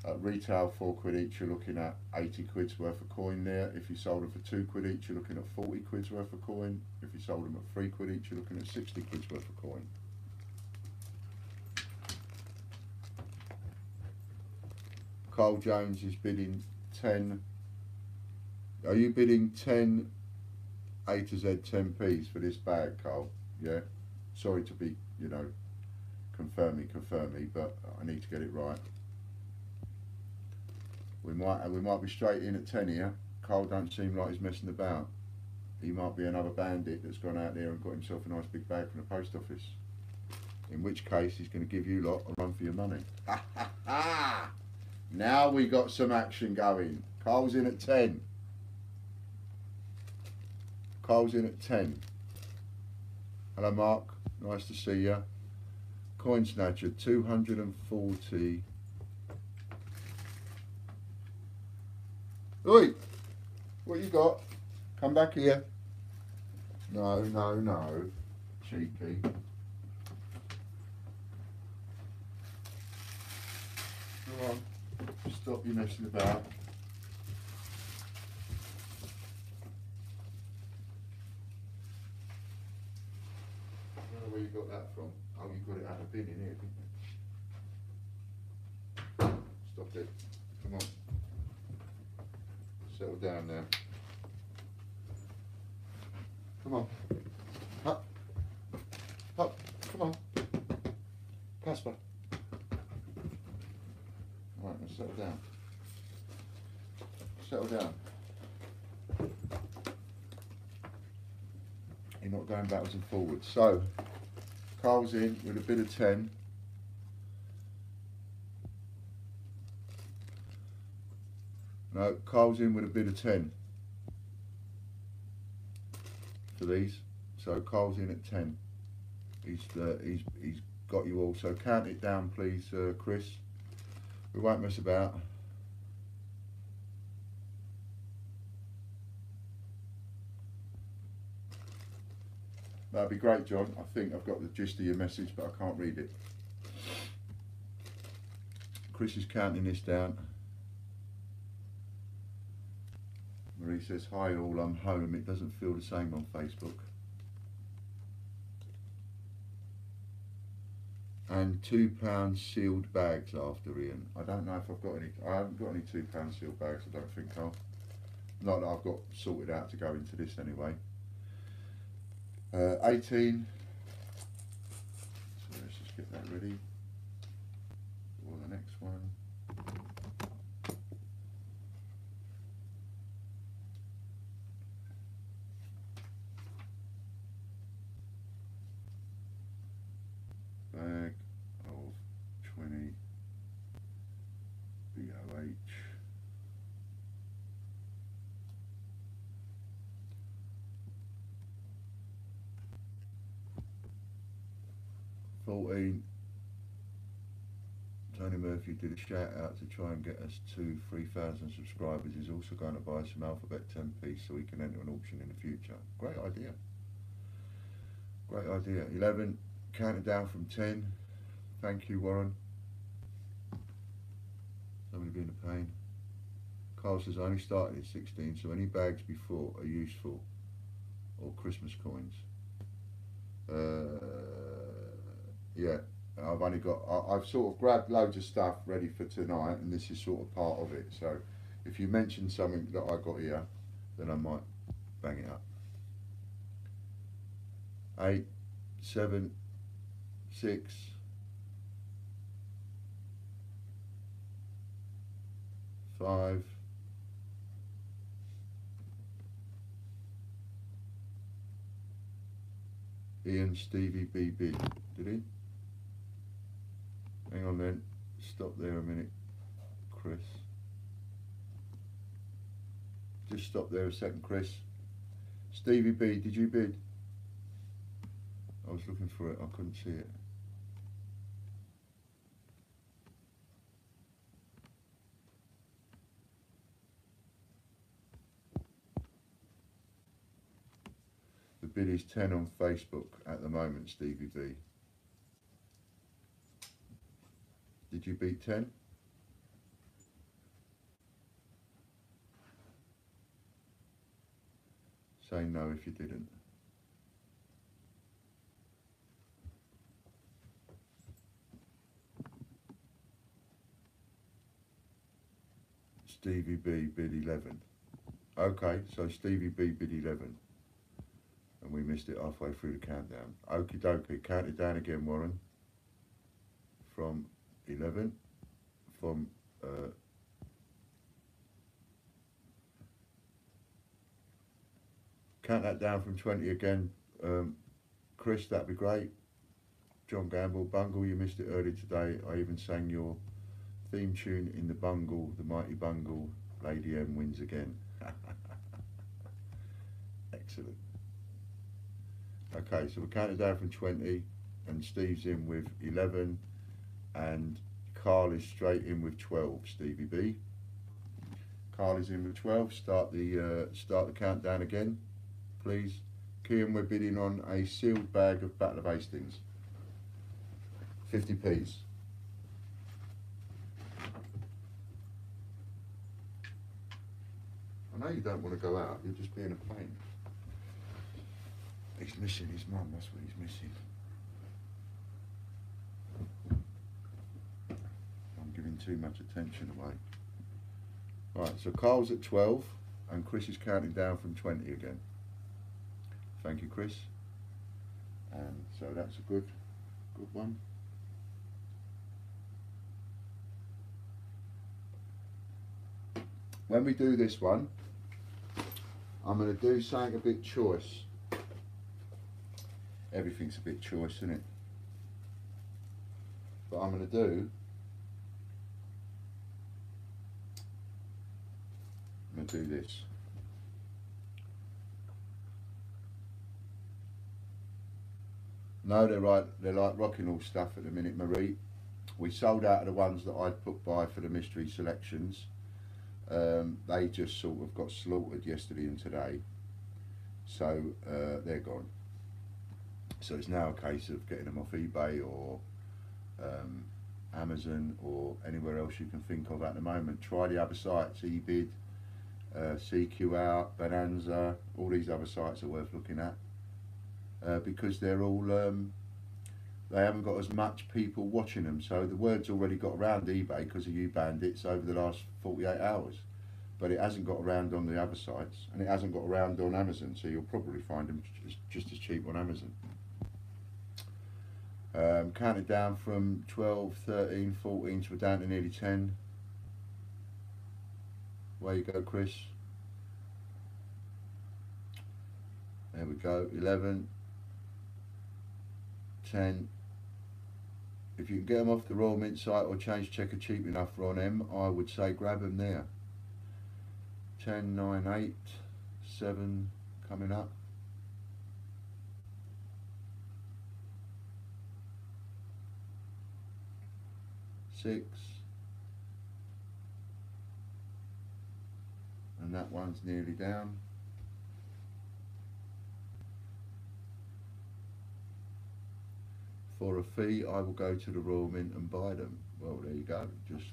At retail, £4 each, you're looking at 80 quid's worth of coin there. If you sold them for £2 each, you're looking at 40 quid's worth of coin. If you sold them at £3 each, you're looking at 60 quid's worth of coin. Carl Jones is bidding 10. Are you bidding 10 A to Z 10p's for this bag, Carl? Yeah. Sorry to be, you know, confirm me, but I need to get it right. We might be straight in at 10 here. Carl don't seem like he's messing about. He might be another bandit that's gone out there and got himself a nice big bag from the post office. In which case he's going to give you lot a run for your money. Ha ha ha! Now we got some action going. Carl's in at 10. Carl's in at 10. Hello Mark, nice to see you. Coin Snatcher, 240. Oi, what you got? Come back here. No, no, no. Cheeky. Come on. Stop you messing about. I don't know where you got that from. Oh, you got it out of the bin in here, didn't you? Stop it. Come on. Settle down now. Come on. Up. Up. Come on. Casper. Right, now settle down. Settle down. You're not going backwards and forwards. So, Carl's in with a bid of 10. No, Carl's in with a bid of 10 for these. So Carl's in at 10. He's got you all. So count it down, please, Chris. We won't mess about. That'd be great, John. I think I've got the gist of your message, but I can't read it. Chris is counting this down. Marie says, hi all, I'm home. It doesn't feel the same on Facebook. And £2 sealed bags after Ian. I don't know if I've got any. I haven't got any £2 sealed bags, I don't think, Carl. Not that I've got sorted out to go into this anyway. 18. So let's just get that ready for the next one. Bag of 20 BOH. 14. Tony Murphy did a shout out to try and get us to 3,000 subscribers. He's also going to buy some Alphabet 10p so he can enter an auction in the future. Great idea. Great idea. 11. Counting down from 10. Thank you, Warren. Somebody being a pain. Carl says, I only started at 16, so any bags before are useful. Or Christmas coins. Yeah. I've only got, I've sort of grabbed loads of stuff ready for tonight, and this is sort of part of it. So if you mention something that I got here, then I might bang it up. 8, 7, 6, 5, 4, Ian Stevie B bid, did he? Hang on then, stop there a minute, Chris. Just stop there a second, Chris. Stevie B, did you bid? I was looking for it, I couldn't see it. The bid is 10 on Facebook at the moment, Stevie B. Did you beat 10? Say no if you didn't. Stevie B bid 11. Okay, so Stevie B bid 11. And we missed it halfway through the countdown. Okie dokie, count it down again, Warren. From 11, from count that down from 20 again, Chris, that'd be great. John Gamble, Bungle, you missed it earlier today. I even sang your theme tune in the Bungle, the mighty Bungle. Lady M wins again. Excellent. Okay, so we're counting down from 20, and Steve's in with 11. And Carl is straight in with 12, Stevie B. Carl is in with 12. Start the countdown again, please. Kian, we're bidding on a sealed bag of Battle of Hastings. 50p's. I know you don't want to go out, you're just being a pain. He's missing his mum, that's what he's missing. Giving too much attention away. Right, so Carl's at 12 and Chris is counting down from 20 again. Thank you, Chris. And so that's a good one. When we do this one, I'm going to do something a bit choice. Everything's a bit choice, isn't it? But I'm going to do this. No, they're like rocking all stuff at the minute, Marie. We sold out of the ones that I'd put by for the mystery selections. They just sort of got slaughtered yesterday and today, so they're gone. So it's now a case of getting them off eBay or Amazon or anywhere else you can think of at the moment. Try the other sites, eBid, CQ Out, Bonanza, all these other sites are worth looking at because they're all they haven't got as much people watching them, so the word's already got around eBay because of you bandits over the last 48 hours, but it hasn't got around on the other sites and it hasn't got around on Amazon, so you'll probably find them just as cheap on Amazon. Counted down from 12, 13, 14 to we're down to nearly 10. Where you go, Chris? There we go. 11, 10. If you can get them off the Royal Mint site or change checker cheap enough for on them, I would say grab them there. 10, 9, 8, 7 coming up. 6, and that one's nearly down. For a fee, I will go to the Royal Mint and buy them. Well, there you go. Just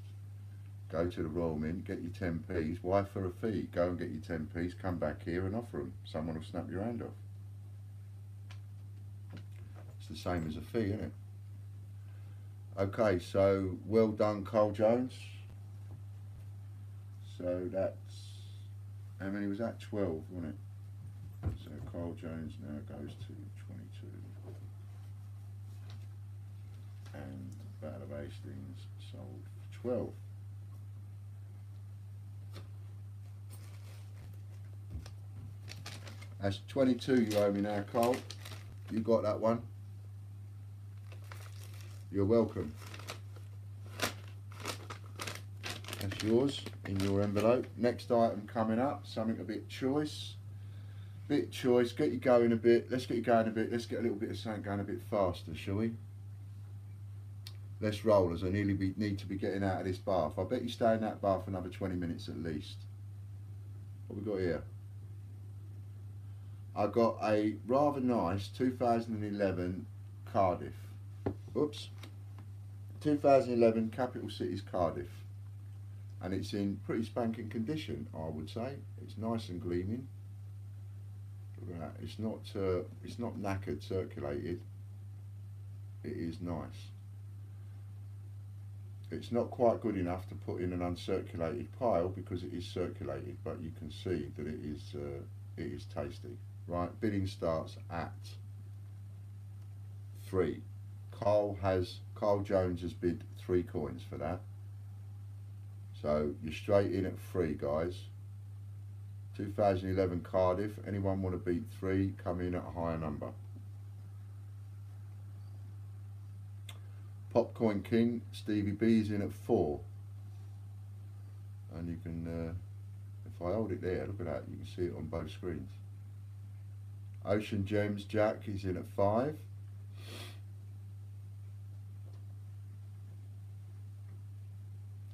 go to the Royal Mint, get your 10p's. Why for a fee? Go and get your 10p's, come back here and offer them. Someone will snap your hand off. It's the same as a fee, isn't it? Okay, so well done, Carl Jones. So that's, how many was that? 12, wasn't it? So Carl Jones now goes to 22. And Battle of Hastings sold for 12. That's 22 you owe me now, Carl. You got that one. You're welcome. That's yours in your envelope. Next item coming up, something a bit choice. Bit choice, get you going a bit. Let's get you going a bit. Let's get a little bit of something going a bit faster, shall we? Let's roll, as I nearly need to be getting out of this bath. I bet you stay in that bath another 20 minutes at least. What we got here? I got a rather nice 2011 Cardiff. Oops. 2011 Capital Cities Cardiff. And it's in pretty spanking condition, I would say. It's nice and gleaming. Look at that. It's not knackered, circulated. It is nice. It's not quite good enough to put in an uncirculated pile because it is circulated, but you can see that it is tasty. Right, bidding starts at 3. Carl Jones has bid 3 coins for that. So you're straight in at 3, guys. 2011 Cardiff. Anyone want to beat 3? Come in at a higher number. Popcoin King, Stevie B is in at 4. And you can, if I hold it there, look at that, you can see it on both screens. Ocean Gems Jack is in at 5.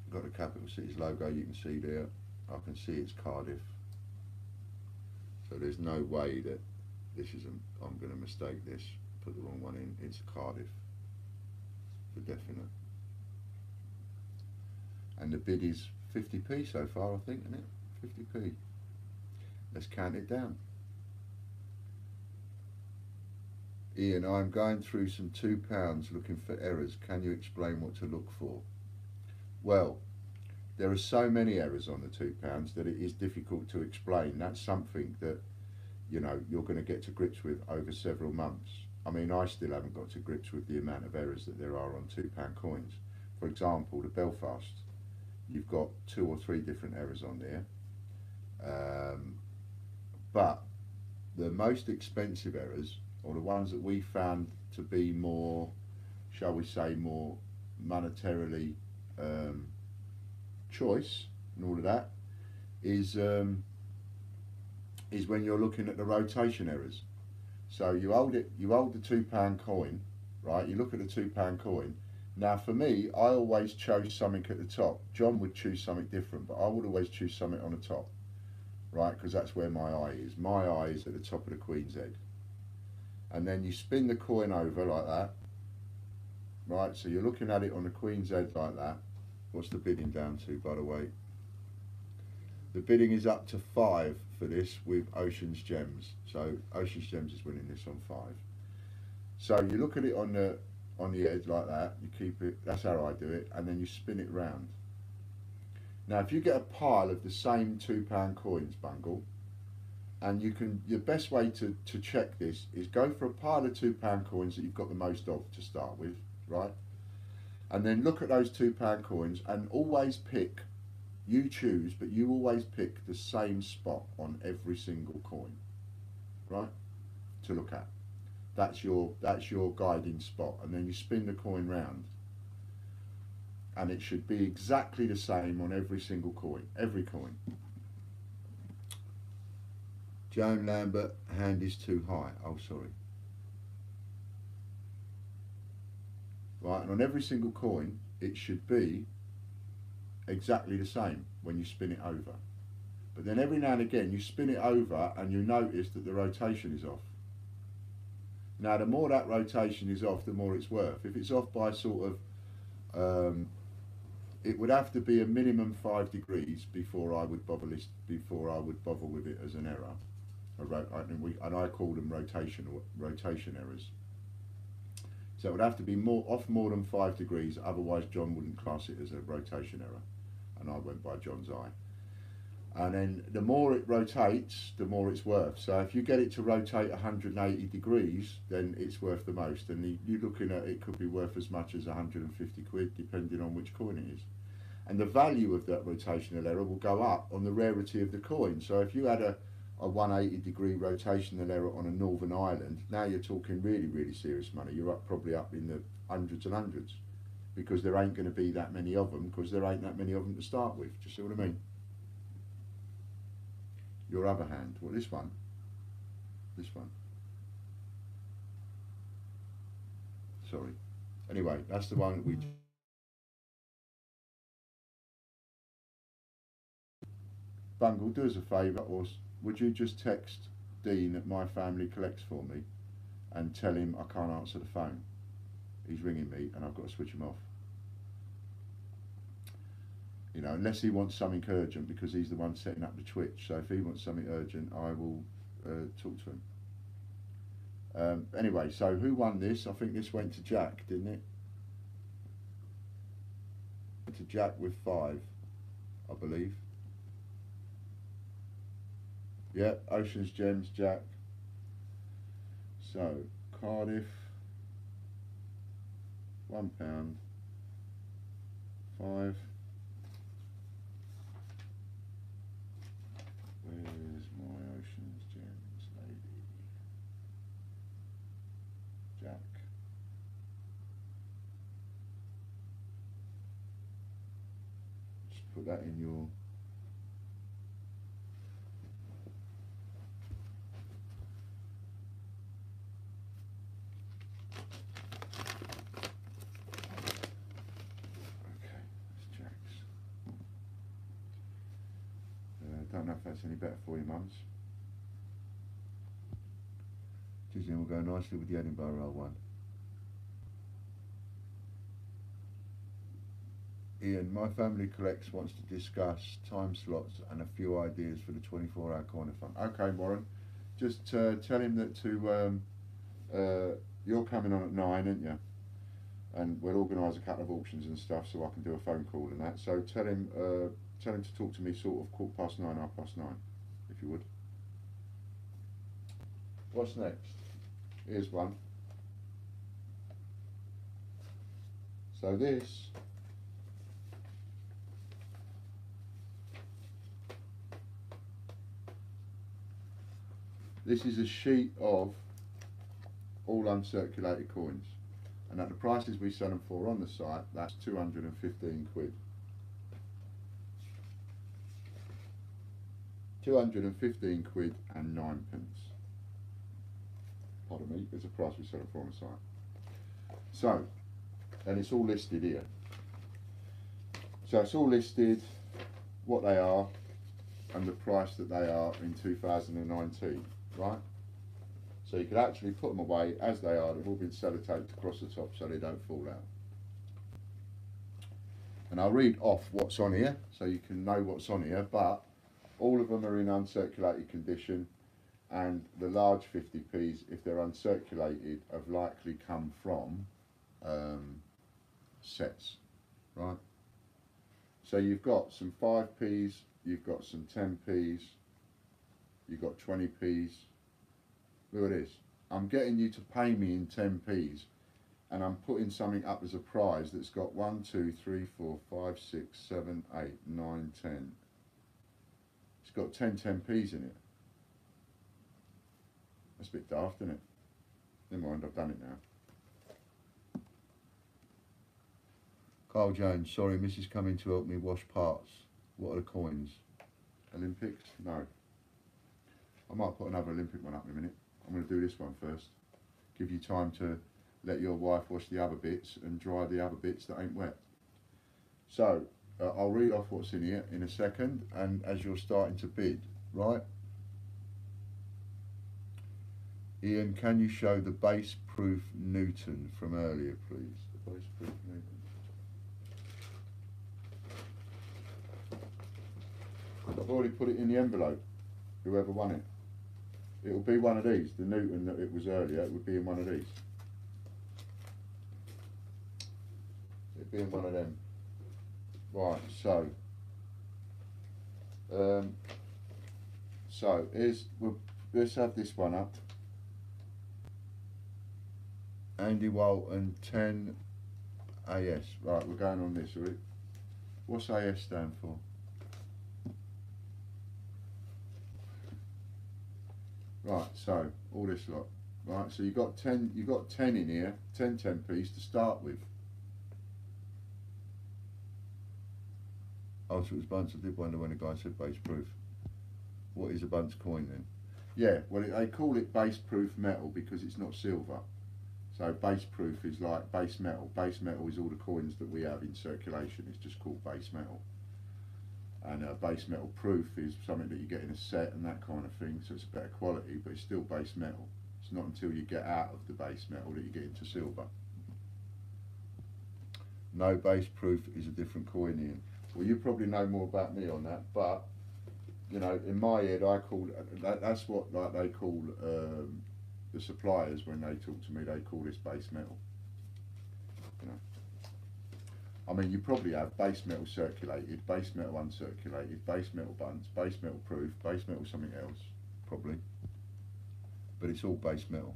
Got the Capital Cities logo, you can see there. I can see it's Cardiff. So there's no way that this isn't, I'm going to mistake this, put the wrong one in, it's Cardiff. For definite. And the bid is 50p so far, I think, isn't it? 50p. Let's count it down. Ian, I'm going through some £2 looking for errors. Can you explain what to look for? Well, there are so many errors on the £2 that it is difficult to explain. That's something that, you know, you're going to get to grips with over several months. I mean, I still haven't got to grips with the amount of errors that there are on £2 coins. For example, the Belfast, you've got 2 or 3 different errors on there. But the most expensive errors, or the ones that we found to be more, shall we say, more monetarily choice and all of that, is when you're looking at the rotation errors. So you hold the £2 coin, right? You look at the £2 coin. Now for me, I always chose something at the top. John would choose something different, but I would always choose something on the top, right? Because that's where my eye is. My eye is at the top of the Queen's Head. And then you spin the coin over like that, right? So you're looking at it on the Queen's Head like that. What's the bidding down to, by the way? The bidding is up to 5 for this with Ocean's Gems. So Ocean's Gems is winning this on 5. So you look at it on the edge like that, you keep it, that's how I do it, and then you spin it round. Now if you get a pile of the same £2 coins, Bungle, and you can, your best way to check this is go for a pile of £2 coins that you've got the most of to start with, right? And then look at those £2 coins and always pick, you choose, but you always pick the same spot on every single coin, right? To look at. That's your guiding spot, and then you spin the coin round, and it should be exactly the same on every single coin, every coin. Joan Lambert, hand is too high. Oh, sorry. right? And on every single coin, it should be exactly the same when you spin it over. But then every now and again, you spin it over and you notice that the rotation is off. Now, the more that rotation is off, the more it's worth. If it's off by sort of, it would have to be a minimum 5 degrees before I would bother with it as an error. And I call them rotation errors. So it would have to be more than 5 degrees, otherwise John wouldn't class it as a rotation error. And I went by John's eye. And then the more it rotates, the more it's worth. So if you get it to rotate 180 degrees, then it's worth the most. And you're looking at it could be worth as much as 150 quid, depending on which coin it is. And the value of that rotational error will go up on the rarity of the coin. So if you had a 180 degree rotational error on a Northern Ireland, now you're talking really, really serious money. You're probably up in the hundreds and hundreds, because there ain't going to be that many of them, because there ain't that many of them to start with. Do you see what I mean? Your other hand, well, this one. Sorry. Anyway, that's the one that we. Bungle, do us a favour, or would you just text Dean at My Family Collects for me and tell him I can't answer the phone? He's ringing me and I've got to switch him off. You know, unless he wants something urgent, because he's the one setting up the Twitch. So if he wants something urgent, I will talk to him. Anyway, so who won this? I think this went to Jack, didn't it? To Jack with 5, I believe. Yeah, Ocean's Gems, Jack. So, Cardiff, £1, 5. Where's my Ocean's Gems lady? Jack. Just put that in your. Don't know if that's any better for you, mums. Disney will go nicely with the Edinburgh one. Ian, My Family Collects wants to discuss time slots and a few ideas for the 24-hour corner fund. Okay, Warren, just tell him that you're coming on at 9, aren't you? And we'll organise a couple of auctions and stuff, so I can do a phone call and that. So tell him to talk to me sort of 9:15, 9:30, if you would. What's next? Here's one. So this is a sheet of all uncirculated coins, and at the prices we sell them for on the site, that's 215 quid. 215 quid and 9 pence. Pardon me, it's a price we sell it for on the site. So, and it's all listed here. So it's all listed, what they are, and the price that they are in 2019, right? So you could actually put them away as they are. They've all been sellotaped across the top so they don't fall out. And I'll read off what's on here so you can know what's on here, but all of them are in uncirculated condition, and the large 50p's, if they're uncirculated, have likely come from sets, right? So you've got some 5p's, you've got some 10p's, you've got 20p's. Look at this. I'm getting you to pay me in 10p's, and I'm putting something up as a prize that's got 1, 2, 3, 4, 5, 6, 7, 8, 9, 10. It's got 10p's in it. That's a bit daft, isn't it? Never mind, I've done it now. Carl Jones, sorry, Mrs. coming to help me wash parts. What are the coins? Olympics? No. I might put another Olympic one up in a minute. I'm going to do this one first. Give you time to let your wife wash the other bits and dry the other bits that ain't wet. So I'll read off what's in here in a second, and as you're starting to bid, right? Ian, can you show the base proof Newton from earlier, please? The base proof Newton. I've already put it in the envelope, whoever won it. It'll be one of these. The Newton that it was earlier, it would be in one of these. It'd be in one of them. Right, so let's have this one up. Andy Walton 10 AS. Right, we're going on this, are we? What's AS stand for? Right, so all this lot. Right, so you've got 10 in here, 10 10p's to start with. Oh, so it was Bunce. I did wonder when the guy said base proof. What is a Bunce coin then? Yeah, well they call it base proof metal because it's not silver. So base proof is like base metal. Base metal is all the coins that we have in circulation. It's just called base metal. And base metal proof is something that you get in a set and that kind of thing. So it's a better quality, but it's still base metal. It's not until you get out of the base metal that you get into silver. No, base proof is a different coin, Ian. Well, you probably know more about me on that, but you know, in my head, I call that's what like they call the suppliers when they talk to me. They call this base metal. You know, I mean, you probably have base metal circulated, base metal uncirculated, base metal bunts, base metal proof, base metal something else, probably. But it's all base metal.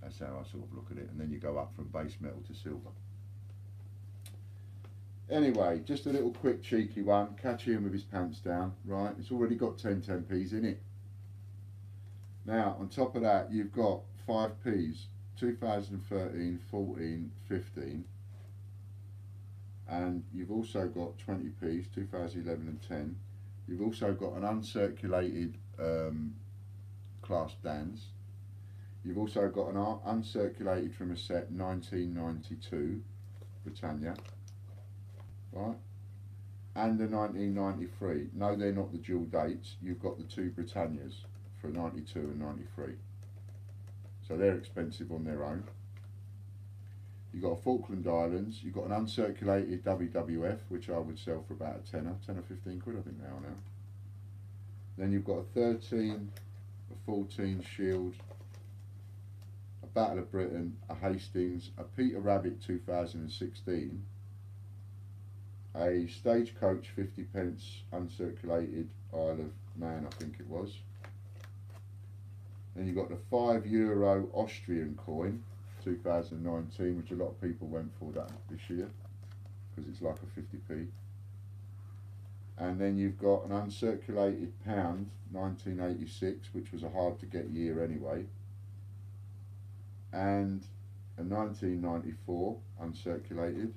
That's how I sort of look at it, and then you go up from base metal to silver. Anyway, just a little quick cheeky one. Catch him with his pants down, right? It's already got 10 10p's in it. Now, on top of that, you've got 5p's, 2013, 14, 15. And you've also got 20p's, 2011 and 10. You've also got an uncirculated class Dan's. You've also got an uncirculated from a set 1992 Britannia. Right, and the 1993. No, they're not the dual dates. You've got the two Britannias for 92 and 93. So they're expensive on their own. You've got a Falkland Islands. You've got an uncirculated WWF, which I would sell for about a tenner, 10 or 15 quid, I think now. Then you've got a 13, a 14 Shield, a Battle of Britain, a Hastings, a Peter Rabbit 2016. A Stagecoach 50p uncirculated Isle of Man, I think it was. Then you've got the €5 Austrian coin 2019, which a lot of people went for that this year because it's like a 50p. And then you've got an uncirculated pound 1986, which was a hard to get year anyway, and a 1994 uncirculated,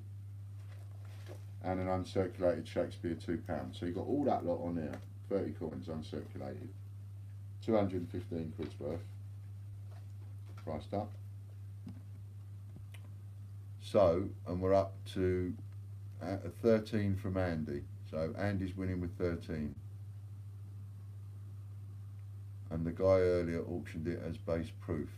and an uncirculated Shakespeare £2. So you've got all that lot on there, 30 coins uncirculated, 215 quid's worth, priced up. So, and we're up to a 13 from Andy. So Andy's winning with 13. And the guy earlier auctioned it as base proof.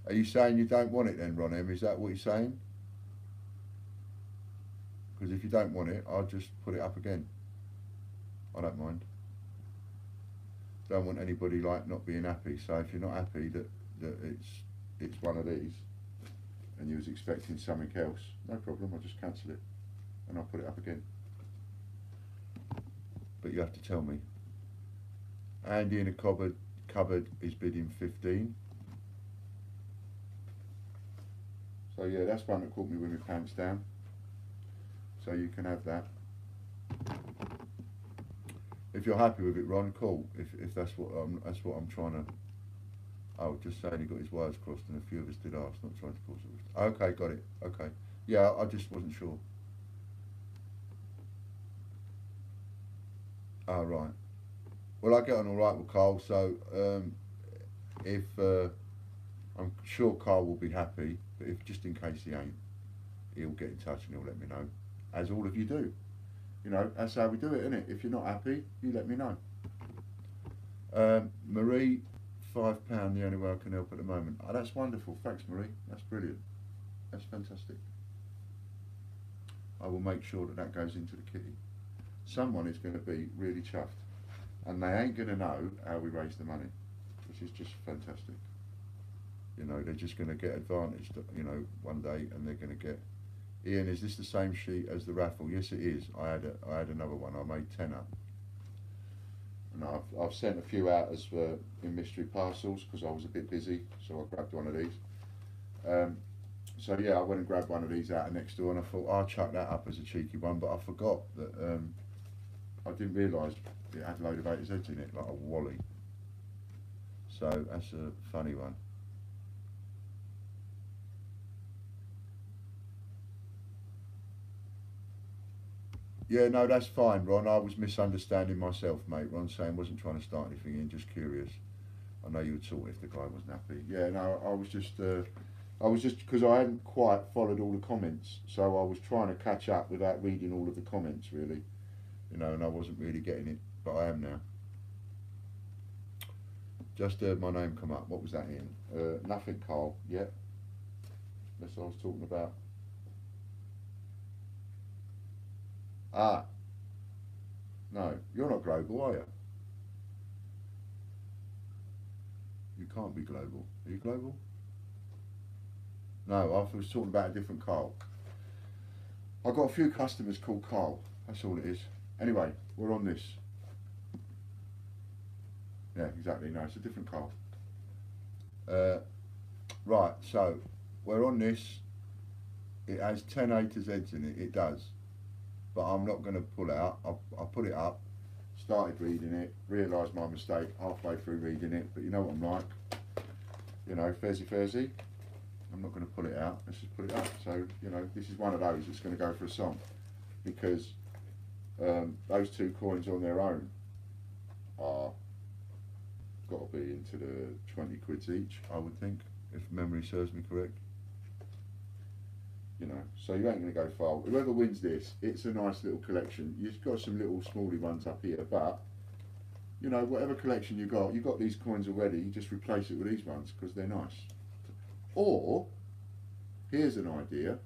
Are you saying you don't want it then, Ron M? Is that what you're saying? Because if you don't want it, I'll just put it up again. I don't mind. Don't want anybody like not being happy. So if you're not happy that it's one of these and you was expecting something else, no problem, I'll just cancel it and I'll put it up again. But you have to tell me. Andy in a cupboard is bidding 15. So yeah, that's one that caught me with my pants down. So you can have that. If you're happy with it, Ron, cool. If that's what I'm trying to. Oh, just saying he got his wires crossed, and a few of us did ask, not trying to cause it. Okay, got it. Okay, yeah, I just wasn't sure. Oh, right. Well, I get on all right with Carl, so if I'm sure Carl will be happy, but if just in case he ain't, he'll get in touch and he'll let me know, as all of you do. You know, that's how we do it, isn't it? If you're not happy, you let me know. Marie, £5, the only way I can help at the moment. Oh, that's wonderful. Thanks, Marie. That's brilliant. That's fantastic. I will make sure that that goes into the kitty. Someone is going to be really chuffed, and they ain't going to know how we raise the money, which is just fantastic. You know, they're just going to get advantaged, you know, one day, and they're going to get. Ian, is this the same sheet as the raffle? Yes, it is. I had another one. I made 10 up. And I've sent a few out as in mystery parcels because I was a bit busy, so I grabbed one of these. So yeah, I went and grabbed one of these out of next door, and I thought I'll chuck that up as a cheeky one, but I forgot that I didn't realise it had a load of 8's heads in it, like a wally. So that's a funny one. Yeah, no, that's fine, Ron. I was misunderstanding myself, mate. Ron saying wasn't trying to start anything in, just curious. I know you would sort if the guy wasn't happy. Yeah, no, I was just because I hadn't quite followed all the comments, so I was trying to catch up without reading all of the comments, really. You know, and I wasn't really getting it, but I am now. Just heard my name come up. What was that in? Nothing, Carl. Yeah, that's what I was talking about. Ah, no, you're not global, are you? You can't be global. Are you global? No, I was talking about a different Carl. I've got a few customers called Carl. That's all it is. Anyway, we're on this. Yeah, exactly. No, it's a different Carl. Right, so we're on this. It has 10 A to Z's in it. It does. But I'm not going to pull out. I put it up, started reading it, realised my mistake halfway through reading it. But you know what I'm like. You know, Fezzy. I'm not going to pull it out. Let's just put it up. So, you know, this is one of those that's going to go for a song. Because those 2 coins on their own are got to be into the 20 quids each, I would think, if memory serves me correct. You know, so you ain't going to go far. Whoever wins this, it's a nice little collection. You've got some little smally ones up here, but you know, whatever collection you've got these coins already. You just replace it with these ones because they're nice. Or here's an idea: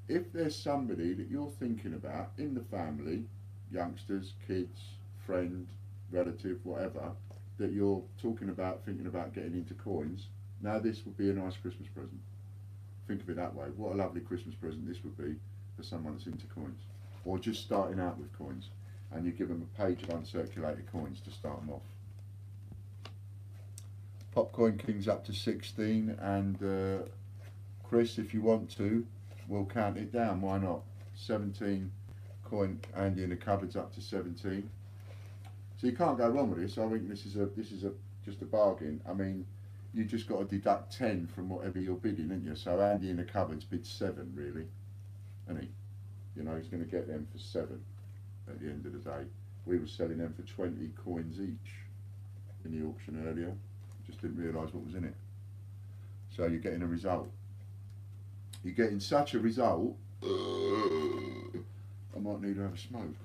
if there's somebody that you're thinking about in the family, youngsters, kids, friend, relative, whatever, that you're talking about, thinking about getting into coins, now this would be a nice Christmas present. Think of it that way. What a lovely Christmas present this would be for someone that's into coins, or just starting out with coins, and you give them a page of uncirculated coins to start them off. Popcoin King's up to 16, and Chris, if you want to, we'll count it down. Why not? 17 coin Andy in the cupboard's up to 17. So you can't go wrong with this. I think this is just a bargain. I mean, you just got to deduct 10 from whatever you're bidding, ain't you? So Andy in the cupboard's bid 7, really, isn't he? You know, he's going to get them for 7 at the end of the day. We were selling them for 20 coins each in the auction earlier. Just didn't realise what was in it. So you're getting a result. You're getting such a result. I might need to have a smoke.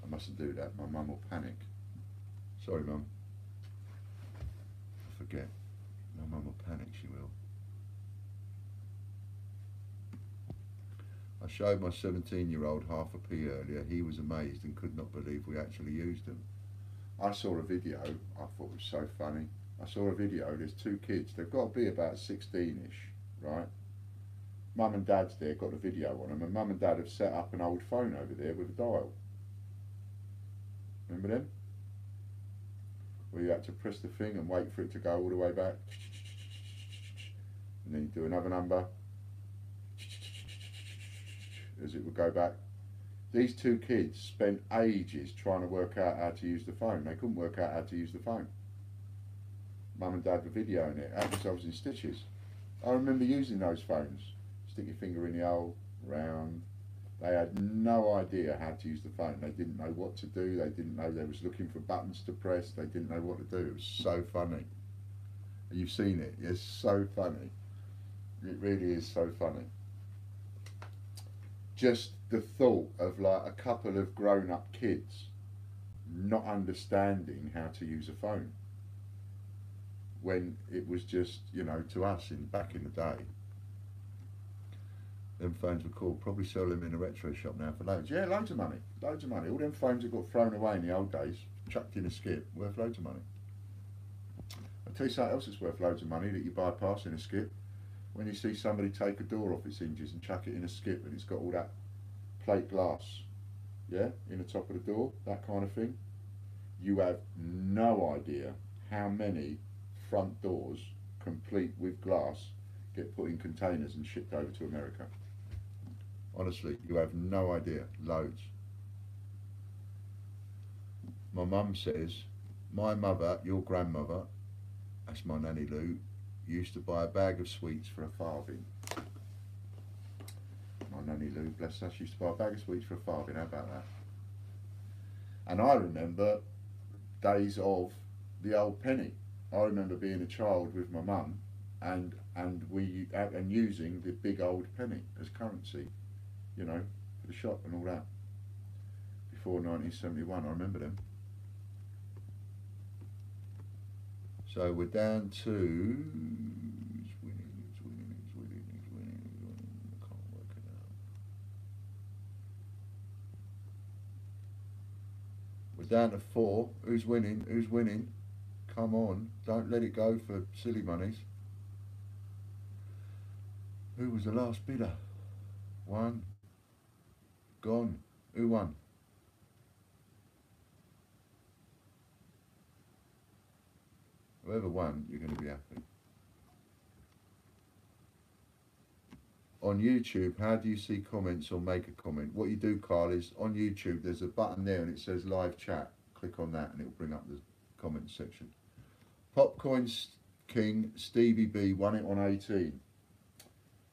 I mustn't do that. My mum will panic. Sorry, Mum. Forget. My mum will panic, she will. I showed my 17-year-old half a p earlier. He was amazed and could not believe we actually used them. I saw a video, I thought it was so funny. I saw a video, there's 2 kids, they've got to be about 16-ish, right? Mum and Dad's there, got a video on them, and Mum and Dad have set up an old phone over there with a dial. Remember them? Where you had to press the thing and wait for it to go all the way back. And then you do another number. As it would go back. These 2 kids spent ages trying to work out how to use the phone. They couldn't work out how to use the phone. Mum and Dad were videoing it, had themselves in stitches. I remember using those phones. Stick your finger in the hole, round, They had no idea how to use the phone. They didn't know what to do. They didn't know they was looking for buttons to press. They didn't know what to do. It was so funny. You've seen it. It's so funny. It really is so funny. Just the thought of like a couple of grown-up kids not understanding how to use a phone when it was just, you know, to us in back in the day. Them phones were cool. Probably sell them in a retro shop now for loads. Yeah, loads of money. Loads of money. All them phones that got thrown away in the old days, chucked in a skip, worth loads of money. I'll tell you something else that's worth loads of money that you bypass in a skip. When you see somebody take a door off its hinges and chuck it in a skip and it's got all that plate glass, yeah, in the top of the door, that kind of thing. You have no idea how many front doors, complete with glass, get put in containers and shipped over to America. Honestly, you have no idea. Loads. My mum says, my mother, your grandmother, that's my nanny Lou, used to buy a bag of sweets for a farthing. My nanny Lou, bless her, she used to buy a bag of sweets for a farthing. How about that? And I remember days of the old penny. I remember being a child with my mum and using the big old penny as currency, you know, for the shop and all that. Before 1971, I remember them. So we're down to who's winning. I can't work it out. We're down to 4. Who's winning? Who's winning? Come on, don't let it go for silly monies. Who was the last bidder? 1. Gone. Who won? Whoever won, you're going to be happy. On YouTube, how do you see comments or make a comment? What you do, Carl, is on YouTube there's a button there and it says live chat. Click on that and it will bring up the comments section. Popcorn King Stevie B won it on 18.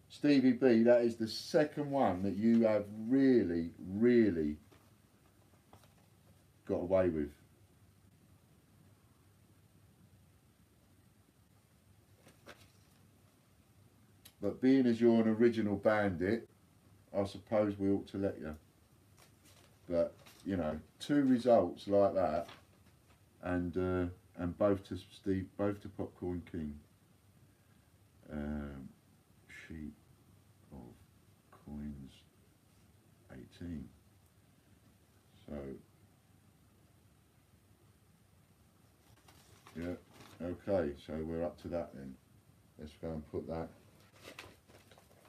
Stevie B, that is the second one that you have really, really got away with. But being as you're an original bandit, I suppose we ought to let you. But, you know, 2 results like that, and both to Steve, both to Popcorn King. Sheet of coins 18. So, yeah, okay, so we're up to that then. Let's go and put that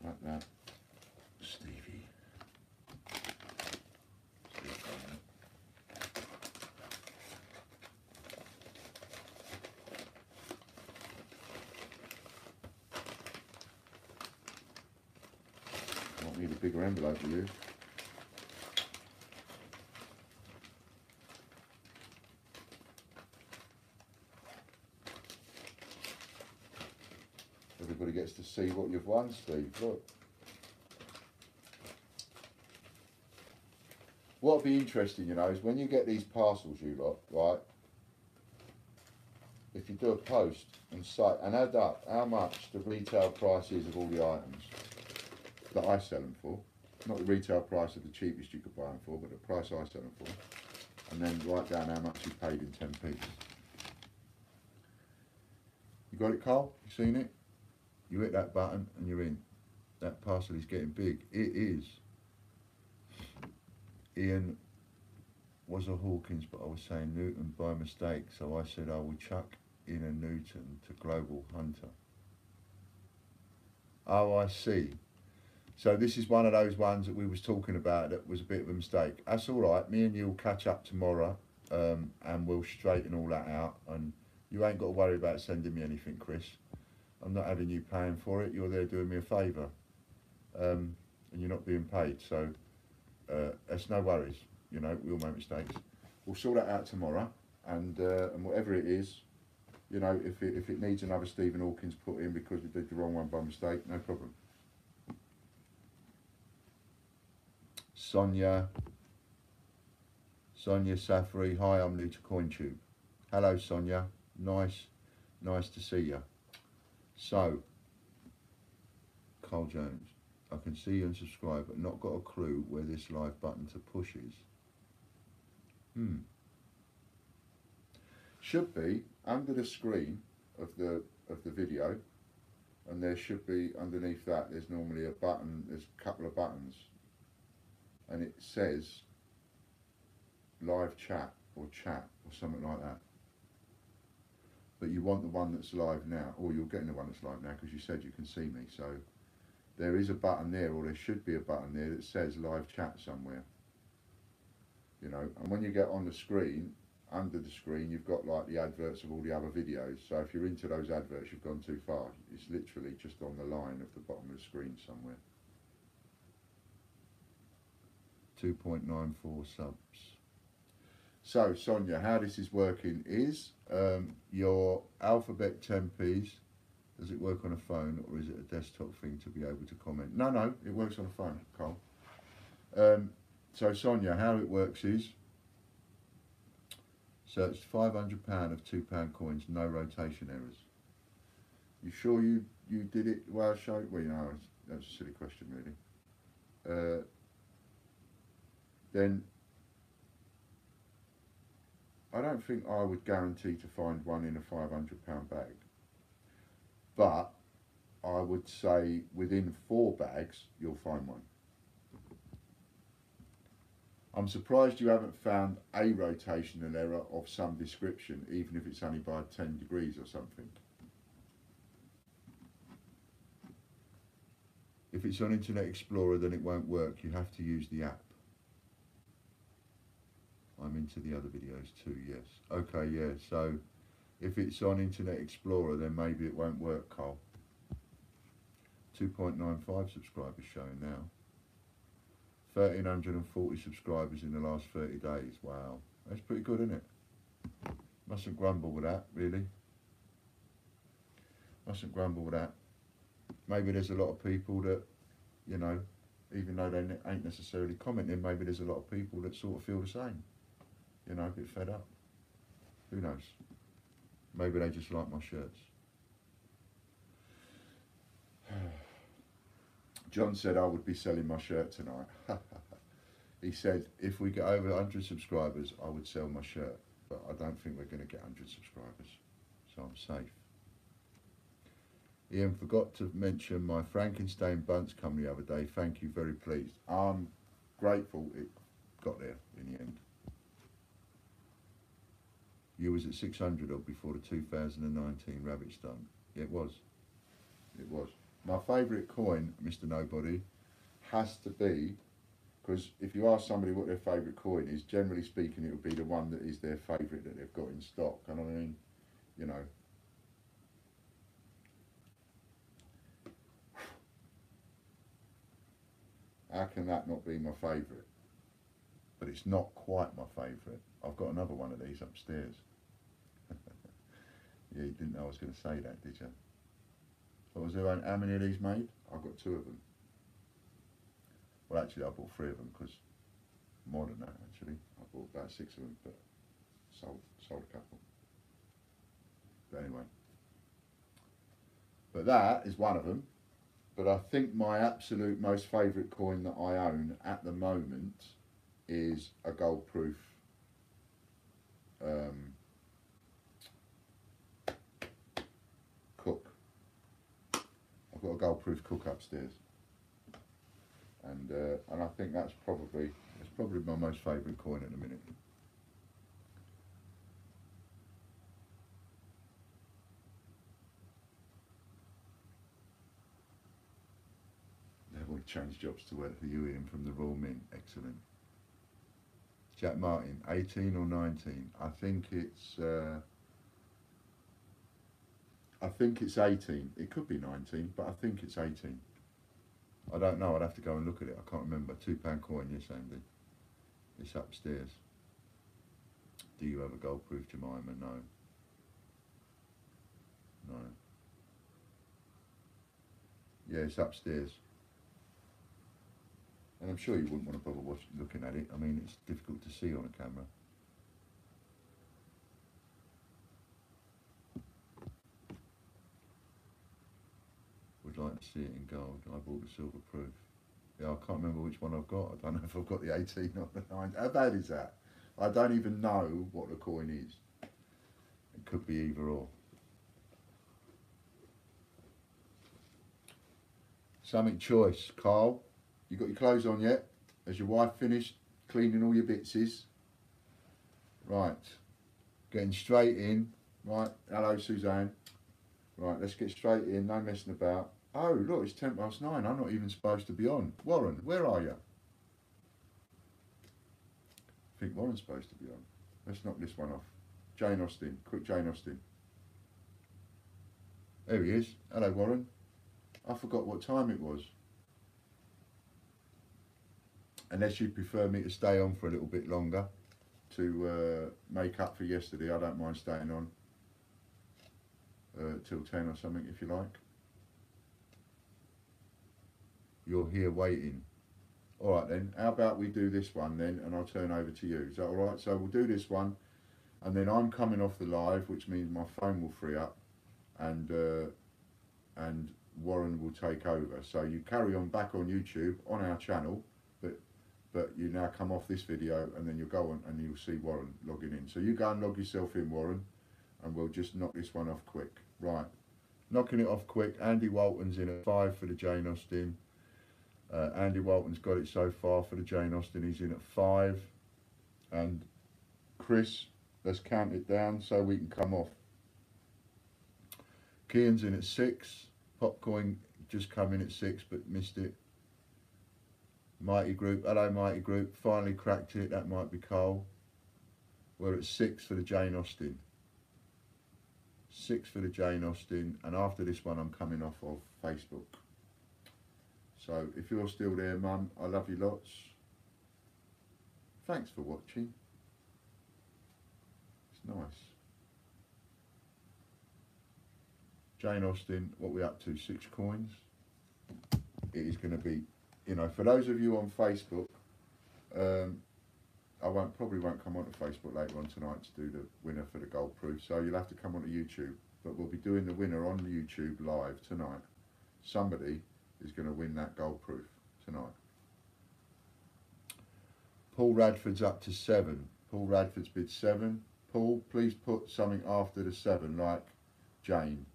like that. Stevie. Might need a bigger envelope to use. Everybody gets to see what you've won, Steve. Look. What'd be interesting, you know, is when you get these parcels, you lot, right? If you do a post and say and add up how much the retail price is of all the items that I sell them for, not the retail price of the cheapest you could buy them for, but the price I sell them for, and then write down how much you paid in 10p. You got it, Carl? You seen it? You hit that button and you're in. That parcel is getting big. It is. Ian was a Hawkins, but I was saying Newton by mistake, so I said I will chuck in a Newton to Global Hunter. Oh, I see. So this is one of those ones that we was talking about that was a bit of a mistake. That's all right. Me and you will catch up tomorrow, and we'll straighten all that out. And you ain't got to worry about sending me anything, Chris. I'm not having you paying for it. You're there doing me a favour, and you're not being paid. So that's no worries. You know, we all make mistakes. We'll sort that out tomorrow, and whatever it is, you know, if it needs another Stephen Hawkins put in because we did the wrong one by mistake, no problem. Sonia Safri, hi, I'm new to CoinTube. Hello Sonia, nice to see you. So, Carl Jones, I can see you and subscribe, but not got a clue where this live button to push is. Should be under the screen of the video, and there should be underneath that. There's normally a button. There's a couple of buttons, and it says live chat or something like that. But you want the one that's live now, or you're getting the one that's live now because you said you can see me. So there is a button there, or there should be a button there that says live chat somewhere. You know, and when you get on the screen, under the screen, you've got like the adverts of all the other videos. So if you're into those adverts, you've gone too far. It's literally just on the line of the bottom of the screen somewhere. 2.94 subs. So Sonia, how this is working is your Alphabet 10p's. Does it work on a phone or is it a desktop thing to be able to comment? No, it works on a phone, Carl. So Sonia, how it works is, searched £500 of £2 coins, no rotation errors. You sure you did it well show? Well, you know, that's a silly question really. Then I don't think I would guarantee to find one in a £500 bag, but I would say within 4 bags you'll find one. I'm surprised you haven't found a rotational error of some description, even if it's only by 10 degrees or something. If it's on Internet Explorer, then it won't work. You have to use the app. I'm into the other videos too, yes. Okay, yeah, so if it's on Internet Explorer, then maybe it won't work, Carl. 2.95 subscribers showing now. 1,340 subscribers in the last 30 days. Wow, that's pretty good, isn't it? Mustn't grumble with that, really. Mustn't grumble with that. Maybe there's a lot of people that, you know, even though they ain't necessarily commenting, maybe there's a lot of people that sort of feel the same. You know, a bit fed up. Who knows? Maybe they just like my shirts. John said I would be selling my shirt tonight. He said if we get over 100 subscribers, I would sell my shirt. But I don't think we're going to get 100 subscribers. So I'm safe. Ian forgot to mention my Frankenstein bunts come the other day. Thank you, very pleased. I'm grateful it got there in the end. You was at 600 odd before the 2019 rabbit stunt. Yeah, it was. It was. My favourite coin, Mr. Nobody, has to be, because if you ask somebody what their favourite coin is, generally speaking, it would be the one that is their favourite that they've got in stock. And I mean, you know. How can that not be my favourite? But it's not quite my favourite. I've got another one of these upstairs. Yeah, you didn't know I was going to say that, did you? What was there? How many of these made? I've got 2 of them. Well, actually, I bought 3 of them because more than that. Actually, I bought about 6 of them, but sold a couple. But anyway, but that is one of them. But I think my absolute most favourite coin that I own at the moment is a gold proof cook. I've got a gold proof cook upstairs, and I think that's probably my most favourite coin at the minute. They've all changed jobs to work for you, Ian, from the Royal Mint. Excellent. Jack Martin, 18 or 19? I think it's 18. It could be 19, but I think it's 18. I don't know. I'd have to go and look at it. I can't remember. £2 coin, yes, Andy. It's upstairs. Do you have a gold proof Jemima? No. No. Yeah, it's upstairs. And I'm sure you wouldn't want to bother looking at it. I mean, it's difficult to see on a camera. Would like to see it in gold. I bought the silver proof. Yeah, I can't remember which one I've got. I don't know if I've got the 18 or the 9. How bad is that? I don't even know what the coin is. It could be either or. Something choice. Carl, you got your clothes on yet? Has your wife finished cleaning all your bitses? Right. Getting straight in. Right. Hello, Suzanne. Right, let's get straight in. No messing about. Oh, look, it's 9:10. I'm not even supposed to be on. Warren, where are you? I think Warren's supposed to be on. Let's knock this one off. Jane Austen. Quick Jane Austen. There he is. Hello, Warren. I forgot what time it was. Unless you prefer me to stay on for a little bit longer to make up for yesterday, I don't mind staying on till 10 or something if you like. You're here waiting. All right then, how about we do this one then and I'll turn over to you. Is that all right? So we'll do this one and then I'm coming off the live, which means my phone will free up and Warren will take over. So you carry on back on YouTube on our channel, but you now come off this video and then you'll go on and you'll see Warren logging in. So you go and log yourself in, Warren, and we'll just knock this one off quick. Right, knocking it off quick. Andy Walton's in at 5 for the Jane Austen. Andy Walton's got it so far for the Jane Austen. He's in at 5. And Chris, let's count it down so we can come off. Kian's in at 6. Popcoin just come in at 6 but missed it. Mighty Group, hello Mighty Group, finally cracked it. That might be Cole. We're at 6 for the Jane Austen. 6 for the Jane Austen, and after this one I'm coming off of Facebook. So if you're still there, Mum, I love you lots. Thanks for watching. It's nice. Jane Austen, what we up to? 6 coins. It is going to be, you know, for those of you on Facebook, I probably won't come onto Facebook later on tonight to do the winner for the gold proof, so you'll have to come onto YouTube. But we'll be doing the winner on YouTube live tonight. Somebody is going to win that gold proof tonight. Paul Radford's up to 7. Paul Radford's bid 7. Paul, please put something after the 7, like Jane.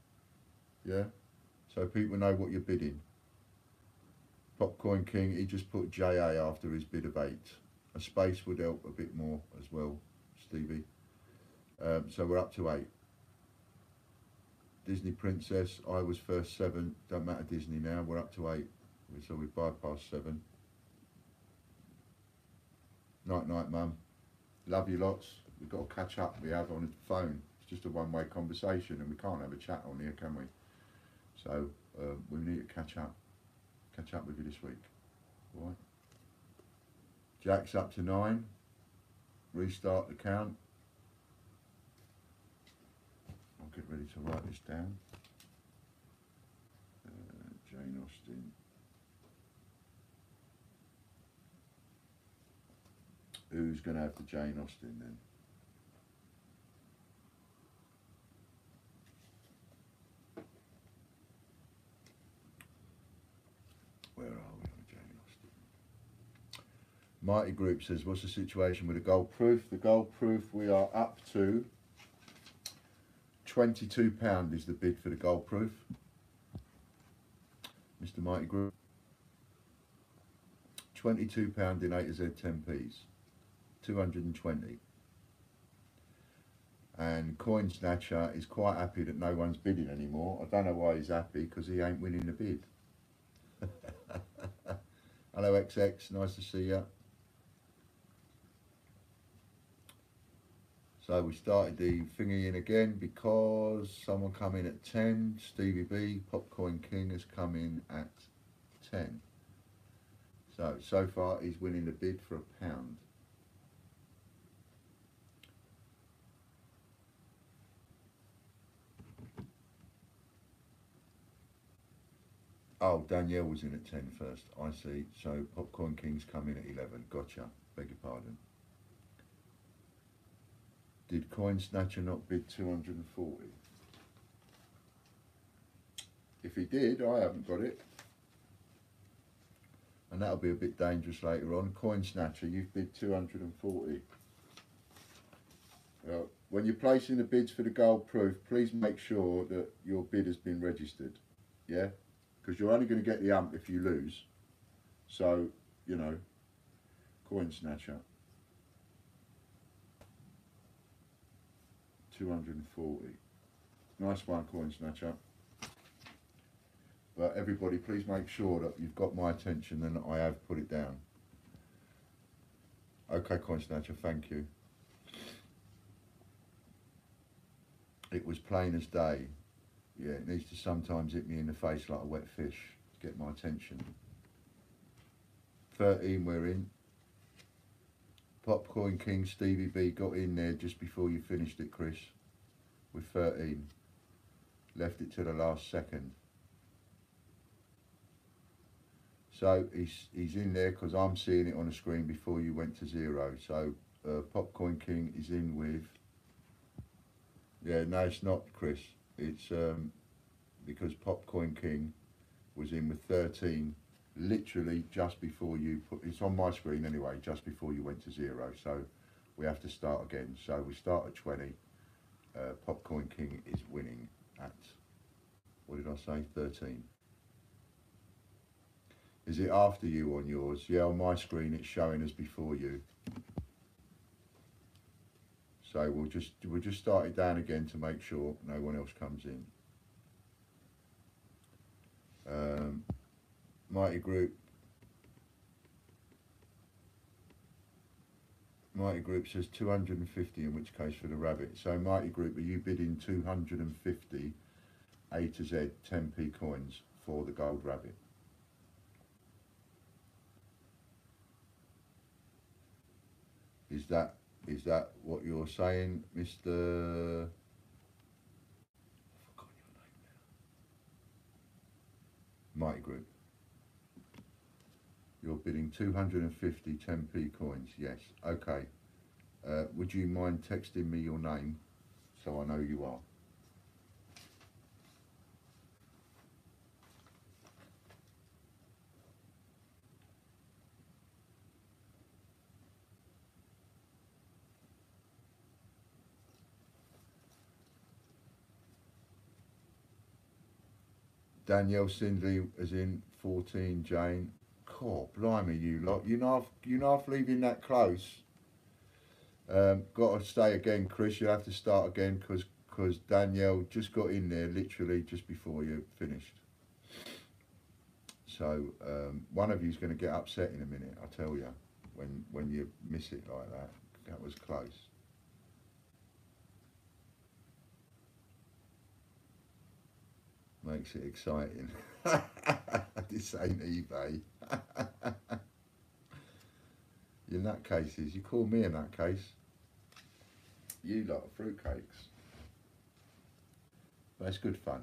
Yeah? So people know what you're bidding. Popcorn King, he just put JA after his bid of 8. A space would help a bit more as well, Stevie. So we're up to 8. Disney Princess, I was first 7. Don't matter Disney now, we're up to 8. So we bypassed 7. Night night, Mum. Love you lots. We've got to catch up. We have on the phone. It's just a one-way conversation and we can't have a chat on here, can we? So we need to catch up. Catch up with you this week. All right. Jack's up to 9. Restart the count. I'll get ready to write this down. Jane Austen. Who's going to have the Jane Austen then? Where are we on Jane Austen? Mighty Group says, what's the situation with the gold proof? The gold proof, we are up to £22 is the bid for the gold proof. Mr. Mighty Group. £22 in A to Z 10p's. 220. And Coin Snatcher is quite happy that no one's bidding anymore. I don't know why he's happy, because he ain't winning the bid. Hello XX, nice to see you. So we started the thingy in again because someone come in at 10. Stevie B, Popcoin King has come in at 10. So far he's winning the bid for £1. Oh, Danielle was in at 10 first. I see. So Popcorn King's come in at 11. Gotcha. Beg your pardon. Did Coin Snatcher not bid 240? If he did, I haven't got it. And that'll be a bit dangerous later on. Coin Snatcher, you've bid 240. When you're placing the bids for the gold proof, please make sure that your bid has been registered. Yeah? Because you're only going to get the ump if you lose. So, you know, Coin Snatcher. 240. Nice one, Coin Snatcher. But everybody, please make sure that you've got my attention and that I have put it down. Okay, Coin Snatcher, thank you. It was plain as day. Yeah, it needs to sometimes hit me in the face like a wet fish to get my attention. 13 we're in. Popcorn King Stevie B got in there just before you finished it, Chris, with 13. Left it to the last second. So he's in there because I'm seeing it on the screen before you went to 0. So Popcorn King is in with, yeah, no it's not, Chris. It's because Popcorn King was in with 13 literally just before you put, it's on my screen anyway, just before you went to 0. So we have to start again. So we start at 20. Popcorn King is winning at, what did I say, 13. Is it after you on yours? Yeah, on my screen it's showing as before you. So we'll just start it down again to make sure no one else comes in. Mighty Group says 250, in which case for the rabbit. So Mighty Group, are you bidding 250 A to Z 10p coins for the gold rabbit? Is that what you're saying, Mr. I forgot your name now. Mighty Group. You're bidding 250 10p coins. Yes. Okay. Would you mind texting me your name so I know who you are? Danielle Sindley is in 14. Jane. God, blimey, you lot. You're not leaving that close. Got to stay again, Chris. You have to start again because Danielle just got in there literally just before you finished. So one of you's going to get upset in a minute, I tell you, when you miss it like that. That was close. Makes it exciting. This ain't eBay. You nutcases. You call me a nutcase. You lot are fruitcakes. But it's good fun.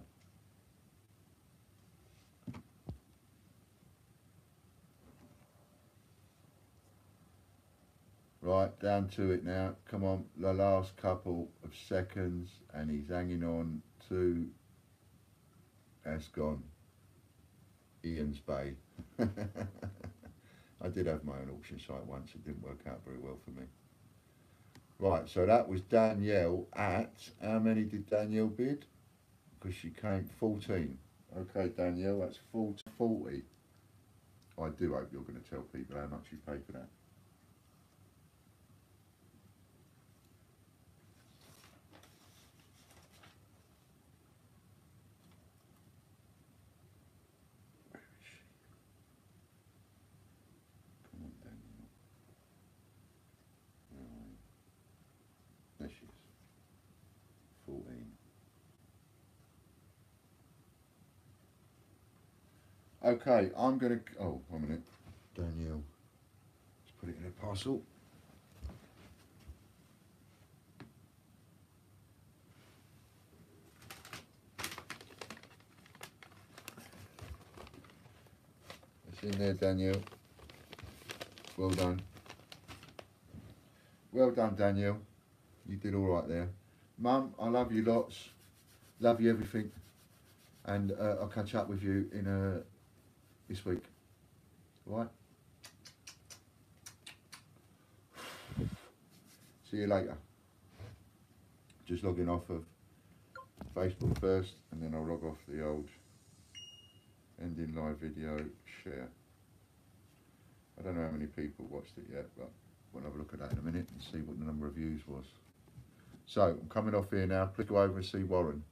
Right, down to it now. Come on, the last couple of seconds, and he's hanging on to. That's gone. Ian's Bay. I did have my own auction site once. It didn't work out very well for me. Right, so that was Danielle at, how many did Danielle bid? Because she came 14. Okay, Danielle, that's 40. I do hope you're going to tell people how much you paid for that. There she is. 14. Okay, I'm going to... Oh, 1 minute. Danielle. Let's put it in a parcel. In there, Danielle. Well done. Well done, Danielle. You did all right there. Mum, I love you lots. Love you everything. And I'll catch up with you in this week. All right? See you later. Just logging off of Facebook first, and then I'll log off the old ending live video share. I don't know how many people watched it yet, but we'll have a look at that in a minute and see what the number of views was. So I'm coming off here now. Please go over and see Warren.